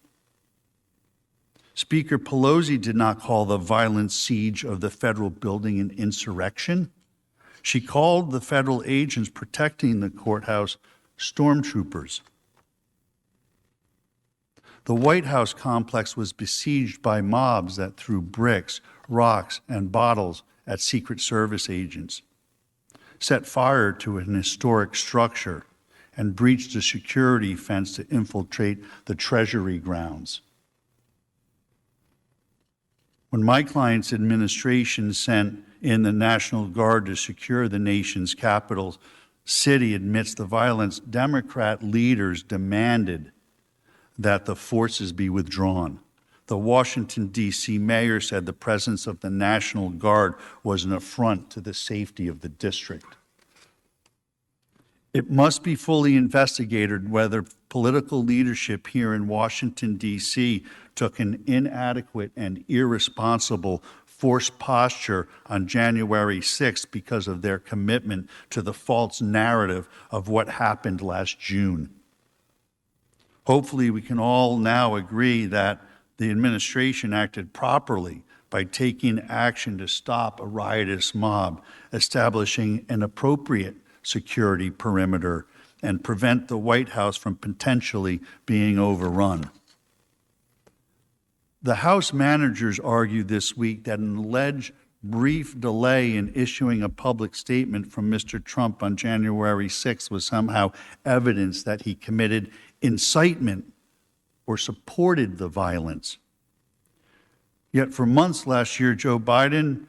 Speaker Pelosi did not call the violent siege of the federal building an insurrection. She called the federal agents protecting the courthouse stormtroopers. The White House complex was besieged by mobs that threw bricks, rocks, and bottles at Secret Service agents, set fire to an historic structure, and breached a security fence to infiltrate the Treasury grounds. When my client's administration sent in the National Guard to secure the nation's capital city amidst the violence, Democrat leaders demanded that the forces be withdrawn. The Washington, D.C. mayor said the presence of the National Guard was an affront to the safety of the district. It must be fully investigated whether political leadership here in Washington, D.C. took an inadequate and irresponsible forced posture on January 6th because of their commitment to the false narrative of what happened last June. Hopefully, we can all now agree that the administration acted properly by taking action to stop a riotous mob, establishing an appropriate security perimeter, and prevent the White House from potentially being overrun. The House managers argued this week that an alleged brief delay in issuing a public statement from Mr. Trump on January 6th was somehow evidence that he committed incitement or supported the violence. Yet for months last year, Joe Biden,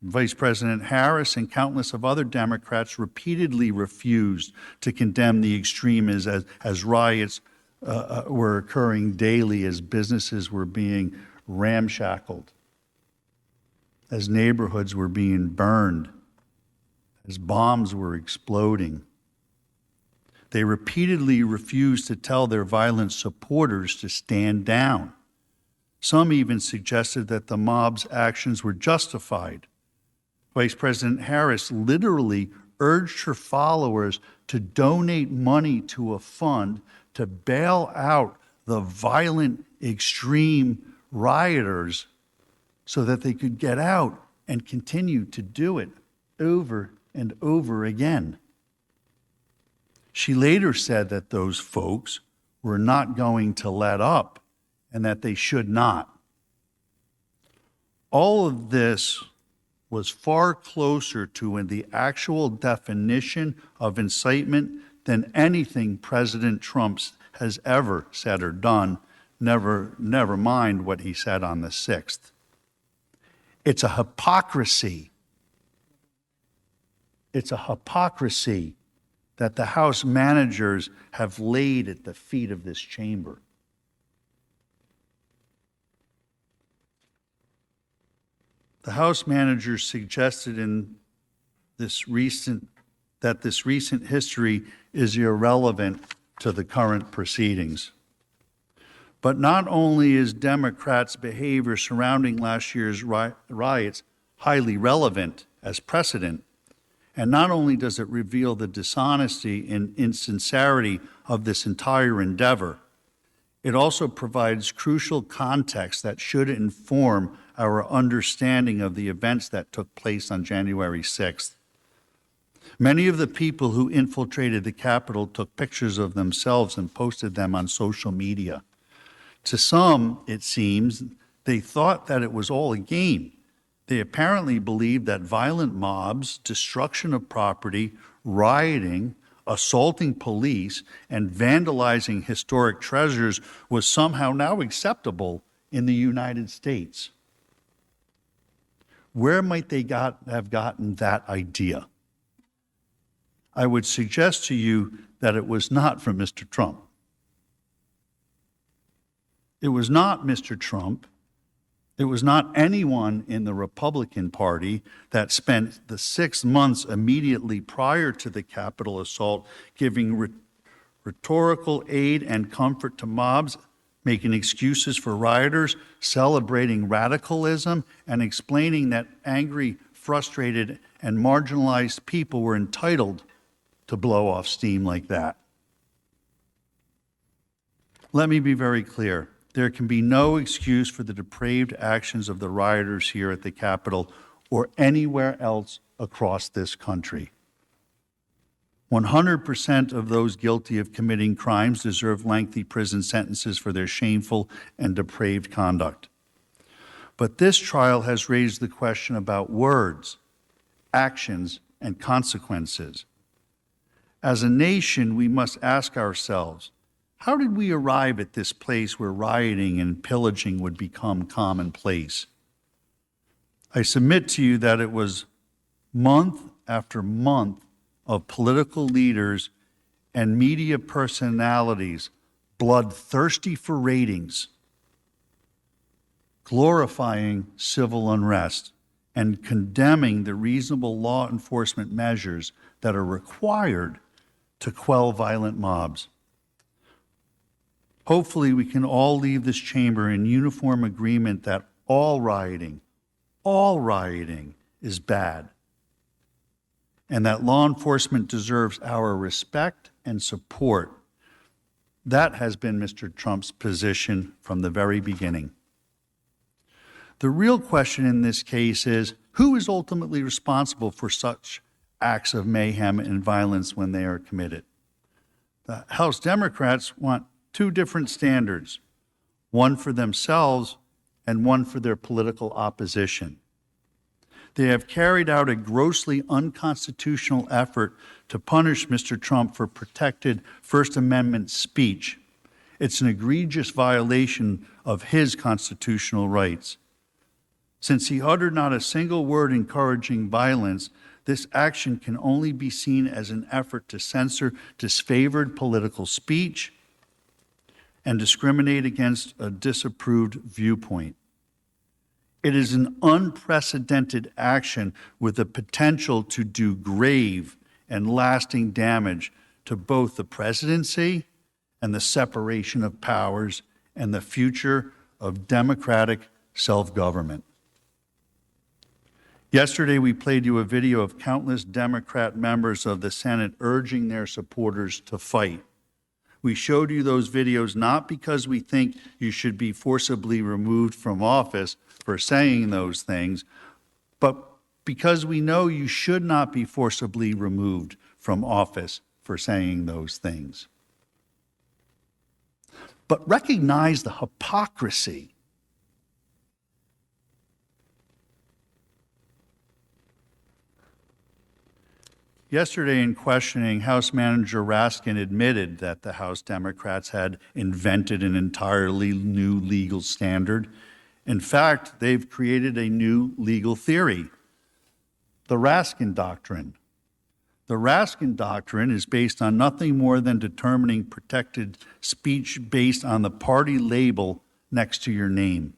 Vice President Harris, and countless of other Democrats repeatedly refused to condemn the extremism as riots were occurring daily, as businesses were being ramshackled, as neighborhoods were being burned, as bombs were exploding. They repeatedly refused to tell their violent supporters to stand down. Some even suggested that the mob's actions were justified. Vice President Harris literally urged her followers to donate money to a fund to bail out the violent, extreme rioters so that they could get out and continue to do it over and over again. She later said that those folks were not going to let up and that they should not. All of this was far closer to the actual definition of incitement than anything President Trump has ever said or done, never mind what he said on the 6th. It's a hypocrisy. It's a hypocrisy that the House managers have laid at the feet of this chamber. The House managers suggested in this recent history is irrelevant to the current proceedings. But not only is Democrats' behavior surrounding last year's riots highly relevant as precedent, and not only does it reveal the dishonesty and insincerity of this entire endeavor, it also provides crucial context that should inform our understanding of the events that took place on January 6th. Many of the people who infiltrated the Capitol took pictures of themselves and posted them on social media. To some, it seems, they thought that it was all a game. They apparently believed that violent mobs, destruction of property, rioting, assaulting police, and vandalizing historic treasures was somehow now acceptable in the United States. Where might they have gotten that idea? I would suggest to you that it was not from Mr. Trump. It was not Mr. Trump. It was not anyone in the Republican Party that spent the 6 months immediately prior to the Capitol assault giving rhetorical aid and comfort to mobs, making excuses for rioters, celebrating radicalism, and explaining that angry frustrated, and marginalized people were entitled to blow off steam like that. Let me be very clear. There can be no excuse for the depraved actions of the rioters here at the Capitol or anywhere else across this country. 100% of those guilty of committing crimes deserve lengthy prison sentences for their shameful and depraved conduct. But this trial has raised the question about words, actions, and consequences. As a nation, we must ask ourselves, how did we arrive at this place where rioting and pillaging would become commonplace? I submit to you that it was month after month of political leaders and media personalities bloodthirsty for ratings, glorifying civil unrest, and condemning the reasonable law enforcement measures that are required to quell violent mobs. Hopefully, we can all leave this chamber in uniform agreement that all rioting is bad, and that law enforcement deserves our respect and support. That has been Mr. Trump's position from the very beginning. The real question in this case is, who is ultimately responsible for such acts of mayhem and violence when they are committed? The House Democrats want two different standards, one for themselves and one for their political opposition. They have carried out a grossly unconstitutional effort to punish Mr. Trump for protected First Amendment speech. It's an egregious violation of his constitutional rights. Since he uttered not a single word encouraging violence, this action can only be seen as an effort to censor disfavored political speech and discriminate against a disapproved viewpoint. It is an unprecedented action with the potential to do grave and lasting damage to both the presidency and the separation of powers and the future of democratic self-government. Yesterday, we played you a video of countless Democrat members of the Senate urging their supporters to fight. We showed you those videos not because we think you should be forcibly removed from office for saying those things, but because we know you should not be forcibly removed from office for saying those things. But recognize the hypocrisy. Yesterday, in questioning, House Manager Raskin admitted that the House Democrats had invented an entirely new legal standard. In fact, they've created a new legal theory, the Raskin Doctrine. The Raskin Doctrine is based on nothing more than determining protected speech based on the party label next to your name.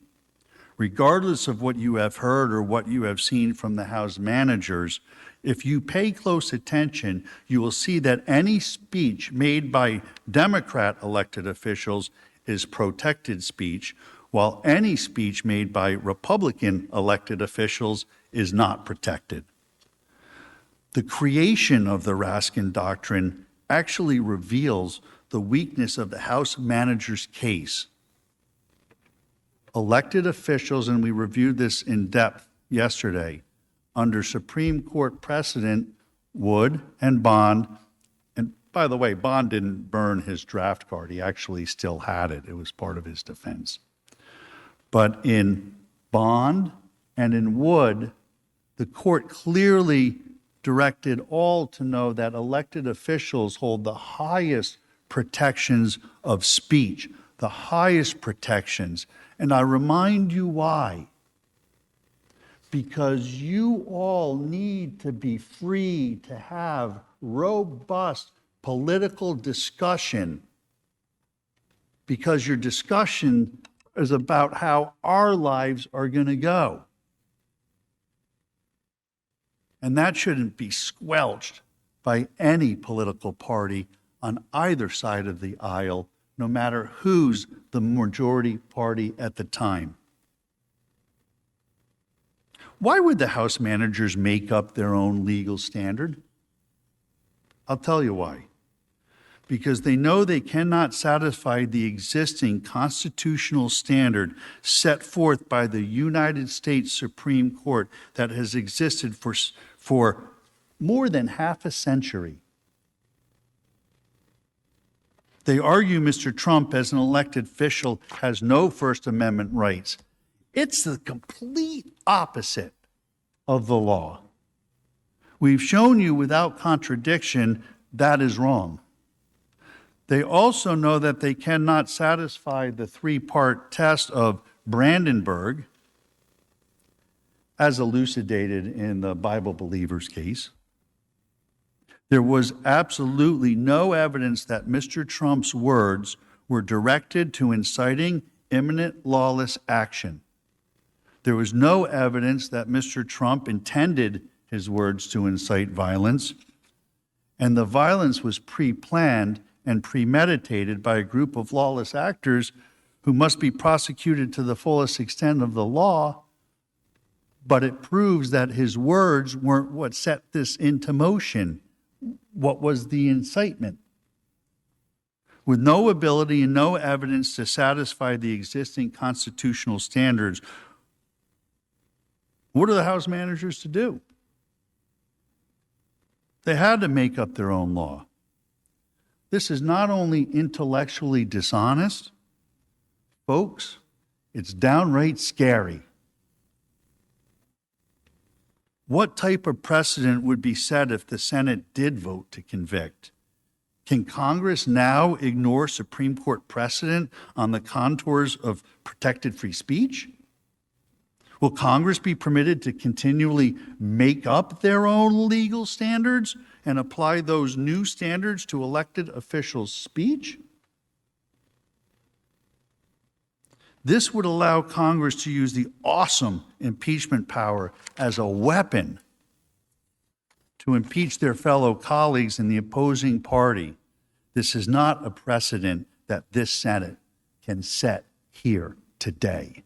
Regardless of what you have heard or what you have seen from the House managers, if you pay close attention, you will see that any speech made by Democrat elected officials is protected speech, while any speech made by Republican elected officials is not protected. The creation of the Raskin Doctrine actually reveals the weakness of the House manager's case. Elected officials, and we reviewed this in depth yesterday, under Supreme Court precedent, Wood and Bond, and by the way, Bond didn't burn his draft card. He actually still had it. It was part of his defense. But in Bond and in Wood, the court clearly directed all to know that elected officials hold the highest protections of speech, the highest protections. And I remind you why. Because you all need to be free to have robust political discussion, because your discussion is about how our lives are going to go. And that shouldn't be squelched by any political party on either side of the aisle, no matter who's the majority party at the time. Why would the House managers make up their own legal standard? I'll tell you why. Because they know they cannot satisfy the existing constitutional standard set forth by the United States Supreme Court that has existed for more than half a century. They argue Mr. Trump, as an elected official, has no First Amendment rights. It's the complete opposite of the law. We've shown you without contradiction that is wrong. They also know that they cannot satisfy the three-part test of Brandenburg, as elucidated in the Bible Believers case. There was absolutely no evidence that Mr. Trump's words were directed to inciting imminent lawless action. There was no evidence that Mr. Trump intended his words to incite violence, and the violence was pre-planned and premeditated by a group of lawless actors who must be prosecuted to the fullest extent of the law, but it proves that his words weren't what set this into motion. What was the incitement? With no ability and no evidence to satisfy the existing constitutional standards, what are the House managers to do? They had to make up their own law. This is not only intellectually dishonest, folks, it's downright scary. What type of precedent would be set if the Senate did vote to convict? Can Congress now ignore Supreme Court precedent on the contours of protected free speech? Will Congress be permitted to continually make up their own legal standards and apply those new standards to elected officials' speech? This would allow Congress to use the awesome impeachment power as a weapon to impeach their fellow colleagues in the opposing party. This is not a precedent that this Senate can set here today.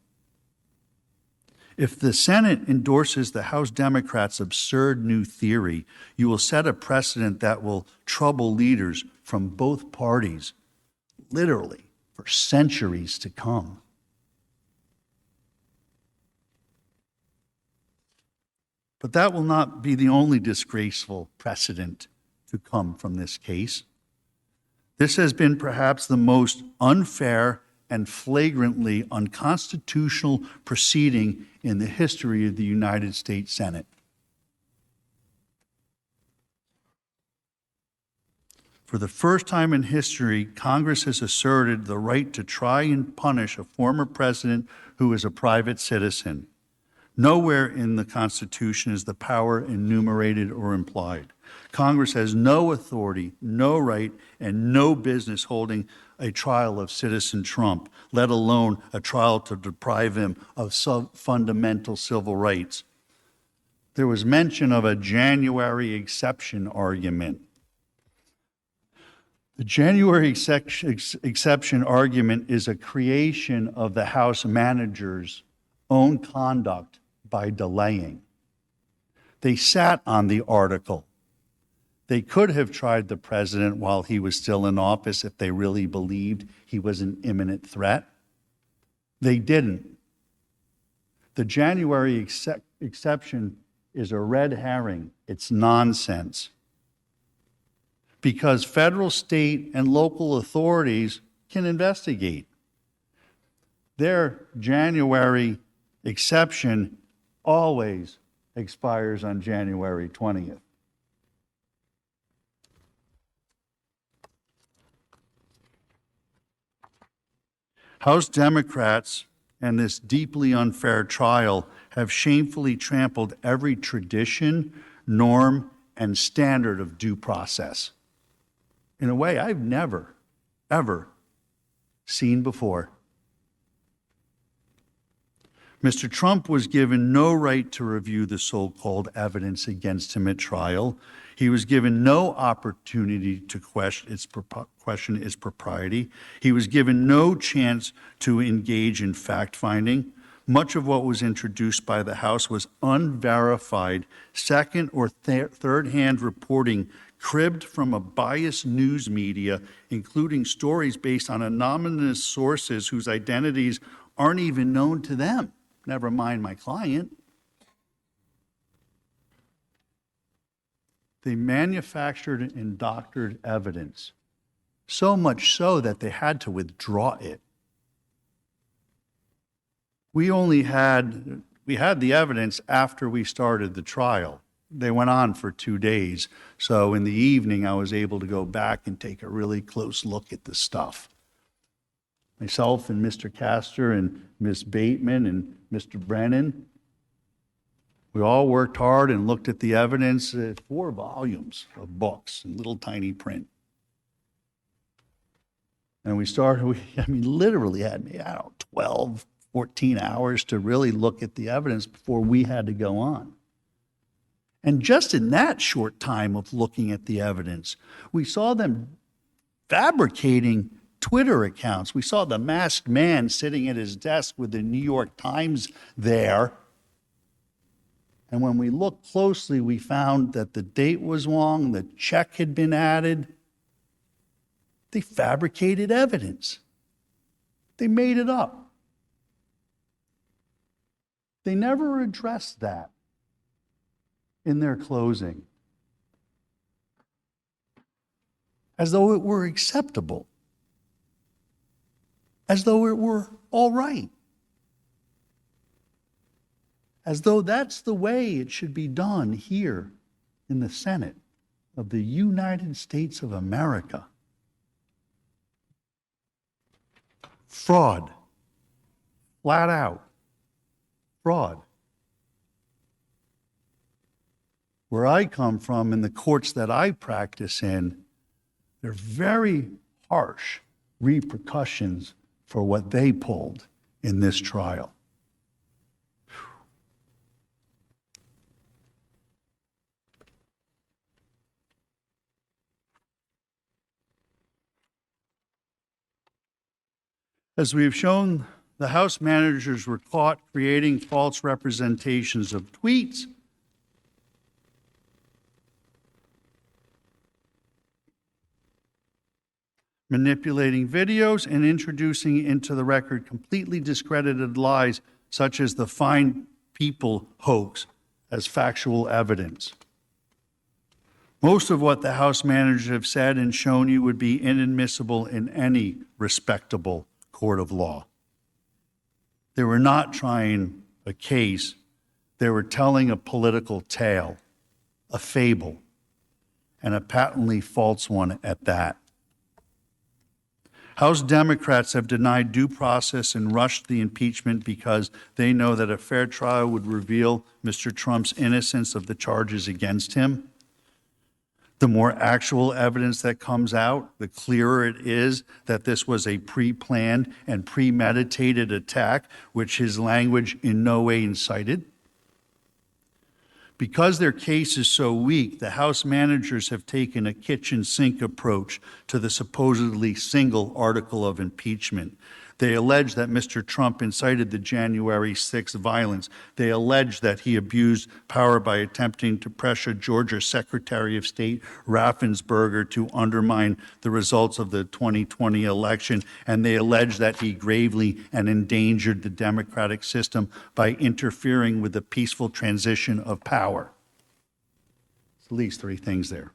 If the Senate endorses the House Democrats' absurd new theory, you will set a precedent that will trouble leaders from both parties, literally, for centuries to come. But that will not be the only disgraceful precedent to come from this case. This has been perhaps the most unfair and flagrantly unconstitutional proceeding in the history of the United States Senate. For the first time in history, Congress has asserted the right to try and punish a former president who is a private citizen. Nowhere in the Constitution is the power enumerated or implied. Congress has no authority, no right, and no business holding a trial of Citizen Trump, let alone a trial to deprive him of fundamental civil rights. There was mention of a January exception argument. The January exception argument is a creation of the House managers' own conduct by delaying. They sat on the article. They could have tried the president while he was still in office if they really believed he was an imminent threat. They didn't. The January exception is a red herring. It's nonsense. Because federal, state, and local authorities can investigate. Their January exception always expires on January 20th. House Democrats and this deeply unfair trial have shamefully trampled every tradition, norm, and standard of due process in a way I've never, ever seen before. Mr. Trump was given no right to review the so-called evidence against him at trial. He was given no opportunity to question its propriety. He was given no chance to engage in fact-finding. Much of what was introduced by the House was unverified, second or third-hand reporting cribbed from a biased news media, including stories based on anonymous sources whose identities aren't even known to them, never mind my client. They manufactured and doctored evidence, so much so that they had to withdraw it. We had the evidence after we started the trial. They went on for 2 days. So in the evening, I was able to go back and take a really close look at the stuff. Myself and Mr. Castor and Ms. Bateman and Mr. Brennan, we all worked hard and looked at the evidence, 4 volumes of books in little tiny print. And we literally had, 12, 14 hours to really look at the evidence before we had to go on. And just in that short time of looking at the evidence, we saw them fabricating Twitter accounts. We saw the masked man sitting at his desk with the New York Times there. And when we looked closely, we found that the date was wrong, the check had been added. They fabricated evidence. They made it up. They never addressed that in their closing, as though it were acceptable, as though it were all right, as though that's the way it should be done here in the Senate of the United States of America. Fraud, flat out, fraud. Where I come from, in the courts that I practice in, there are very harsh repercussions for what they pulled in this trial. As we have shown, the House managers were caught creating false representations of tweets, manipulating videos, and introducing into the record completely discredited lies such as the Fine People hoax as factual evidence. Most of what the House managers have said and shown you would be inadmissible in any respectable court of law. They were not trying a case. They were telling a political tale, a fable, and a patently false one at that. House Democrats have denied due process and rushed the impeachment because they know that a fair trial would reveal Mr. Trump's innocence of the charges against him. The more actual evidence that comes out, the clearer it is that this was a pre-planned and premeditated attack, which his language in no way incited. Because their case is so weak, the House managers have taken a kitchen sink approach to the supposedly single article of impeachment. They allege that Mr. Trump incited the January 6th violence. They allege that he abused power by attempting to pressure Georgia Secretary of State Raffensperger to undermine the results of the 2020 election. And they allege that he gravely and endangered the democratic system by interfering with the peaceful transition of power. It's at least 3 things there.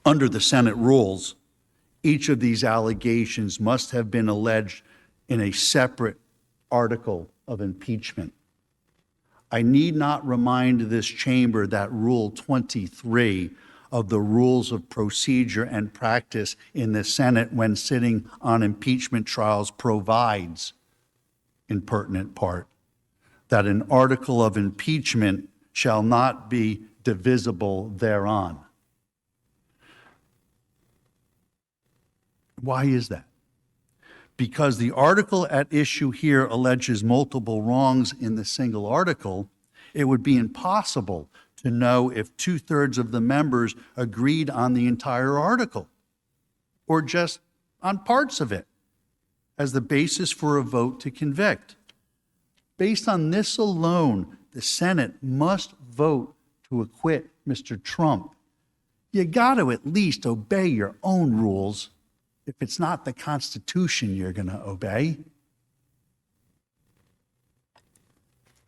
Under the Senate rules, each of these allegations must have been alleged in a separate article of impeachment. I need not remind this chamber that Rule 23 of the Rules of Procedure and Practice in the Senate when sitting on impeachment trials provides, in pertinent part, that an article of impeachment shall not be divisible thereon. Why is that? Because the article at issue here alleges multiple wrongs in the single article, it would be impossible to know if 2/3 of the members agreed on the entire article or just on parts of it. as the basis for a vote to convict. Based on this alone, the Senate must vote to acquit Mr. Trump. You got to at least obey your own rules if it's not the Constitution you're going to obey.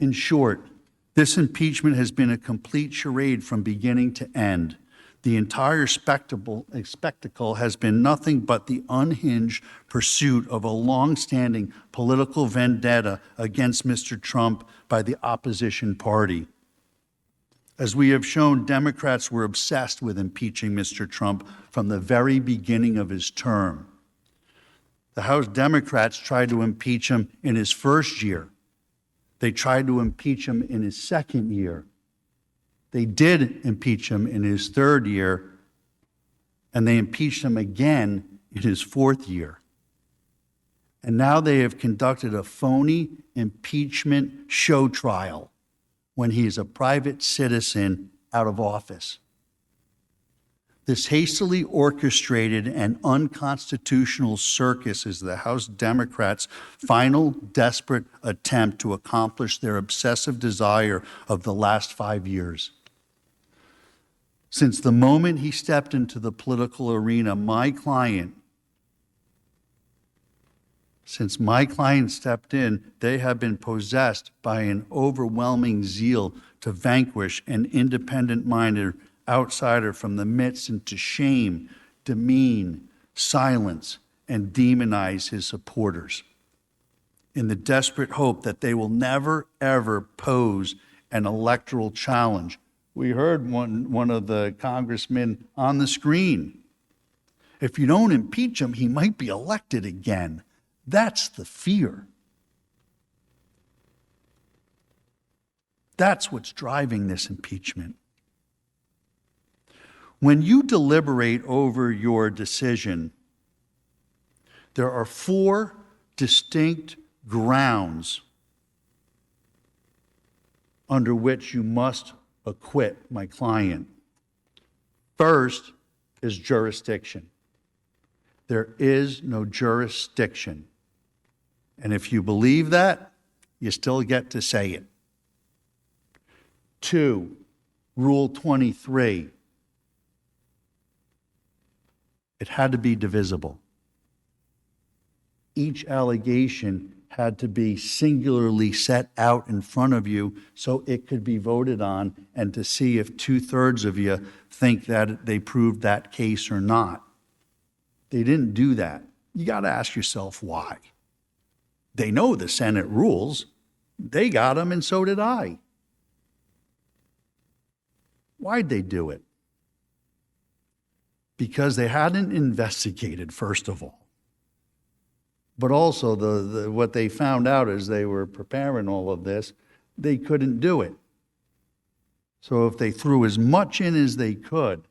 In short, this impeachment has been a complete charade from beginning to end. The entire spectacle has been nothing but the unhinged pursuit of a long-standing political vendetta against Mr. Trump by the opposition party. As we have shown, Democrats were obsessed with impeaching Mr. Trump from the very beginning of his term. The House Democrats tried to impeach him in his first year. They tried to impeach him in his second year. They did impeach him in his third year, and they impeached him again in his fourth year. And now they have conducted a phony impeachment show trial when he is a private citizen out of office. This hastily orchestrated and unconstitutional circus is the House Democrats' final desperate attempt to accomplish their obsessive desire of the last 5 years. Since the moment he stepped into the political arena, since my client stepped in, they have been possessed by an overwhelming zeal to vanquish an independent-minded outsider from the midst and to shame, demean, silence, and demonize his supporters in the desperate hope that they will never, ever pose an electoral challenge. We heard one of the congressmen on the screen. If you don't impeach him, he might be elected again. That's the fear. That's what's driving this impeachment. When you deliberate over your decision, there are 4 distinct grounds under which you must acquit my client. First is jurisdiction. There is no jurisdiction. And if you believe that, you still get to say it. 2, Rule 23. It had to be divisible. Each allegation had to be singularly set out in front of you so it could be voted on and to see if 2/3 of you think that they proved that case or not. They didn't do that. You got to ask yourself why. They know the Senate rules. They got them, and so did I. Why'd they do it? Because they hadn't investigated, first of all. But also, what they found out as they were preparing all of this, they couldn't do it. So if they threw as much in as they could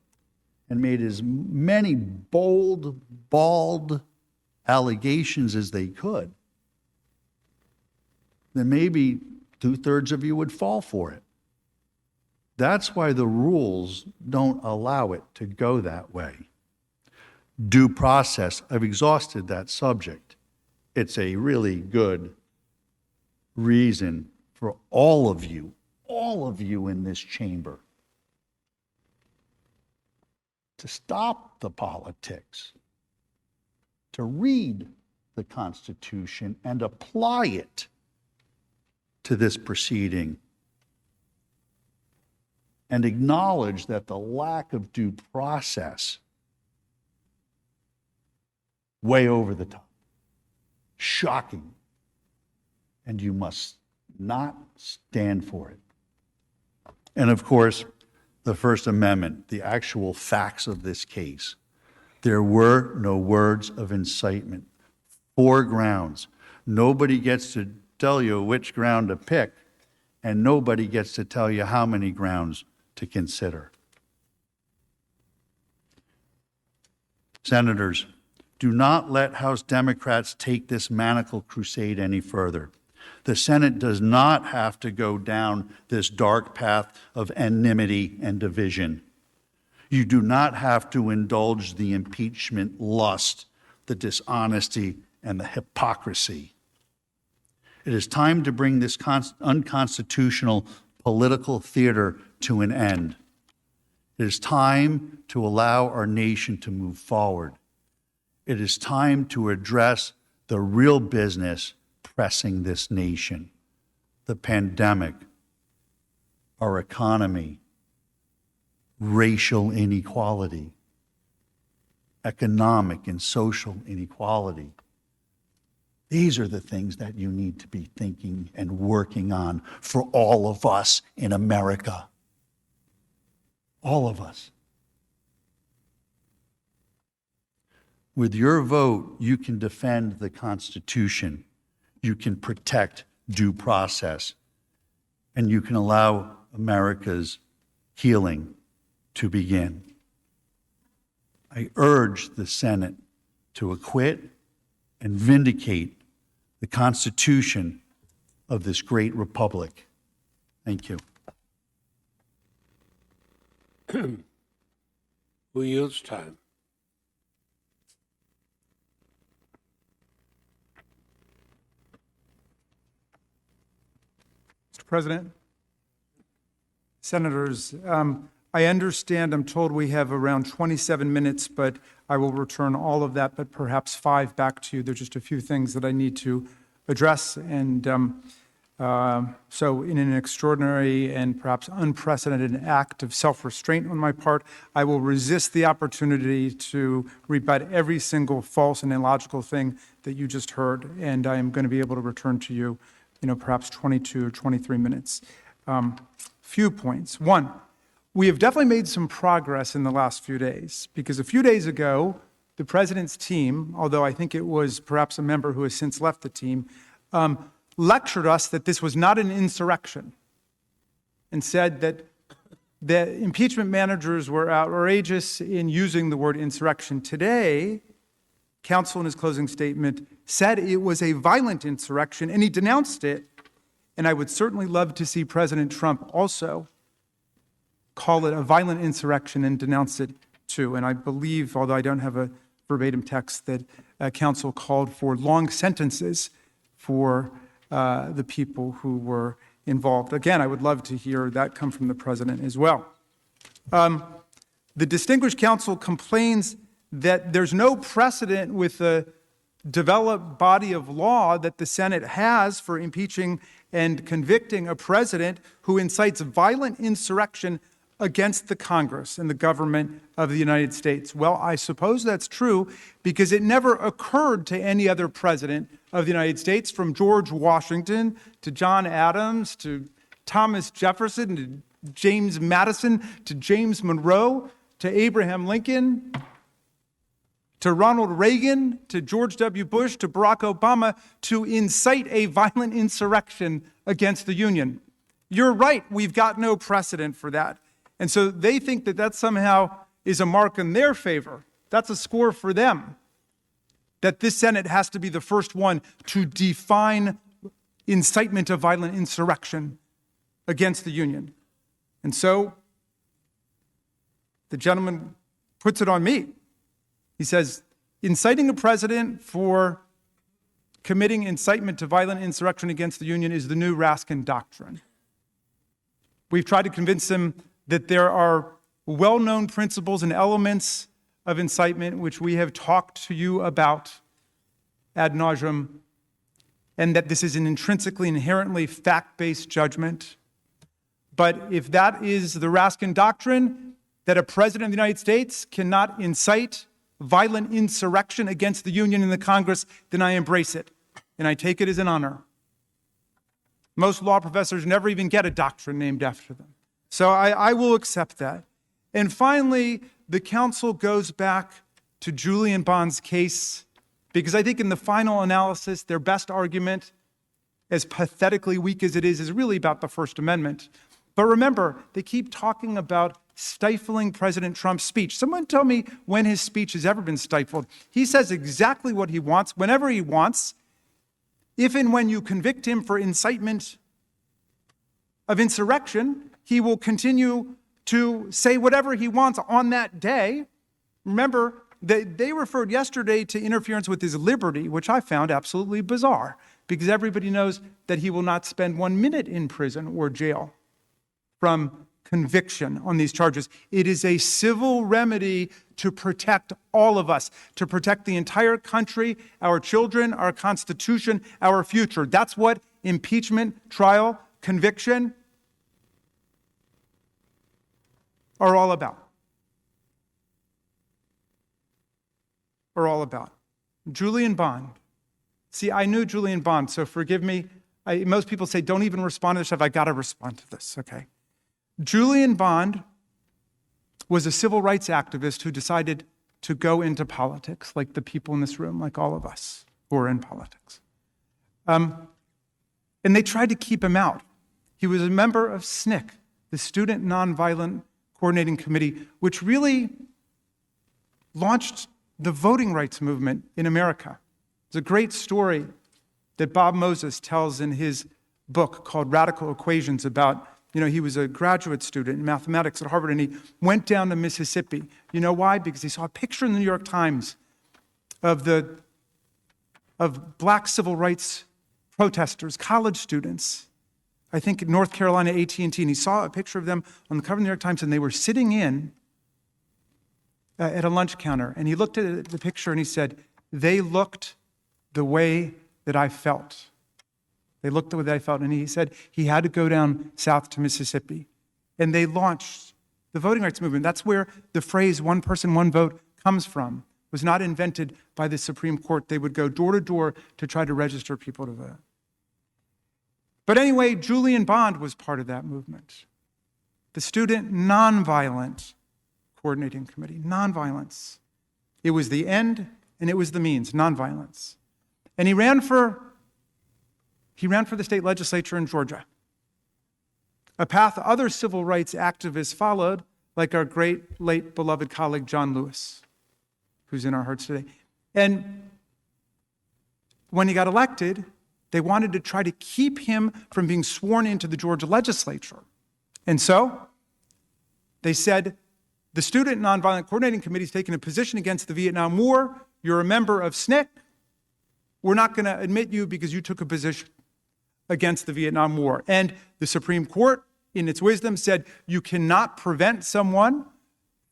and made as many bold, bald allegations as they could, then maybe 2/3 of you would fall for it. That's why the rules don't allow it to go that way. Due process, I've exhausted that subject. It's a really good reason for all of you in this chamber, to stop the politics, to read the Constitution and apply it to this proceeding, and acknowledge that the lack of due process, way over the top, shocking, and you must not stand for it. And of course, the First Amendment, the actual facts of this case. There were no words of incitement. 4 grounds. Nobody gets to tell you which ground to pick, and nobody gets to tell you how many grounds to consider. Senators, do not let House Democrats take this maniacal crusade any further. The Senate does not have to go down this dark path of enmity and division. You do not have to indulge the impeachment lust, the dishonesty, and the hypocrisy. It is time to bring this unconstitutional political theater to an end. It is time to allow our nation to move forward. It is time to address the real business pressing this nation: the pandemic, our economy, racial inequality, economic and social inequality. These are the things that you need to be thinking and working on for all of us in America. All of us. With your vote, you can defend the Constitution, you can protect due process, and you can allow America's healing to begin. I urge the Senate to acquit and vindicate the Constitution of this great republic. Thank you. Who yields time? Mr. President, Senators, I understand, I'm told we have around 27 minutes, but I will return all of that, but perhaps 5 back to you. There's just a few things that I need to address. And so in an extraordinary and perhaps unprecedented act of self-restraint on my part, I will resist the opportunity to rebut every single false and illogical thing that you just heard. And I am going to be able to return to you, perhaps 22 or 23 minutes. Few points. One, we have definitely made some progress in the last few days, because a few days ago, the president's team, although I think it was perhaps a member who has since left the team, lectured us that this was not an insurrection and said that the impeachment managers were outrageous in using the word insurrection. Today, counsel in his closing statement said it was a violent insurrection, and he denounced it. And I would certainly love to see President Trump also call it a violent insurrection and denounce it too. And I believe, although I don't have a verbatim text, that counsel called for long sentences for the people who were involved. Again, I would love to hear that come from the president as well. The distinguished counsel complains that there's no precedent with the developed body of law that the Senate has for impeaching and convicting a president who incites violent insurrection against the Congress and the government of the United States. Well, I suppose that's true because it never occurred to any other president of the United States, from George Washington to John Adams to Thomas Jefferson to James Madison to James Monroe to Abraham Lincoln to Ronald Reagan to George W. Bush to Barack Obama, to incite a violent insurrection against the Union. You're right, we've got no precedent for that. And so they think that that somehow is a mark in their favor. That's a score for them, that this Senate has to be the first one to define incitement of violent insurrection against the Union. And so the gentleman puts it on me. He says, inciting a president for committing incitement to violent insurrection against the Union is the new Raskin doctrine. We've tried to convince him that there are well-known principles and elements of incitement which we have talked to you about ad nauseum, and that this is an intrinsically, inherently fact-based judgment. But if that is the Raskin doctrine, that a president of the United States cannot incite violent insurrection against the Union and the Congress, then I embrace it, and I take it as an honor. Most law professors never even get a doctrine named after them. So I will accept that. And finally, the counsel goes back to Julian Bond's case, because I think in the final analysis, their best argument, as pathetically weak as it is really about the First Amendment. But remember, they keep talking about stifling President Trump's speech. Someone tell me when his speech has ever been stifled. He says exactly what he wants, whenever he wants. If and when you convict him for incitement of insurrection, he will continue to say whatever he wants on that day. Remember, they referred yesterday to interference with his liberty, which I found absolutely bizarre, because everybody knows that he will not spend 1 minute in prison or jail from conviction on these charges. It is a civil remedy to protect all of us, to protect the entire country, our children, our Constitution, our future. That's what impeachment, trial, conviction are all about. Julian Bond. See, I knew Julian Bond, so forgive me. Most people say, don't even respond to this stuff. I got to respond to this, okay? Julian Bond was a civil rights activist who decided to go into politics, like the people in this room, like all of us who are in politics. And they tried to keep him out. He was a member of SNCC, the Student Nonviolent Coordinating Committee, which really launched the voting rights movement in America. It's a great story that Bob Moses tells in his book called Radical Equations about, he was a graduate student in mathematics at Harvard, and he went down to Mississippi. You know why? Because he saw a picture in the New York Times of black civil rights protesters, college students, I think in North Carolina, AT&T, and he saw a picture of them on the cover of the New York Times, and they were sitting in at a lunch counter, and he looked at the picture and he said, they looked the way that I felt. They looked the way that I felt. And he said he had to go down south to Mississippi. And they launched the voting rights movement. That's where the phrase one person, one vote comes from. It was not invented by the Supreme Court. They would go door to door to try to register people to vote. But anyway, Julian Bond was part of that movement. The Student Nonviolent Coordinating Committee, nonviolence. It was the end and it was the means, nonviolence. And he ran for the state legislature in Georgia, a path other civil rights activists followed, like our great, late, beloved colleague, John Lewis, who's in our hearts today. And when he got elected, they wanted to try to keep him from being sworn into the Georgia legislature. And so they said, the Student Nonviolent Coordinating Committee is taking a position against the Vietnam War. You're a member of SNCC. We're not going to admit you because you took a position against the Vietnam War. And the Supreme Court, in its wisdom, said you cannot prevent someone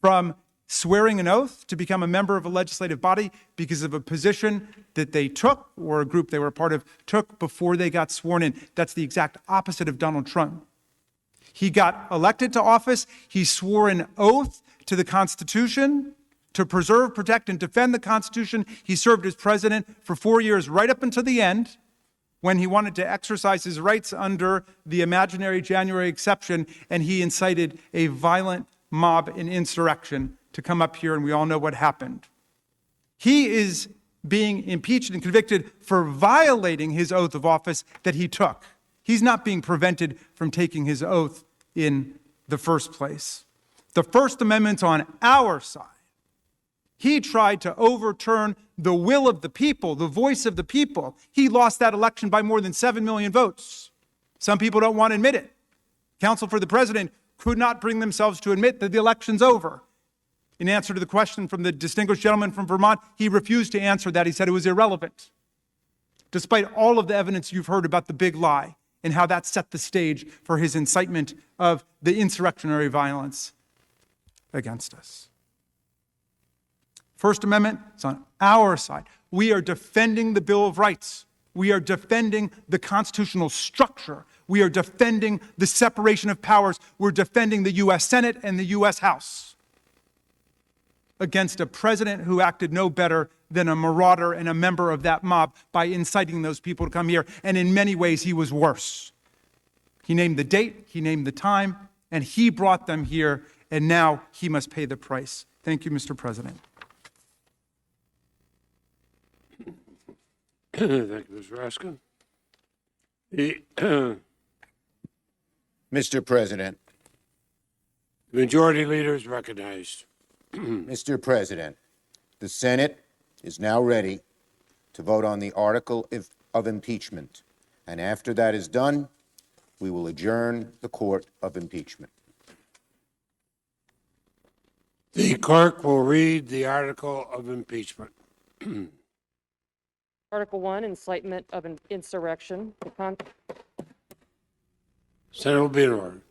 from swearing an oath to become a member of a legislative body because of a position that they took or a group they were a part of took before they got sworn in. That's the exact opposite of Donald Trump. He got elected to office. He swore an oath to the Constitution to preserve, protect, and defend the Constitution. He served as president for 4 years, right up until the end, when he wanted to exercise his rights under the imaginary January exception, and he incited a violent mob and insurrection to come up here, and we all know what happened. He is being impeached and convicted for violating his oath of office that he took. He's not being prevented from taking his oath in the first place. The First Amendment's on our side. He tried to overturn the will of the people, the voice of the people. He lost that election by more than 7 million votes. Some people don't want to admit it. Counsel for the president could not bring themselves to admit that the election's over. In answer to the question from the distinguished gentleman from Vermont, he refused to answer that. He said it was irrelevant, despite all of the evidence you've heard about the big lie and how that set the stage for his incitement of the insurrectionary violence against us. First Amendment is on our side. We are defending the Bill of Rights. We are defending the constitutional structure. We are defending the separation of powers. We're defending the U.S. Senate and the U.S. House against a president who acted no better than a marauder and a member of that mob by inciting those people to come here. And in many ways, he was worse. He named the date, he named the time, and he brought them here, and now he must pay the price. Thank you, Mr. President. Thank you, Mr. Raskin. Mr. President. The majority leader is recognized. Mr. President, the Senate is now ready to vote on the article of impeachment. And after that is done, we will adjourn the court of impeachment. The clerk will read the article of impeachment. Article 1, incitement of an insurrection. Senate will be in order.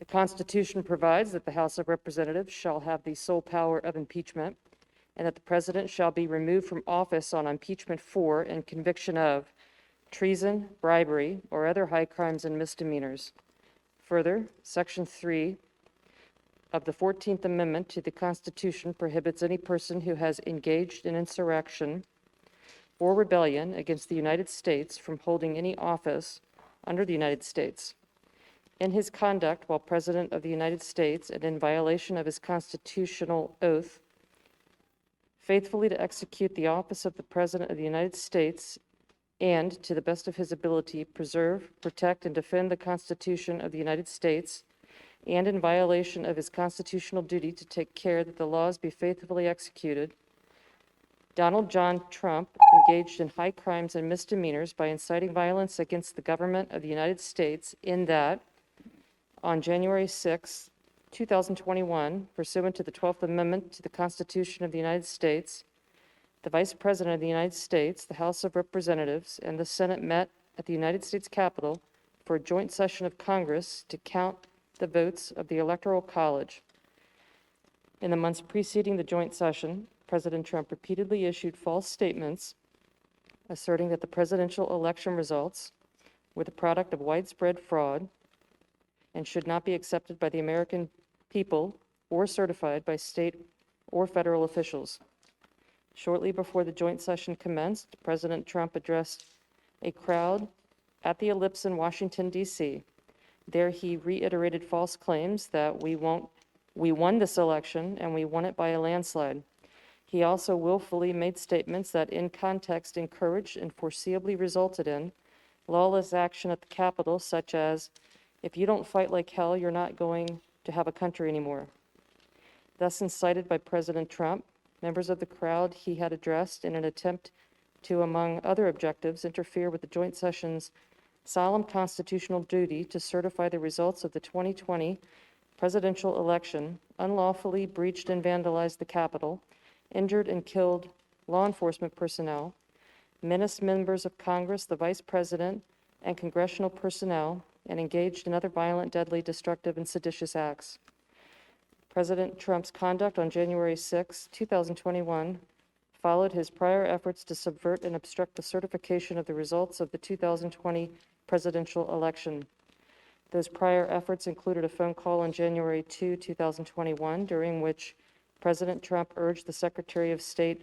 The Constitution provides that the House of Representatives shall have the sole power of impeachment, and that the President shall be removed from office on impeachment for and conviction of treason, bribery, or other high crimes and misdemeanors. Further, Section 3 of the 14th Amendment to the Constitution prohibits any person who has engaged in insurrection or rebellion against the United States from holding any office under the United States. In his conduct while President of the United States and in violation of his constitutional oath, faithfully to execute the office of the President of the United States and, to the best of his ability, preserve, protect, and defend the Constitution of the United States, and in violation of his constitutional duty to take care that the laws be faithfully executed, Donald John Trump engaged in high crimes and misdemeanors by inciting violence against the government of the United States in that, on January 6, 2021, pursuant to the 12th Amendment to the Constitution of the United States, the Vice President of the United States, the House of Representatives, and the Senate met at the United States Capitol for a joint session of Congress to count the votes of the Electoral College. In the months preceding the joint session, President Trump repeatedly issued false statements asserting that the presidential election results were the product of widespread fraud and should not be accepted by the American people or certified by state or federal officials. Shortly before the joint session commenced, President Trump addressed a crowd at the Ellipse in Washington, D.C. There he reiterated false claims that we won this election and we won it by a landslide. He also willfully made statements that in context encouraged and foreseeably resulted in lawless action at the Capitol, such as, if you don't fight like hell, you're not going to have a country anymore. Thus incited by President Trump, members of the crowd he had addressed in an attempt to, among other objectives, interfere with the joint session's solemn constitutional duty to certify the results of the 2020 presidential election, unlawfully breached and vandalized the Capitol, injured and killed law enforcement personnel, menaced members of Congress, the Vice President, and congressional personnel, and engaged in other violent, deadly, destructive, and seditious acts. President Trump's conduct on January 6, 2021, followed his prior efforts to subvert and obstruct the certification of the results of the 2020 presidential election. Those prior efforts included a phone call on January 2, 2021, during which President Trump urged the Secretary of State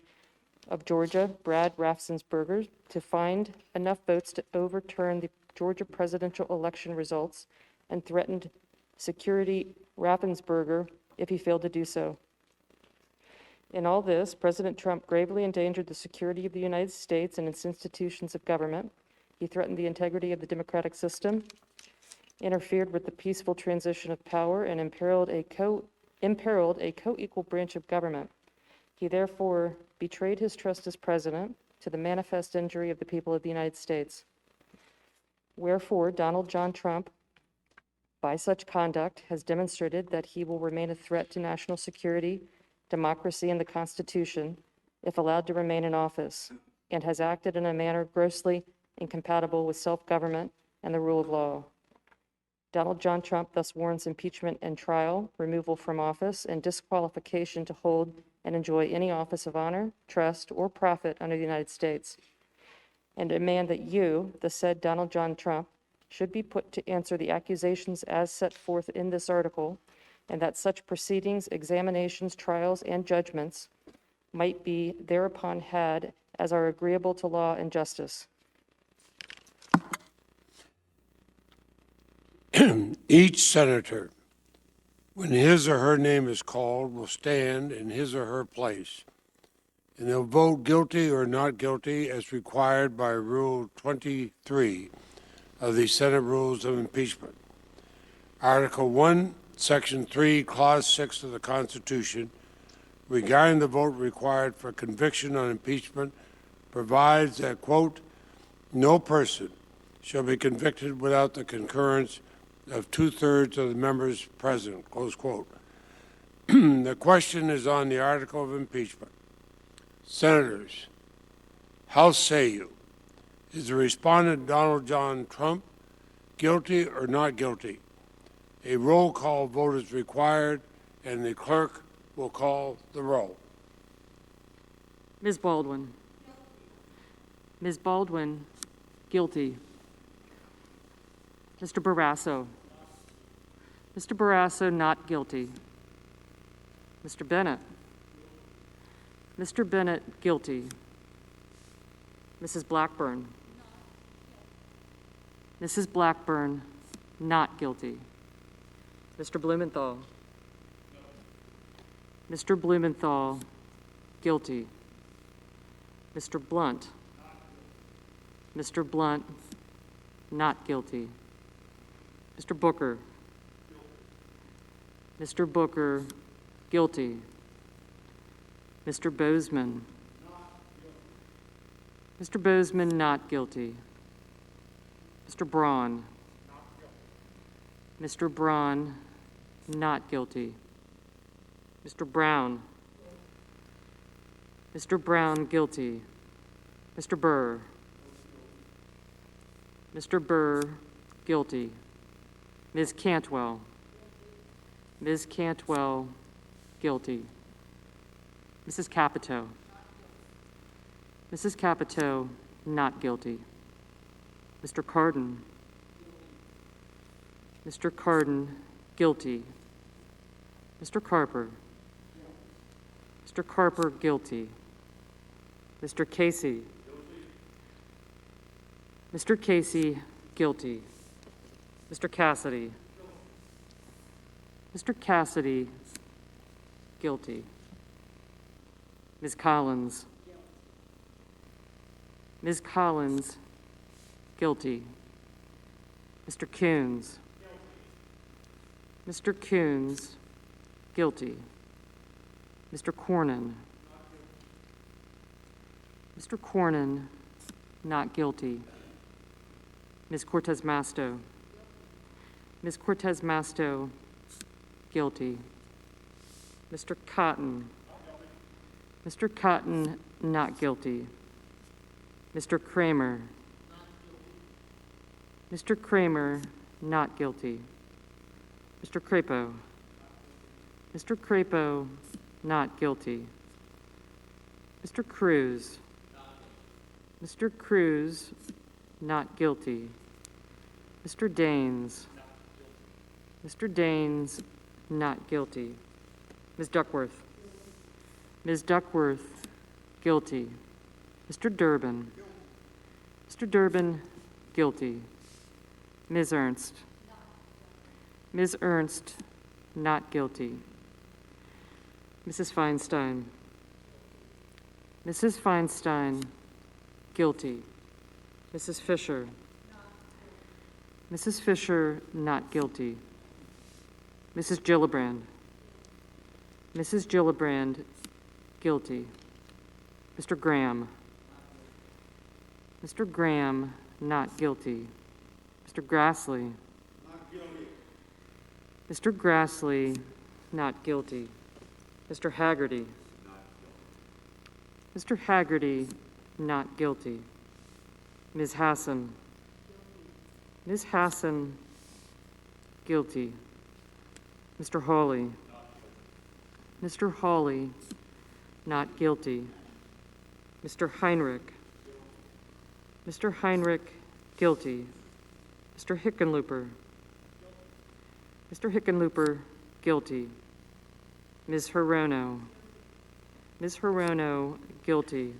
of Georgia, Brad Raffensperger, to find enough votes to overturn the Georgia presidential election results and threatened security Raffensperger if he failed to do so. In all this, President Trump gravely endangered the security of the United States and its institutions of government. He threatened the integrity of the democratic system, interfered with the peaceful transition of power, and imperiled a co-equal branch of government. He therefore betrayed his trust as president to the manifest injury of the people of the United States. Wherefore, Donald John Trump, by such conduct, has demonstrated that he will remain a threat to national security, democracy, and the Constitution if allowed to remain in office, and has acted in a manner grossly incompatible with self-government and the rule of law. Donald John Trump thus warrants impeachment and trial, removal from office, and disqualification to hold and enjoy any office of honor, trust, or profit under the United States, and demand that you, the said Donald John Trump, should be put to answer the accusations as set forth in this article, and that such proceedings, examinations, trials, and judgments might be thereupon had as are agreeable to law and justice. Each senator, when his or her name is called, will stand in his or her place, and they'll vote guilty or not guilty as required by Rule 23 of the Senate Rules of Impeachment. Article 1, Section 3, Clause 6 of the Constitution, regarding the vote required for conviction on impeachment, provides that, quote, no person shall be convicted without the concurrence of 2/3 of the members present, close quote. The question is on the article of impeachment. Senators, how say you? Is the respondent Donald John Trump guilty or not guilty? A roll call vote is required, and the clerk will call the roll. Ms. Baldwin. Ms. Baldwin, guilty. Mr. Barrasso. Mr. Barrasso, not guilty. Mr. Bennett. Mr. Bennett, guilty. Mrs. Blackburn. Mrs. Blackburn, not guilty. Mr. Blumenthal. Mr. Blumenthal, guilty. Mr. Blunt. Mr. Blunt, not guilty. Mr. Booker. Mr. Booker, guilty. Mr. Bozeman. Mr. Bozeman, not guilty. Mr. Braun. Mr. Braun, not guilty. Mr. Brown. Mr. Brown, guilty. Mr. Burr. Mr. Burr, guilty. Ms. Cantwell. Ms. Cantwell, guilty. Mrs. Capito. Mrs. Capito, not guilty. Mr. Cardin. Mr. Cardin, guilty. Mr. Carper. Mr. Carper, guilty. Mr. Casey. Mr. Casey, guilty. Mr. Cassidy. Mr. Cassidy, guilty. Ms. Collins. Ms. Collins, guilty. Mr. Coons. Mr. Coons, guilty. Mr. Cornyn. Mr. Cornyn, not guilty. Ms. Cortez Masto. Ms. Cortez Masto, guilty. Mr. Cotton. Mr. Cotton, not guilty. Mr. Kramer. Mr. Kramer, not guilty. Mr. Crapo. Mr. Crapo, not guilty. Mr. Cruz. Mr. Cruz, not guilty. Mr. Daines. Mr. Daines, not guilty. Ms. Duckworth. Ms. Duckworth, guilty. Mr. Durbin. Mr. Durbin, guilty. Ms. Ernst. Ms. Ernst, not guilty. Mrs. Feinstein. Mrs. Feinstein, guilty. Mrs. Fisher. Mrs. Fisher, not guilty. Mrs. Gillibrand. Mrs. Gillibrand, guilty. Mr. Graham. Mr. Graham, not guilty. Mr. Grassley. Mr. Grassley, not guilty. Mr. Haggerty. Mr. Haggerty, not guilty. Ms. Hassan. Ms. Hassan, guilty. Mr. Hawley. Mr. Hawley, not guilty. Mr. Heinrich. Mr. Heinrich, guilty. Mr. Hickenlooper. Mr. Hickenlooper, guilty. Ms. Hirono. Ms. Hirono, guilty.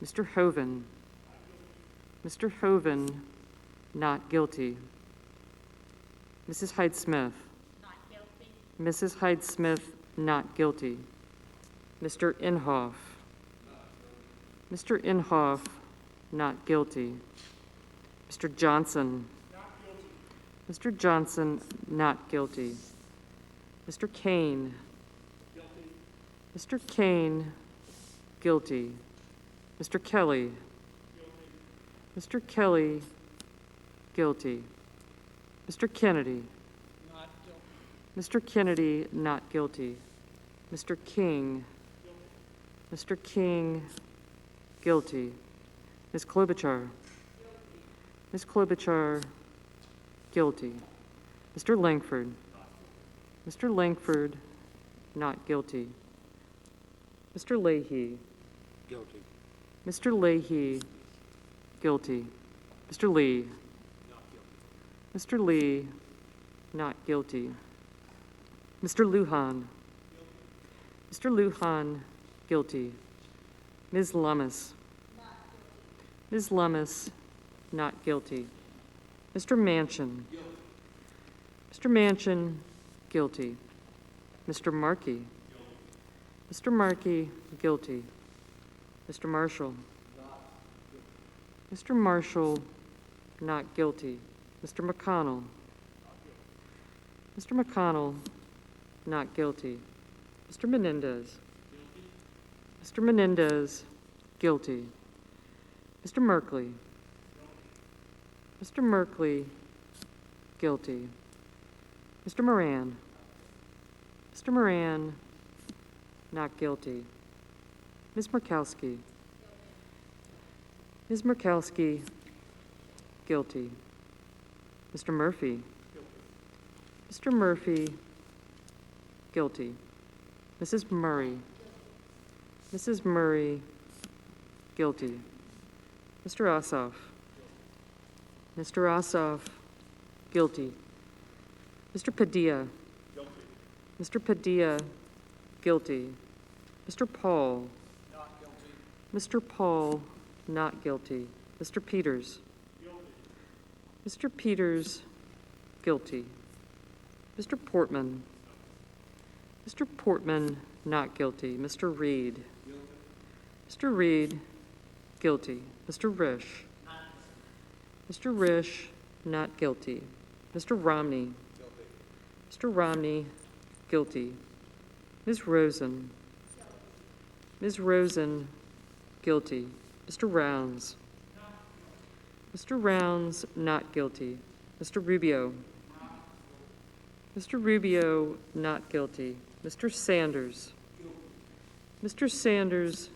Mr. Hoven. Mr. Hoven, not guilty. Mrs. Hyde-Smith. Mrs. Hyde-Smith, not guilty. Mr. Inhofe. Mr. Inhofe, not guilty. Mr. Johnson. Mr. Johnson, not guilty. Mr. Kane. Mr. Kane, guilty. Mr. Kelly. Mr. Kelly, guilty. Mr. Kennedy. Mr. Kennedy, not guilty. Mr. King. Mr. King, guilty. Ms. Klobuchar. Ms. Klobuchar, guilty. Mr. Langford. Mr. Langford, not guilty. Mr. Laehy. Guilty. Mr. Laehy, guilty. Mr. Lee. Mr. Lee, not guilty. Mr. Lujan. Mr. Lujan, guilty. Ms. Lummis. Ms. Lummis, not guilty. Mr. Manchin. Mr. Manchin, guilty. Mr. Markey. Mr. Markey, guilty. Mr. Marshall. Mr. Marshall, not guilty. Mr. McConnell. Mr. McConnell, not guilty. Mr. Menendez. Mr. Menendez, guilty. Mr. Merkley. Mr. Merkley, guilty. Mr. Moran. Mr. Moran, not guilty. Ms. Murkowski. Ms. Murkowski, guilty. Mr. Murphy. Mr. Murphy, guilty. Mrs. Murray. Mrs. Murray, guilty. Mr. Ossoff. Mr. Ossoff, guilty. Mr. Padilla. Mr. Padilla, guilty. Mr. Paul. Mr. Paul, not guilty. Mr. Peters. Mr. Peters, guilty. Mr. Portman. Mr. Portman, not guilty. Mr. Reed. Mr. Reed, guilty. Mr. Risch. Mr. Risch, not guilty. Mr. Romney. Mr. Romney, guilty. Ms. Rosen. Ms. Rosen, guilty. Mr. Rounds. Mr. Rounds, not guilty. Mr. Rubio. Mr. Rubio, not guilty. Mr. Sanders. Mr. Sanders,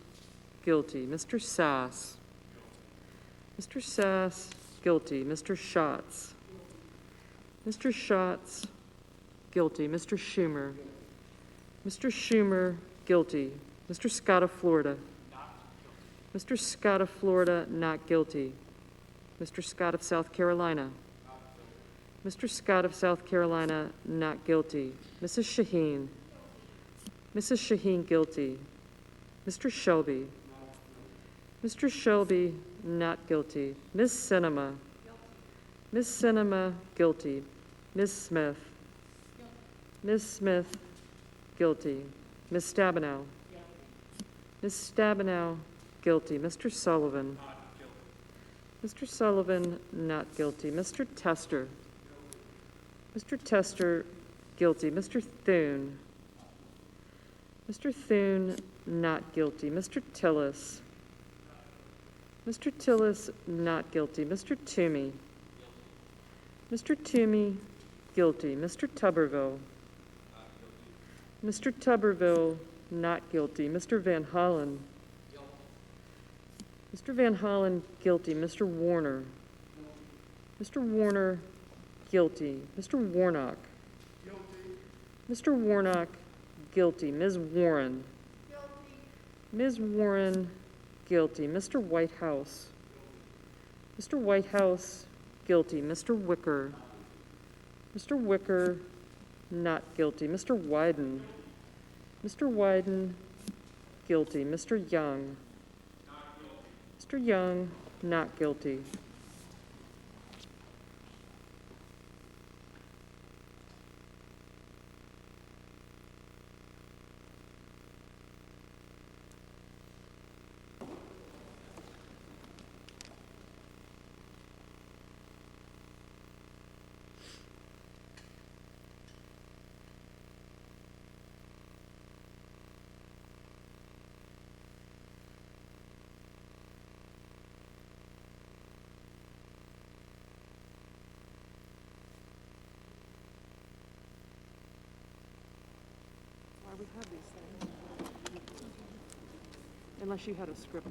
guilty. Mr. Sass. Mr. Sass, guilty. Mr. Schatz. Mr. Schatz, guilty. Mr. Schumer. Mr. Schumer, guilty. Mr. Scott of Florida. Mr. Scott of Florida, not guilty. Mr. Scott of South Carolina. Mr. Scott of South Carolina, not guilty. Mrs. Shaheen. Mrs. Shaheen, guilty. Mr. Shelby. Mr. Shelby, not guilty. Ms. Sinema. Ms. Sinema, guilty. Ms. Smith. Ms. Smith, guilty. Ms. Stabenow. Ms. Stabenow, guilty. Mr. Sullivan. Mr. Sullivan, not guilty. Mr. Tester. Mr. Tester, guilty. Mr. Thune. Mr. Thune, not guilty. Mr. Tillis. Mr. Tillis, not guilty. Mr. Toomey. Mr. Toomey, guilty. Mr. Tuberville. Mr. Tuberville, not guilty. Mr. Van Hollen. Mr. Van Hollen, guilty. Mr. Warner. Mr. Warner, guilty. Mr. Warnock. Mr. Warnock, guilty. Ms. Warren. Ms. Warren, guilty. Mr. Whitehouse. Mr. Whitehouse, guilty. Mr. Wicker. Mr. Wicker, not guilty. Mr. Wyden. Mr. Wyden, guilty. Mr. Young. Mr. Young, not guilty. we have these things. Unless you had a script.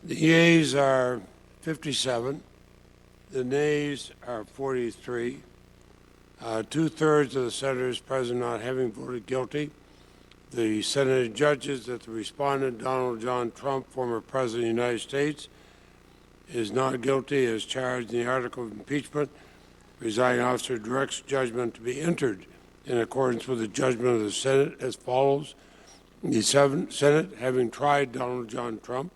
The yeas are 57. The nays are 43. Two-thirds of the senators present not having voted guilty. The Senate judges that the respondent, Donald John Trump, former President of the United States, is not guilty as charged in the article of impeachment. Presiding officer directs judgment to be entered in accordance with the judgment of the Senate as follows. The Senate, having tried Donald John Trump,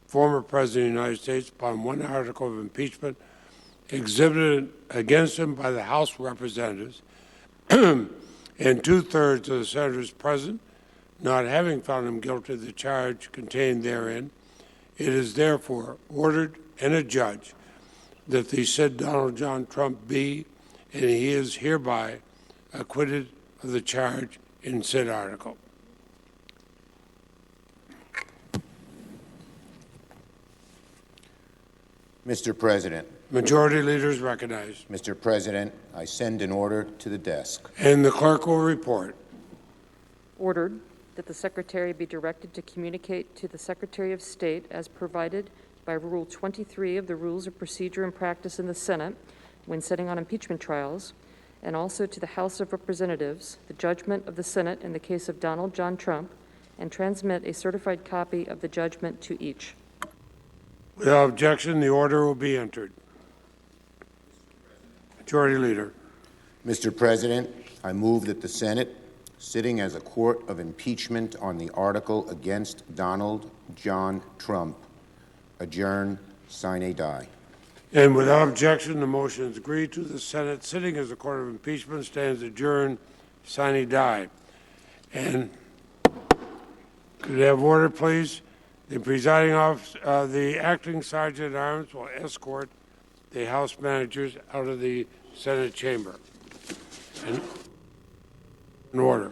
former President of the United States, upon one article of impeachment exhibited against him by the House of Representatives, and two-thirds of the senators present not having found him guilty of the charge contained therein, it is therefore ordered and adjudged that the said Donald John Trump be, and he is hereby acquitted of the charge in said article. Mr. President. Majority Leader is recognized. Mr. President, I send an order to the desk. And the clerk will report. Ordered that the Secretary be directed to communicate to the Secretary of State as provided by Rule 23 of the Rules of Procedure and Practice in the Senate when sitting on impeachment trials, and also to the House of Representatives the judgment of the Senate in the case of Donald John Trump, and transmit a certified copy of the judgment to each. Without objection, the order will be entered. Majority Leader. Mr. President, I move that the Senate, sitting as a court of impeachment on the article against Donald John Trump, adjourn sine die. And without objection, the motion is agreed to. The Senate, sitting as a court of impeachment, stands adjourned sine die. And could I have order, please? The presiding officer, the acting sergeant at arms will escort the House managers out of the Senate chamber. And in order.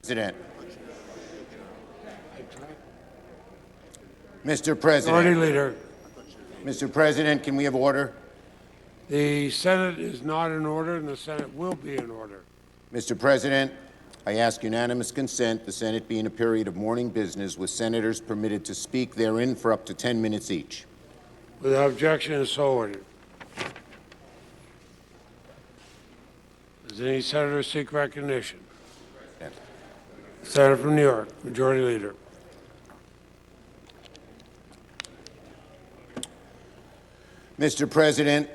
President. Mr. President. Majority Leader. Mr. President, can we have order? The Senate is not in order, and the Senate will be in order. Mr. President, I ask unanimous consent the Senate be in a period of morning business with senators permitted to speak therein for up to 10 minutes each. Without objection, is so ordered. Does any senator seek recognition? Senator from New York, Majority Leader. Mr. President,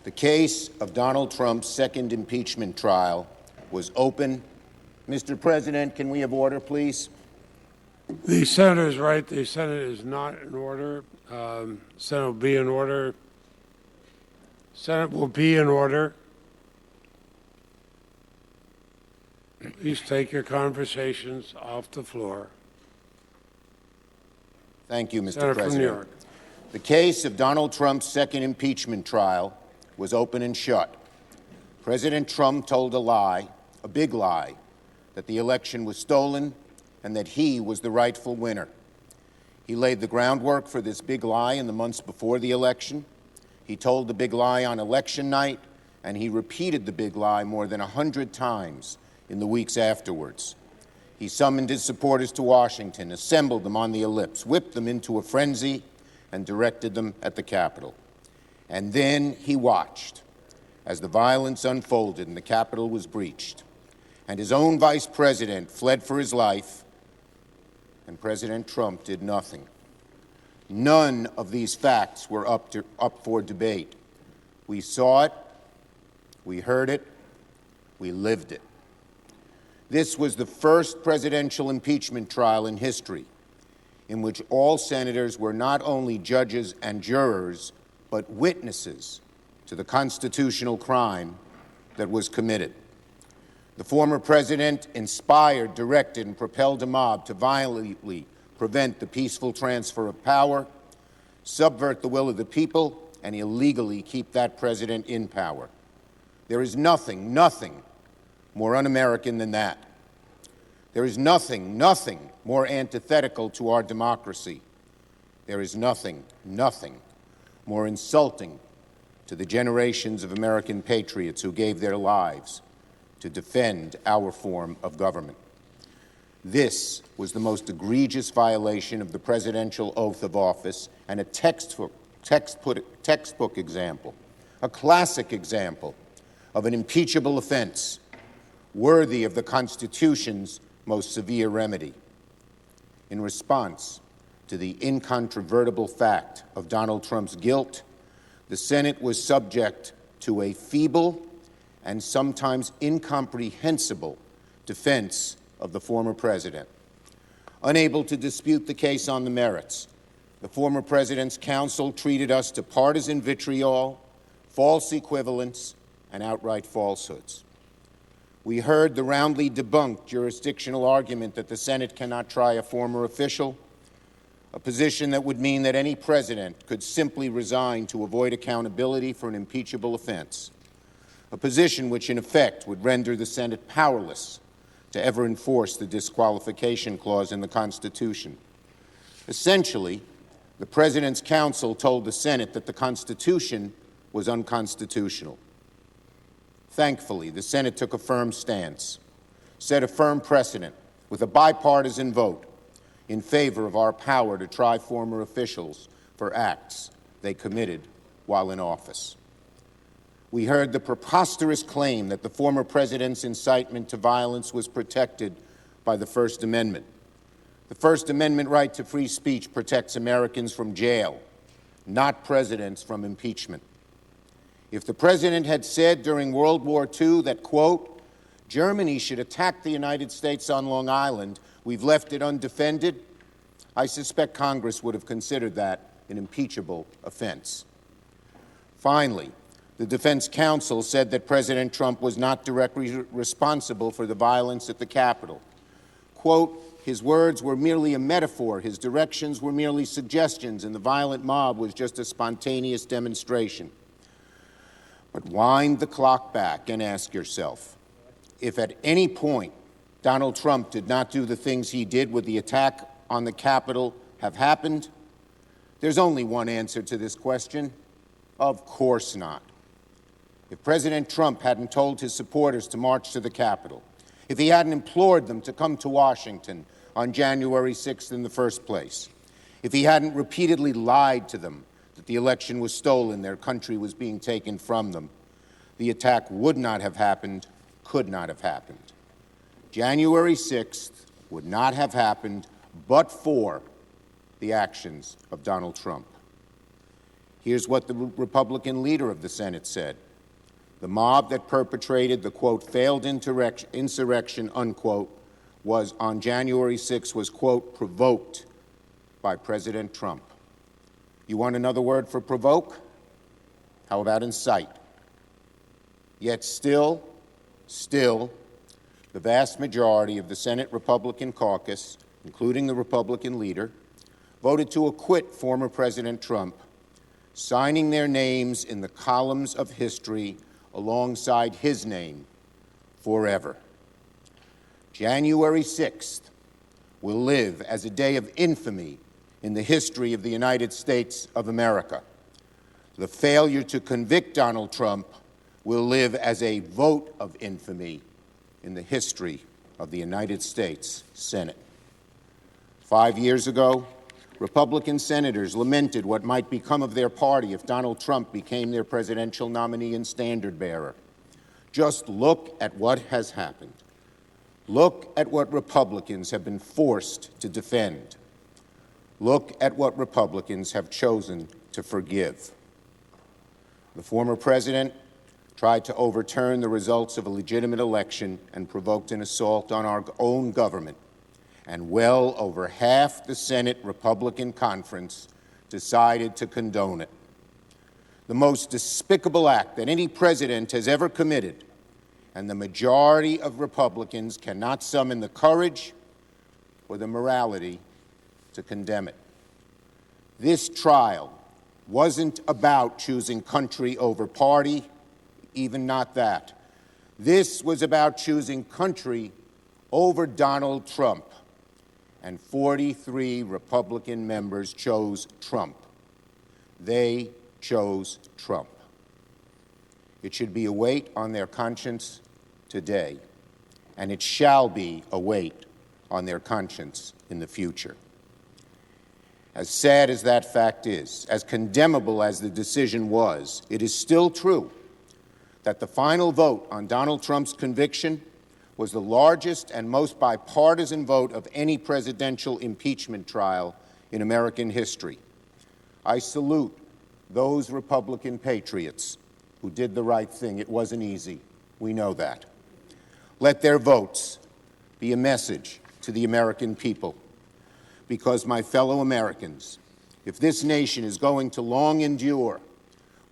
the case of Donald Trump's second impeachment trial was open. Mr. President, can we have order, please? The senator is right. The Senate is not in order. Senate will be in order. Senate will be in order. Please take your conversations off the floor. Thank you, Mr. Senator President. from New York. The case of Donald Trump's second impeachment trial was open and shut. President Trump told a lie, a big lie, that the election was stolen and that he was the rightful winner. He laid the groundwork for this big lie in the months before the election. He told the big lie on election night, and he repeated the big lie more than 100 times in the weeks afterwards. He summoned his supporters to Washington, assembled them on the ellipse, whipped them into a frenzy, and directed them at the Capitol. And then he watched as the violence unfolded and the Capitol was breached, and his own vice president fled for his life, and President Trump did nothing. None of these facts were up for debate. We saw it, we heard it, we lived it. This was the first presidential impeachment trial in history in which all senators were not only judges and jurors, but witnesses to the constitutional crime that was committed. The former president inspired, directed, and propelled a mob to violently prevent the peaceful transfer of power, subvert the will of the people, and illegally keep that president in power. There is nothing more un-American than that. There is nothing more antithetical to our democracy. There is nothing more insulting to the generations of American patriots who gave their lives to defend our form of government. This was the most egregious violation of the presidential oath of office and a textbook example, a classic example of an impeachable offense worthy of the Constitution's most severe remedy. In response to the incontrovertible fact of Donald Trump's guilt, the Senate was subject to a feeble and sometimes incomprehensible defense of the former president. Unable to dispute the case on the merits, the former president's counsel treated us to partisan vitriol, false equivalence, and outright falsehoods. We heard the roundly debunked jurisdictional argument that the Senate cannot try a former official, a position that would mean that any president could simply resign to avoid accountability for an impeachable offense, a position which in effect would render the Senate powerless to ever enforce the disqualification clause in the Constitution. Essentially, the President's counsel told the Senate that the Constitution was unconstitutional. Thankfully, the Senate took a firm stance, set a firm precedent with a bipartisan vote in favor of our power to try former officials for acts they committed while in office. We heard the preposterous claim that the former president's incitement to violence was protected by the First Amendment. The First Amendment right to free speech protects Americans from jail, not presidents from impeachment. If the president had said during World War II that, quote, Germany should attack the United States on Long Island, we've left it undefended, I suspect Congress would have considered that an impeachable offense. Finally, the defense counsel said that President Trump was not directly responsible for the violence at the Capitol. Quote, his words were merely a metaphor, his directions were merely suggestions, and the violent mob was just a spontaneous demonstration. But wind the clock back and ask yourself, if at any point Donald Trump did not do the things he did, would the attack on the Capitol have happened? There's only one answer to this question. Of course not. If President Trump hadn't told his supporters to march to the Capitol, if he hadn't implored them to come to Washington on January 6th in the first place, if he hadn't repeatedly lied to them that the election was stolen, their country was being taken from them, the attack would not have happened, could not have happened. January 6th would not have happened but for the actions of Donald Trump. Here's what the Republican leader of the Senate said. The mob that perpetrated the, quote, failed insurrection, unquote, was on January 6th was, quote, provoked by President Trump. You want another word for provoke? How about incite? Yet still, the vast majority of the Senate Republican caucus, including the Republican leader, voted to acquit former President Trump, signing their names in the columns of history alongside his name forever. January 6th will live as a day of infamy in the history of the United States of America. The failure to convict Donald Trump will live as a vote of infamy in the history of the United States Senate. 5 years ago, Republican senators lamented what might become of their party if Donald Trump became their presidential nominee and standard bearer. Just look at what has happened. Look at what Republicans have been forced to defend. Look at what Republicans have chosen to forgive. The former president tried to overturn the results of a legitimate election and provoked an assault on our own government. And well over half the Senate Republican conference decided to condone it. The most despicable act that any president has ever committed, and the majority of Republicans cannot summon the courage or the morality to condemn it. This trial wasn't about choosing country over party, even not that. This was about choosing country over Donald Trump. And 43 Republican members chose Trump. They chose Trump. It should be a weight on their conscience today, and it shall be a weight on their conscience in the future. As sad as that fact is, as condemnable as the decision was, it is still true that the final vote on Donald Trump's conviction was the largest and most bipartisan vote of any presidential impeachment trial in American history. I salute those Republican patriots who did the right thing. It wasn't easy. We know that. Let their votes be a message to the American people. Because, my fellow Americans, if this nation is going to long endure,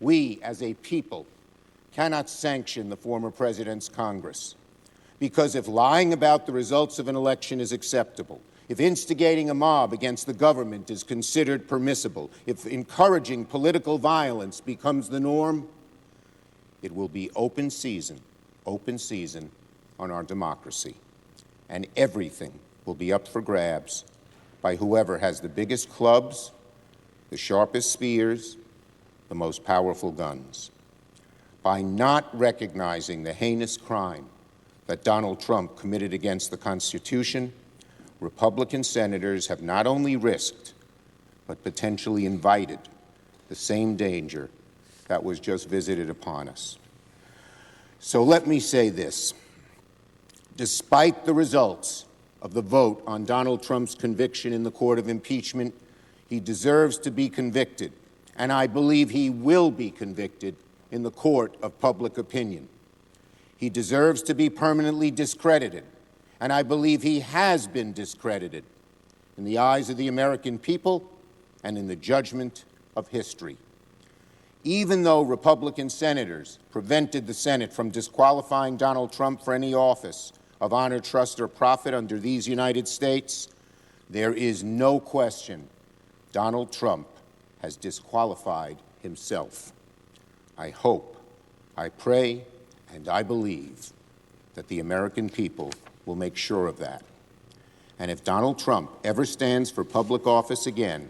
we as a people cannot sanction the former president's Congress. Because if lying about the results of an election is acceptable, if instigating a mob against the government is considered permissible, if encouraging political violence becomes the norm, it will be open season on our democracy. And everything will be up for grabs by whoever has the biggest clubs, the sharpest spears, the most powerful guns. By not recognizing the heinous crime that Donald Trump committed against the Constitution, Republican senators have not only risked, but potentially invited the same danger that was just visited upon us. So let me say this. Despite the results of the vote on Donald Trump's conviction in the court of impeachment, he deserves to be convicted, and I believe he will be convicted in the court of public opinion. He deserves to be permanently discredited, and I believe he has been discredited in the eyes of the American people and in the judgment of history. Even though Republican senators prevented the Senate from disqualifying Donald Trump for any office of honor, trust, or profit under these United States, there is no question Donald Trump has disqualified himself. I hope, I pray, and I believe that the American people will make sure of that. And if Donald Trump ever stands for public office again,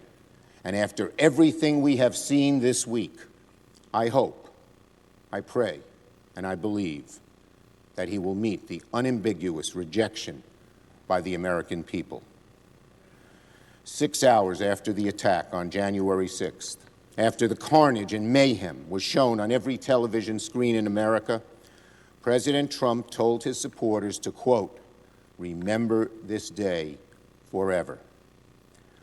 and after everything we have seen this week, I hope, I pray, and I believe that he will meet the unambiguous rejection by the American people. 6 hours after the attack on January 6th, after the carnage and mayhem was shown on every television screen in America, President Trump told his supporters to, quote, "Remember this day forever."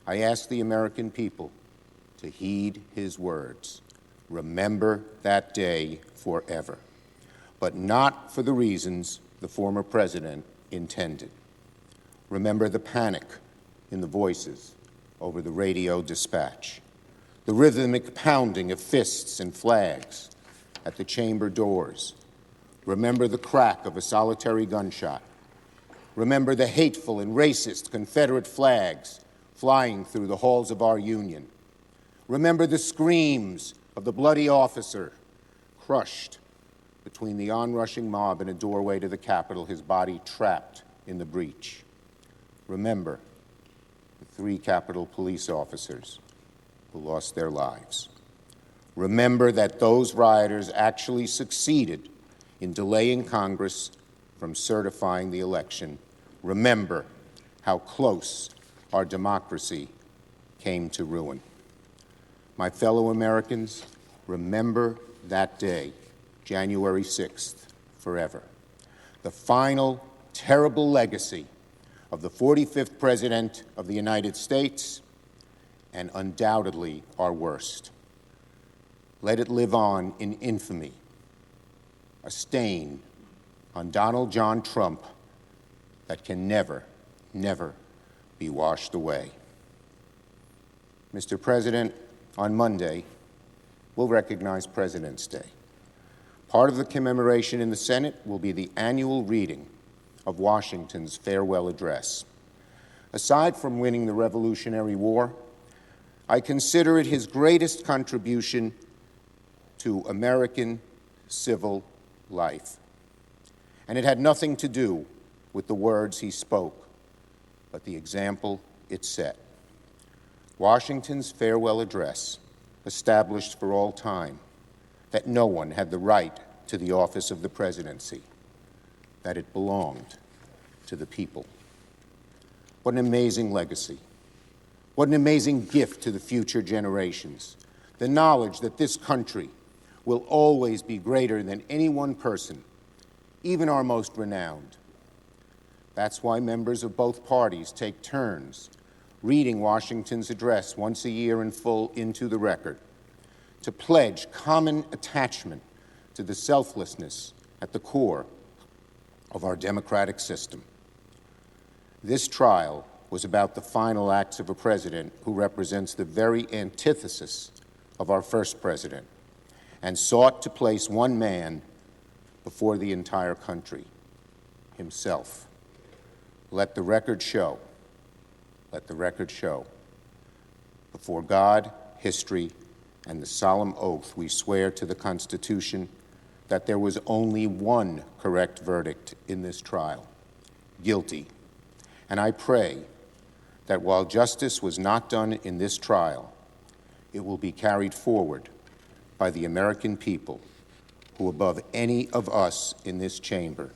I ask the American people to heed his words. Remember that day forever, but not for the reasons the former president intended. Remember the panic in the voices over the radio dispatch, the rhythmic pounding of fists and flags at the chamber doors. Remember the crack of a solitary gunshot. Remember the hateful and racist Confederate flags flying through the halls of our Union. Remember the screams of the bloody officer crushed between the onrushing mob and a doorway to the Capitol, his body trapped in the breach. Remember the 3 Capitol police officers who lost their lives. Remember that those rioters actually succeeded in delaying Congress from certifying the election remember how close our democracy came to ruin. My fellow Americans, remember that day, January 6th, forever. The final terrible legacy of the 45th President of the United States, and undoubtedly our worst. Let it live on in infamy, a stain on Donald John Trump that can never, never be washed away. Mr. President, on Monday, we'll recognize President's Day. Part of the commemoration in the Senate will be the annual reading of Washington's farewell address. Aside from winning the Revolutionary War, I consider it his greatest contribution to American civil life. And it had nothing to do with the words he spoke, but the example it set. Washington's farewell address established for all time that no one had the right to the office of the presidency, that it belonged to the people. What an amazing legacy. What an amazing gift to the future generations. The knowledge that this country will always be greater than any one person, even our most renowned. That's why members of both parties take turns reading Washington's address once a year in full into the record, to pledge common attachment to the selflessness at the core of our democratic system. This trial was about the final acts of a president who represents the very antithesis of our first president and sought to place one man before the entire country, himself. Let the record show, before God, history, and the solemn oath we swear to the Constitution, that there was only one correct verdict in this trial, guilty. And I pray that while justice was not done in this trial, it will be carried forward by the American people who, above any of us in this chamber,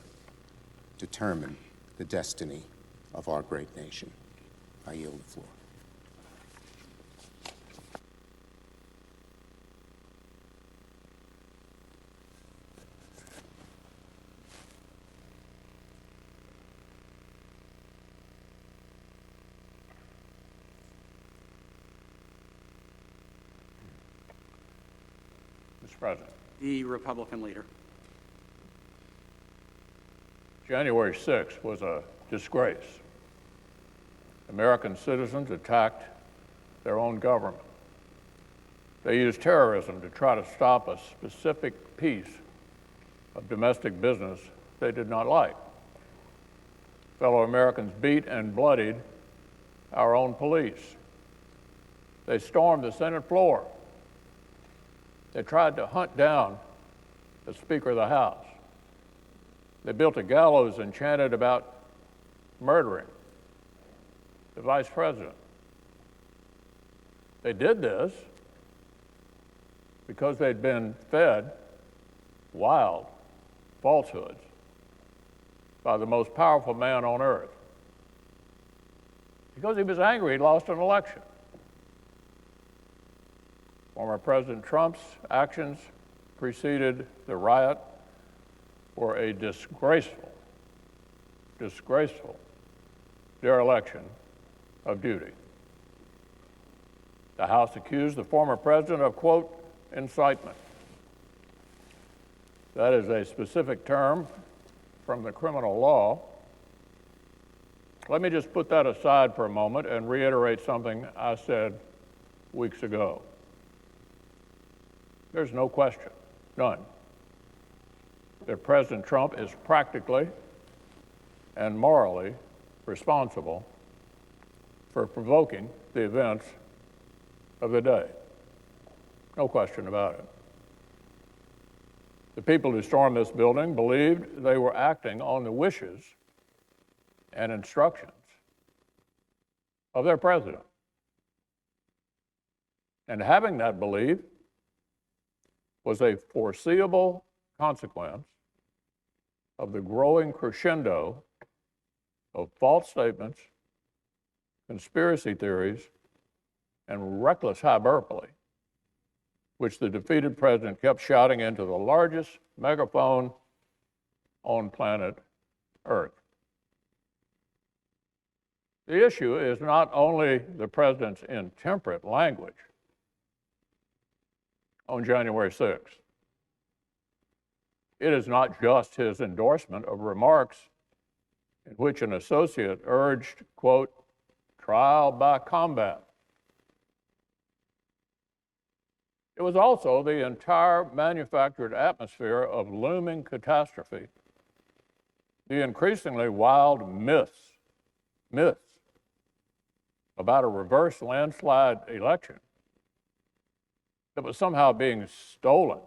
determine the destiny of our great nation. I yield the floor. Mr. President. The Republican leader. January 6th was a disgrace. American citizens attacked their own government. They used terrorism to try to stop a specific piece of domestic business they did not like. Fellow Americans beat and bloodied our own police. They stormed the Senate floor. They tried to hunt down the Speaker of the House. They built a gallows and chanted about murdering the Vice President. They did this because they'd been fed wild falsehoods by the most powerful man on earth. Because he was angry he'd lost an election. Former President Trump's actions preceded the riot were a disgraceful dereliction of duty. The House accused the former president of, quote, incitement. That is a specific term from the criminal law. Let me just put that aside for a moment and reiterate something I said weeks ago. There's no question, none, that President Trump is practically and morally responsible for provoking the events of the day. No question about it. The people who stormed this building believed they were acting on the wishes and instructions of their president. And having that belief was a foreseeable consequence of the growing crescendo of false statements, conspiracy theories, and reckless hyperbole, which the defeated president kept shouting into the largest megaphone on planet Earth. The issue is not only the president's intemperate language on January 6th. It is not just his endorsement of remarks in which an associate urged, quote, trial by combat. It was also the entire manufactured atmosphere of looming catastrophe, the increasingly wild myths about a reverse landslide election that was somehow being stolen,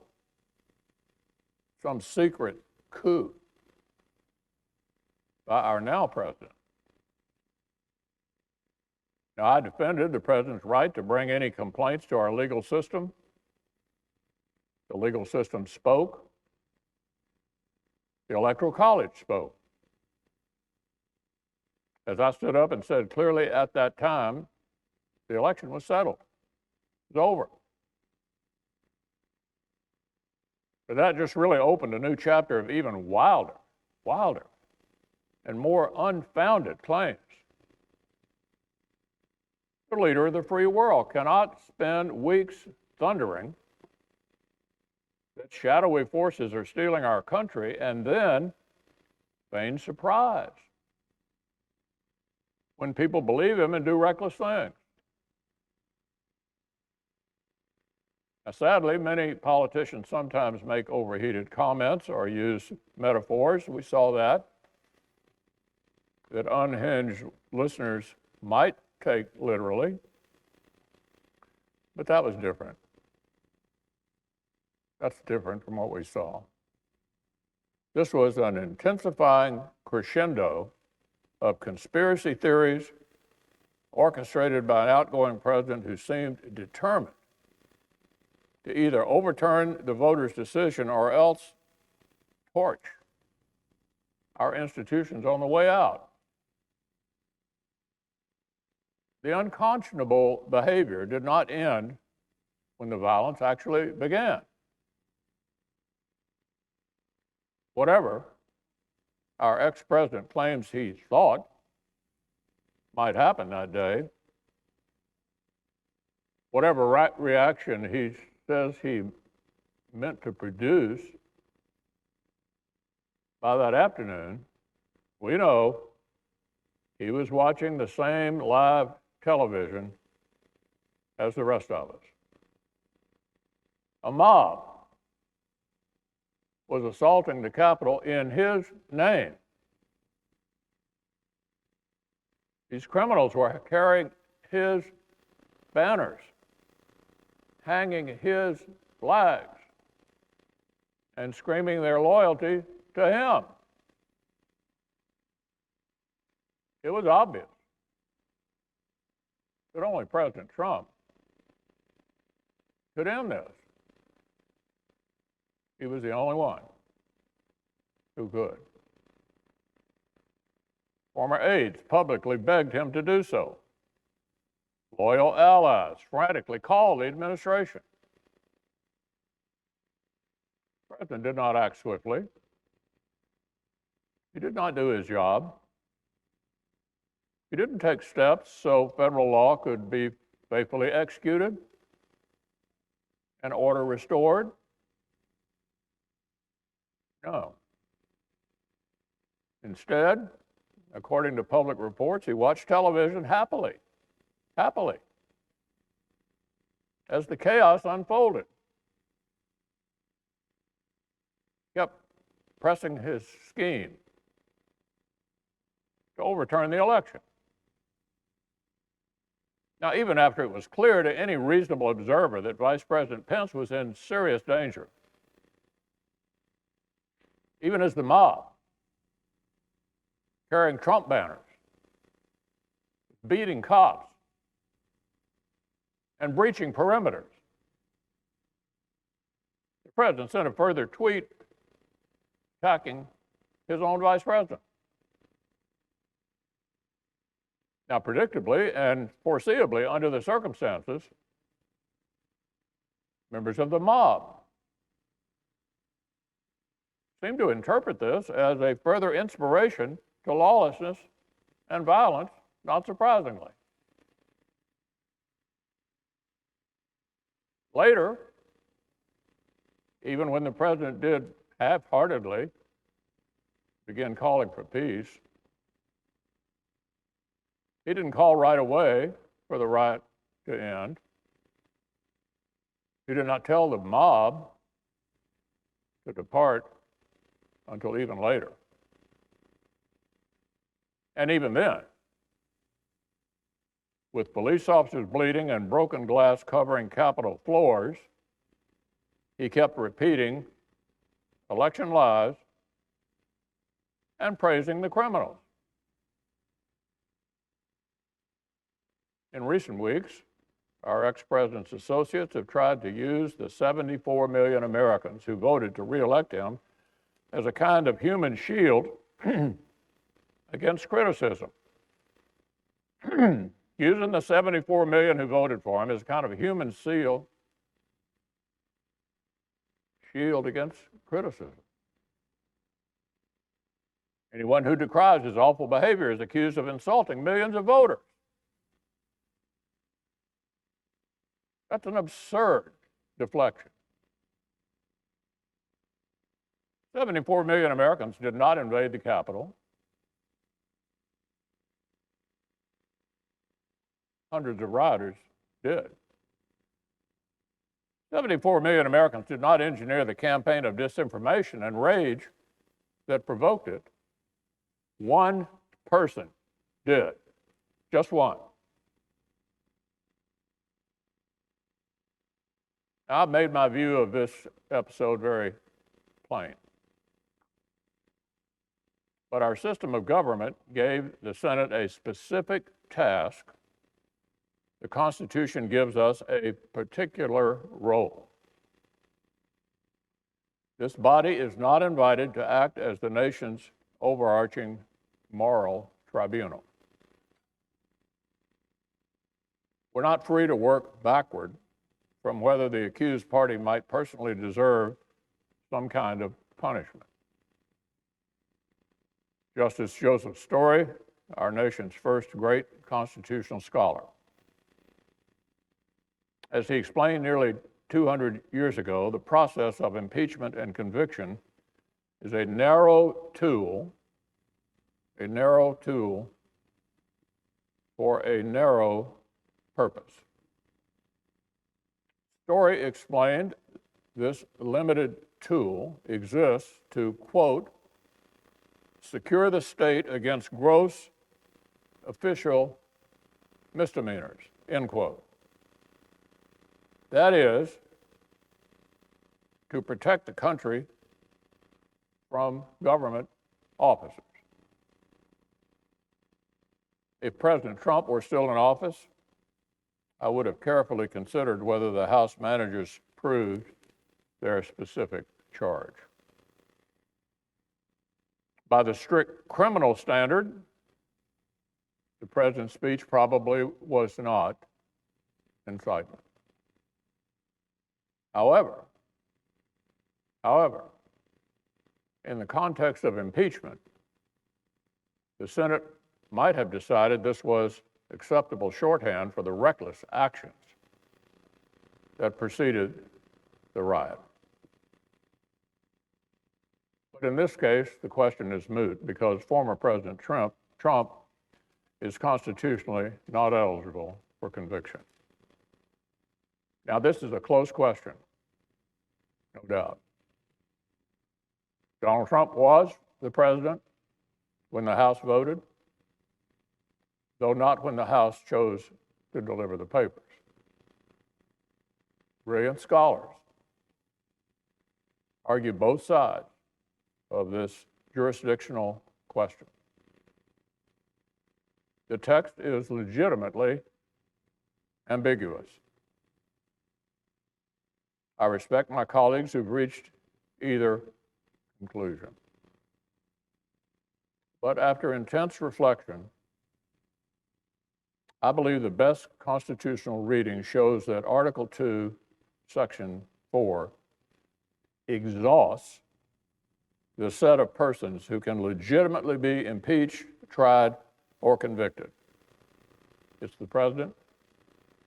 some secret coup by our now president. Now, I defended the president's right to bring any complaints to our legal system. The legal system spoke. The Electoral College spoke. As I stood up and said clearly at that time, the election was settled. It was over. But that just really opened a new chapter of even wilder, and more unfounded claims. The leader of the free world cannot spend weeks thundering that shadowy forces are stealing our country and then feign surprise when people believe him and do reckless things. Now, sadly, many politicians sometimes make overheated comments or use metaphors. We saw that unhinged listeners might take literally, but that was different. That's different from what we saw. This was an intensifying crescendo of conspiracy theories orchestrated by an outgoing president who seemed determined to either overturn the voters' decision or else torch our institutions on the way out. The unconscionable behavior did not end when the violence actually began. Whatever our ex-president claims he thought might happen that day, whatever reaction he says he meant to produce by that afternoon, we know he was watching the same live television as the rest of us. A mob was assaulting the Capitol in his name. These criminals were carrying his banners, hanging his flags, and screaming their loyalty to him. It was obvious that only President Trump could end this. He was the only one who could. Former aides publicly begged him to do so. Loyal allies frantically called the administration. The president did not act swiftly. He did not do his job. He didn't take steps so federal law could be faithfully executed and order restored. No. Instead, according to public reports, he watched television happily, as the chaos unfolded. Kept pressing his scheme to overturn the election. Now, even after it was clear to any reasonable observer that Vice President Pence was in serious danger, even as the mob, carrying Trump banners, beating cops, and breaching perimeters, the president sent a further tweet attacking his own vice president. Now, predictably and foreseeably, under the circumstances, members of the mob seem to interpret this as a further inspiration to lawlessness and violence, not surprisingly. Later, even when the president did half-heartedly begin calling for peace, he didn't call right away for the riot to end. He did not tell the mob to depart until even later. And even then, with police officers bleeding and broken glass covering Capitol floors, he kept repeating election lies and praising the criminals. In recent weeks, our ex-president's associates have tried to use the 74 million Americans who voted to re-elect him as a kind of human shield against criticism. Using the 74 million who voted for him as a kind of a human shield against criticism. Anyone who decries his awful behavior is accused of insulting millions of voters. That's an absurd deflection. 74 million Americans did not invade the Capitol. Hundreds of rioters did. 74 million Americans did not engineer the campaign of disinformation and rage that provoked it. One person did. Just one. Now, I've made my view of this episode very plain. But our system of government gave the Senate a specific task. The Constitution gives us a particular role. This body is not invited to act as the nation's overarching moral tribunal. We're not free to work backward from whether the accused party might personally deserve some kind of punishment. Justice Joseph Story, our nation's first great constitutional scholar, as he explained nearly 200 years ago, the process of impeachment and conviction is a narrow tool for a narrow purpose. Story explained this limited tool exists to, quote, secure the state against gross official misdemeanors, end quote. That is, to protect the country from government officers. If President Trump were still in office, I would have carefully considered whether the House managers proved their specific charge. By the strict criminal standard, the president's speech probably was not incitement. However, in the context of impeachment, the Senate might have decided this was acceptable shorthand for the reckless actions that preceded the riot. But in this case, the question is moot because former President Trump is constitutionally not eligible for conviction. Now, this is a close question, no doubt. Donald Trump was the president when the House voted, though not when the House chose to deliver the papers. Brilliant scholars argue both sides of this jurisdictional question. The text is legitimately ambiguous. I respect my colleagues who've reached either conclusion. But after intense reflection, I believe the best constitutional reading shows that Article 2, Section 4 exhausts the set of persons who can legitimately be impeached, tried, or convicted. It's the president,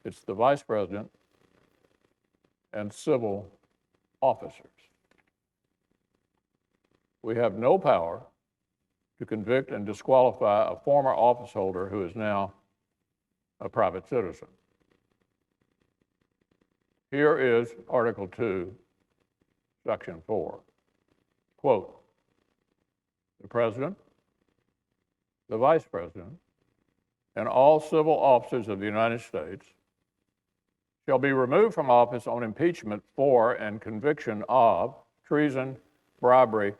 it's the vice president, and civil officers. We have no power to convict and disqualify a former office holder who is now a private citizen. Here is Article 2, Section 4. Quote, the president, the vice president, and all civil officers of the United States shall be removed from office on impeachment for and conviction of treason, bribery,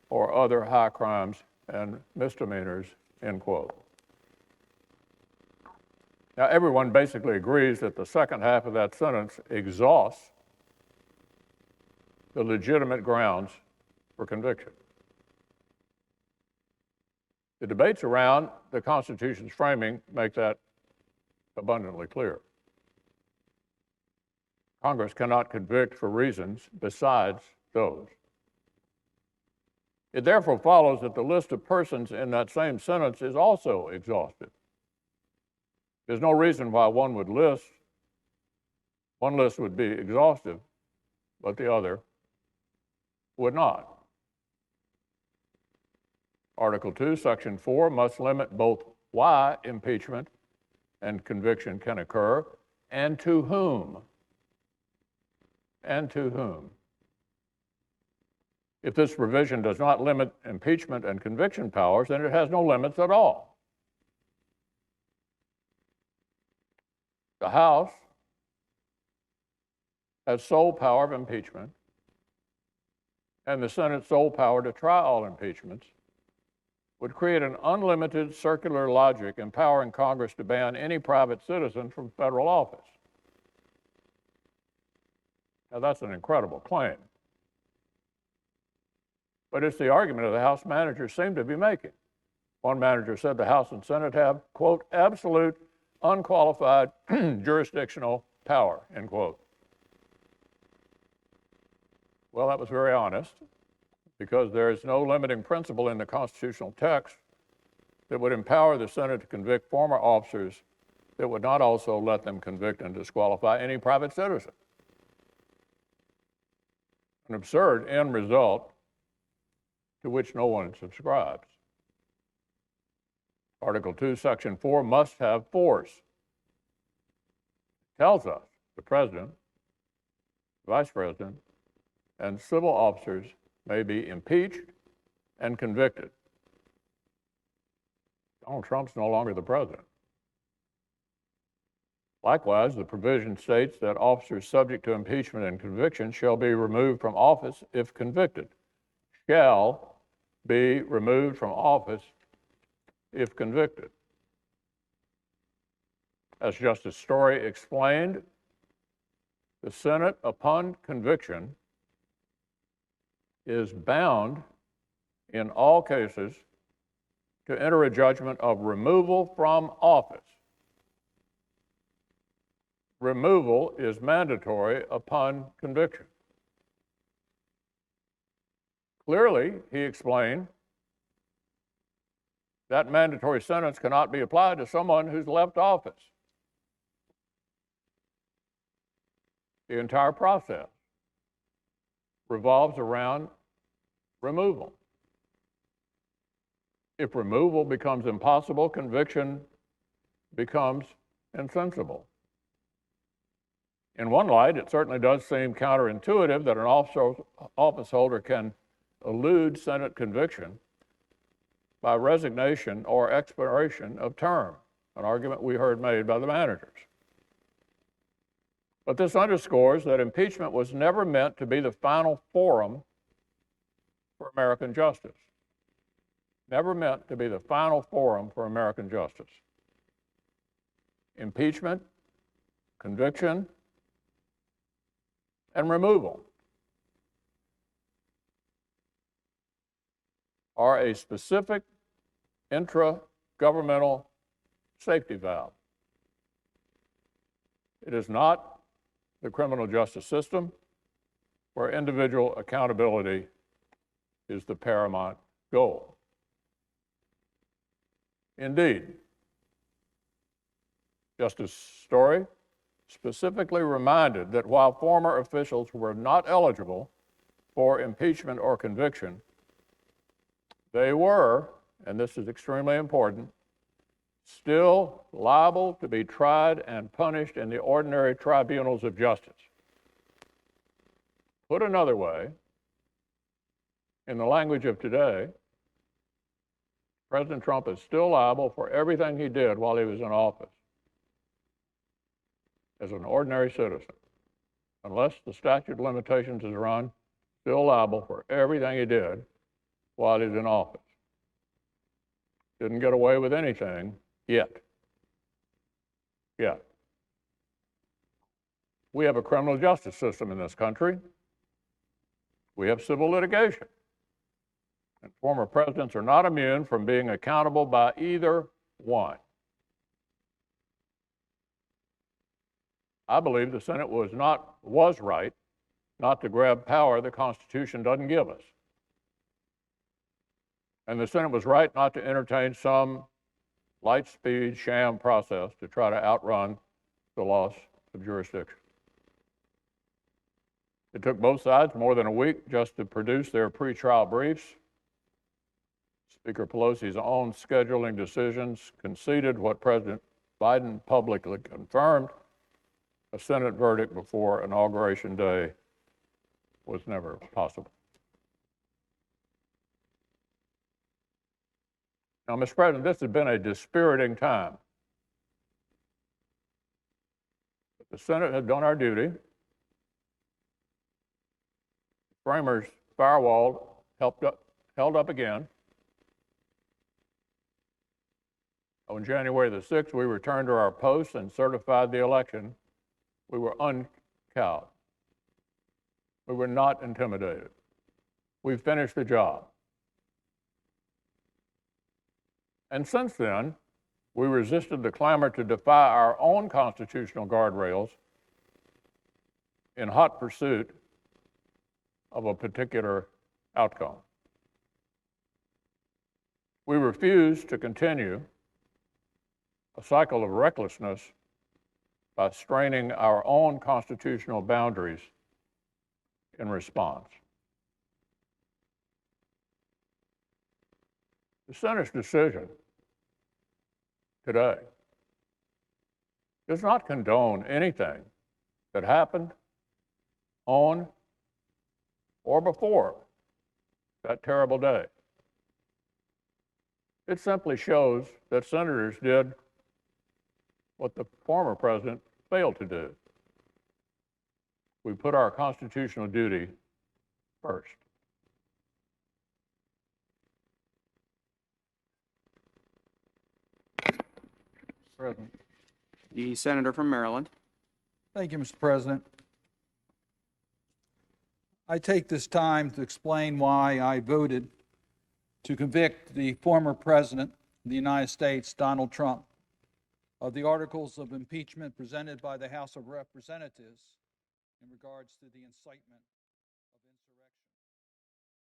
or other high crimes and misdemeanors, end quote. Now, everyone basically agrees that the second half of that sentence exhausts the legitimate grounds for conviction. The debates around the Constitution's framing make that abundantly clear. Congress cannot convict for reasons besides those. It therefore follows that the list of persons in that same sentence is also exhaustive. There's no reason why one list would be exhaustive, but the other would not. Article 2, Section 4 must limit both why impeachment and conviction can occur and to whom. And to whom. If this provision does not limit impeachment and conviction powers, then it has no limits at all. The House has sole power of impeachment, and the Senate's sole power to try all impeachments would create an unlimited circular logic empowering Congress to ban any private citizen from federal office. Now, that's an incredible claim. But it's the argument that the House managers seem to be making. One manager said the House and Senate have, quote, absolute, unqualified jurisdictional power, end quote. Well, that was very honest, because there is no limiting principle in the constitutional text that would empower the Senate to convict former officers that would not also let them convict and disqualify any private citizen. An absurd end result to which no one subscribes. Article 2, Section 4 must have force. It tells us the president, vice president, and civil officers may be impeached and convicted. Donald Trump's no longer the president. Likewise, the provision states that officers subject to impeachment and conviction shall be removed from office if convicted. Shall be removed from office if convicted. As Justice Story explained, the Senate, upon conviction, is bound in all cases to enter a judgment of removal from office. Removal is mandatory upon conviction. Clearly, he explained, that mandatory sentence cannot be applied to someone who's left office. The entire process revolves around removal. If removal becomes impossible, conviction becomes insensible. In one light, it certainly does seem counterintuitive that an office holder can elude Senate conviction by resignation or expiration of term, an argument we heard made by the managers. But this underscores that impeachment was never meant to be the final forum for American justice. Never meant to be the final forum for American justice. Impeachment, conviction, and removal are a specific intra-governmental safety valve It is not the criminal justice system where individual accountability is the paramount goal. Indeed, Justice Story specifically reminded that while former officials were not eligible for impeachment or conviction, they were, and this is extremely important, still liable to be tried and punished in the ordinary tribunals of justice. Put another way, in the language of today, President Trump is still liable for everything he did while he was in office as an ordinary citizen. Unless the statute of limitations is run, still liable for everything he did while he's in office. Didn't get away with anything yet. Yet. We have a criminal justice system in this country. We have civil litigation. And former presidents are not immune from being accountable by either one. I believe the Senate was right not to grab power the Constitution doesn't give us. And the Senate was right not to entertain some light-speed sham process to try to outrun the loss of jurisdiction. It took both sides more than a week just to produce their pretrial briefs. Speaker Pelosi's own scheduling decisions conceded what President Biden publicly confirmed: a Senate verdict before Inauguration Day was never possible. Now, Mr. President, this has been a dispiriting time. But the Senate has done our duty. The framers' firewall held up again. On January the 6th, we returned to our posts and certified the election. We were uncowed. We were not intimidated. We finished the job. And since then, we resisted the clamor to defy our own constitutional guardrails in hot pursuit of a particular outcome. We refuse to continue a cycle of recklessness by straining our own constitutional boundaries in response. The Senate's decision today does not condone anything that happened on or before that terrible day. It simply shows that senators did what the former president failed to do. We put our constitutional duty first. President. The senator from Maryland. Thank you, Mr. President. I take this time to explain why I voted to convict the former president of the United States, Donald Trump, of the articles of impeachment presented by the House of Representatives in regards to the incitement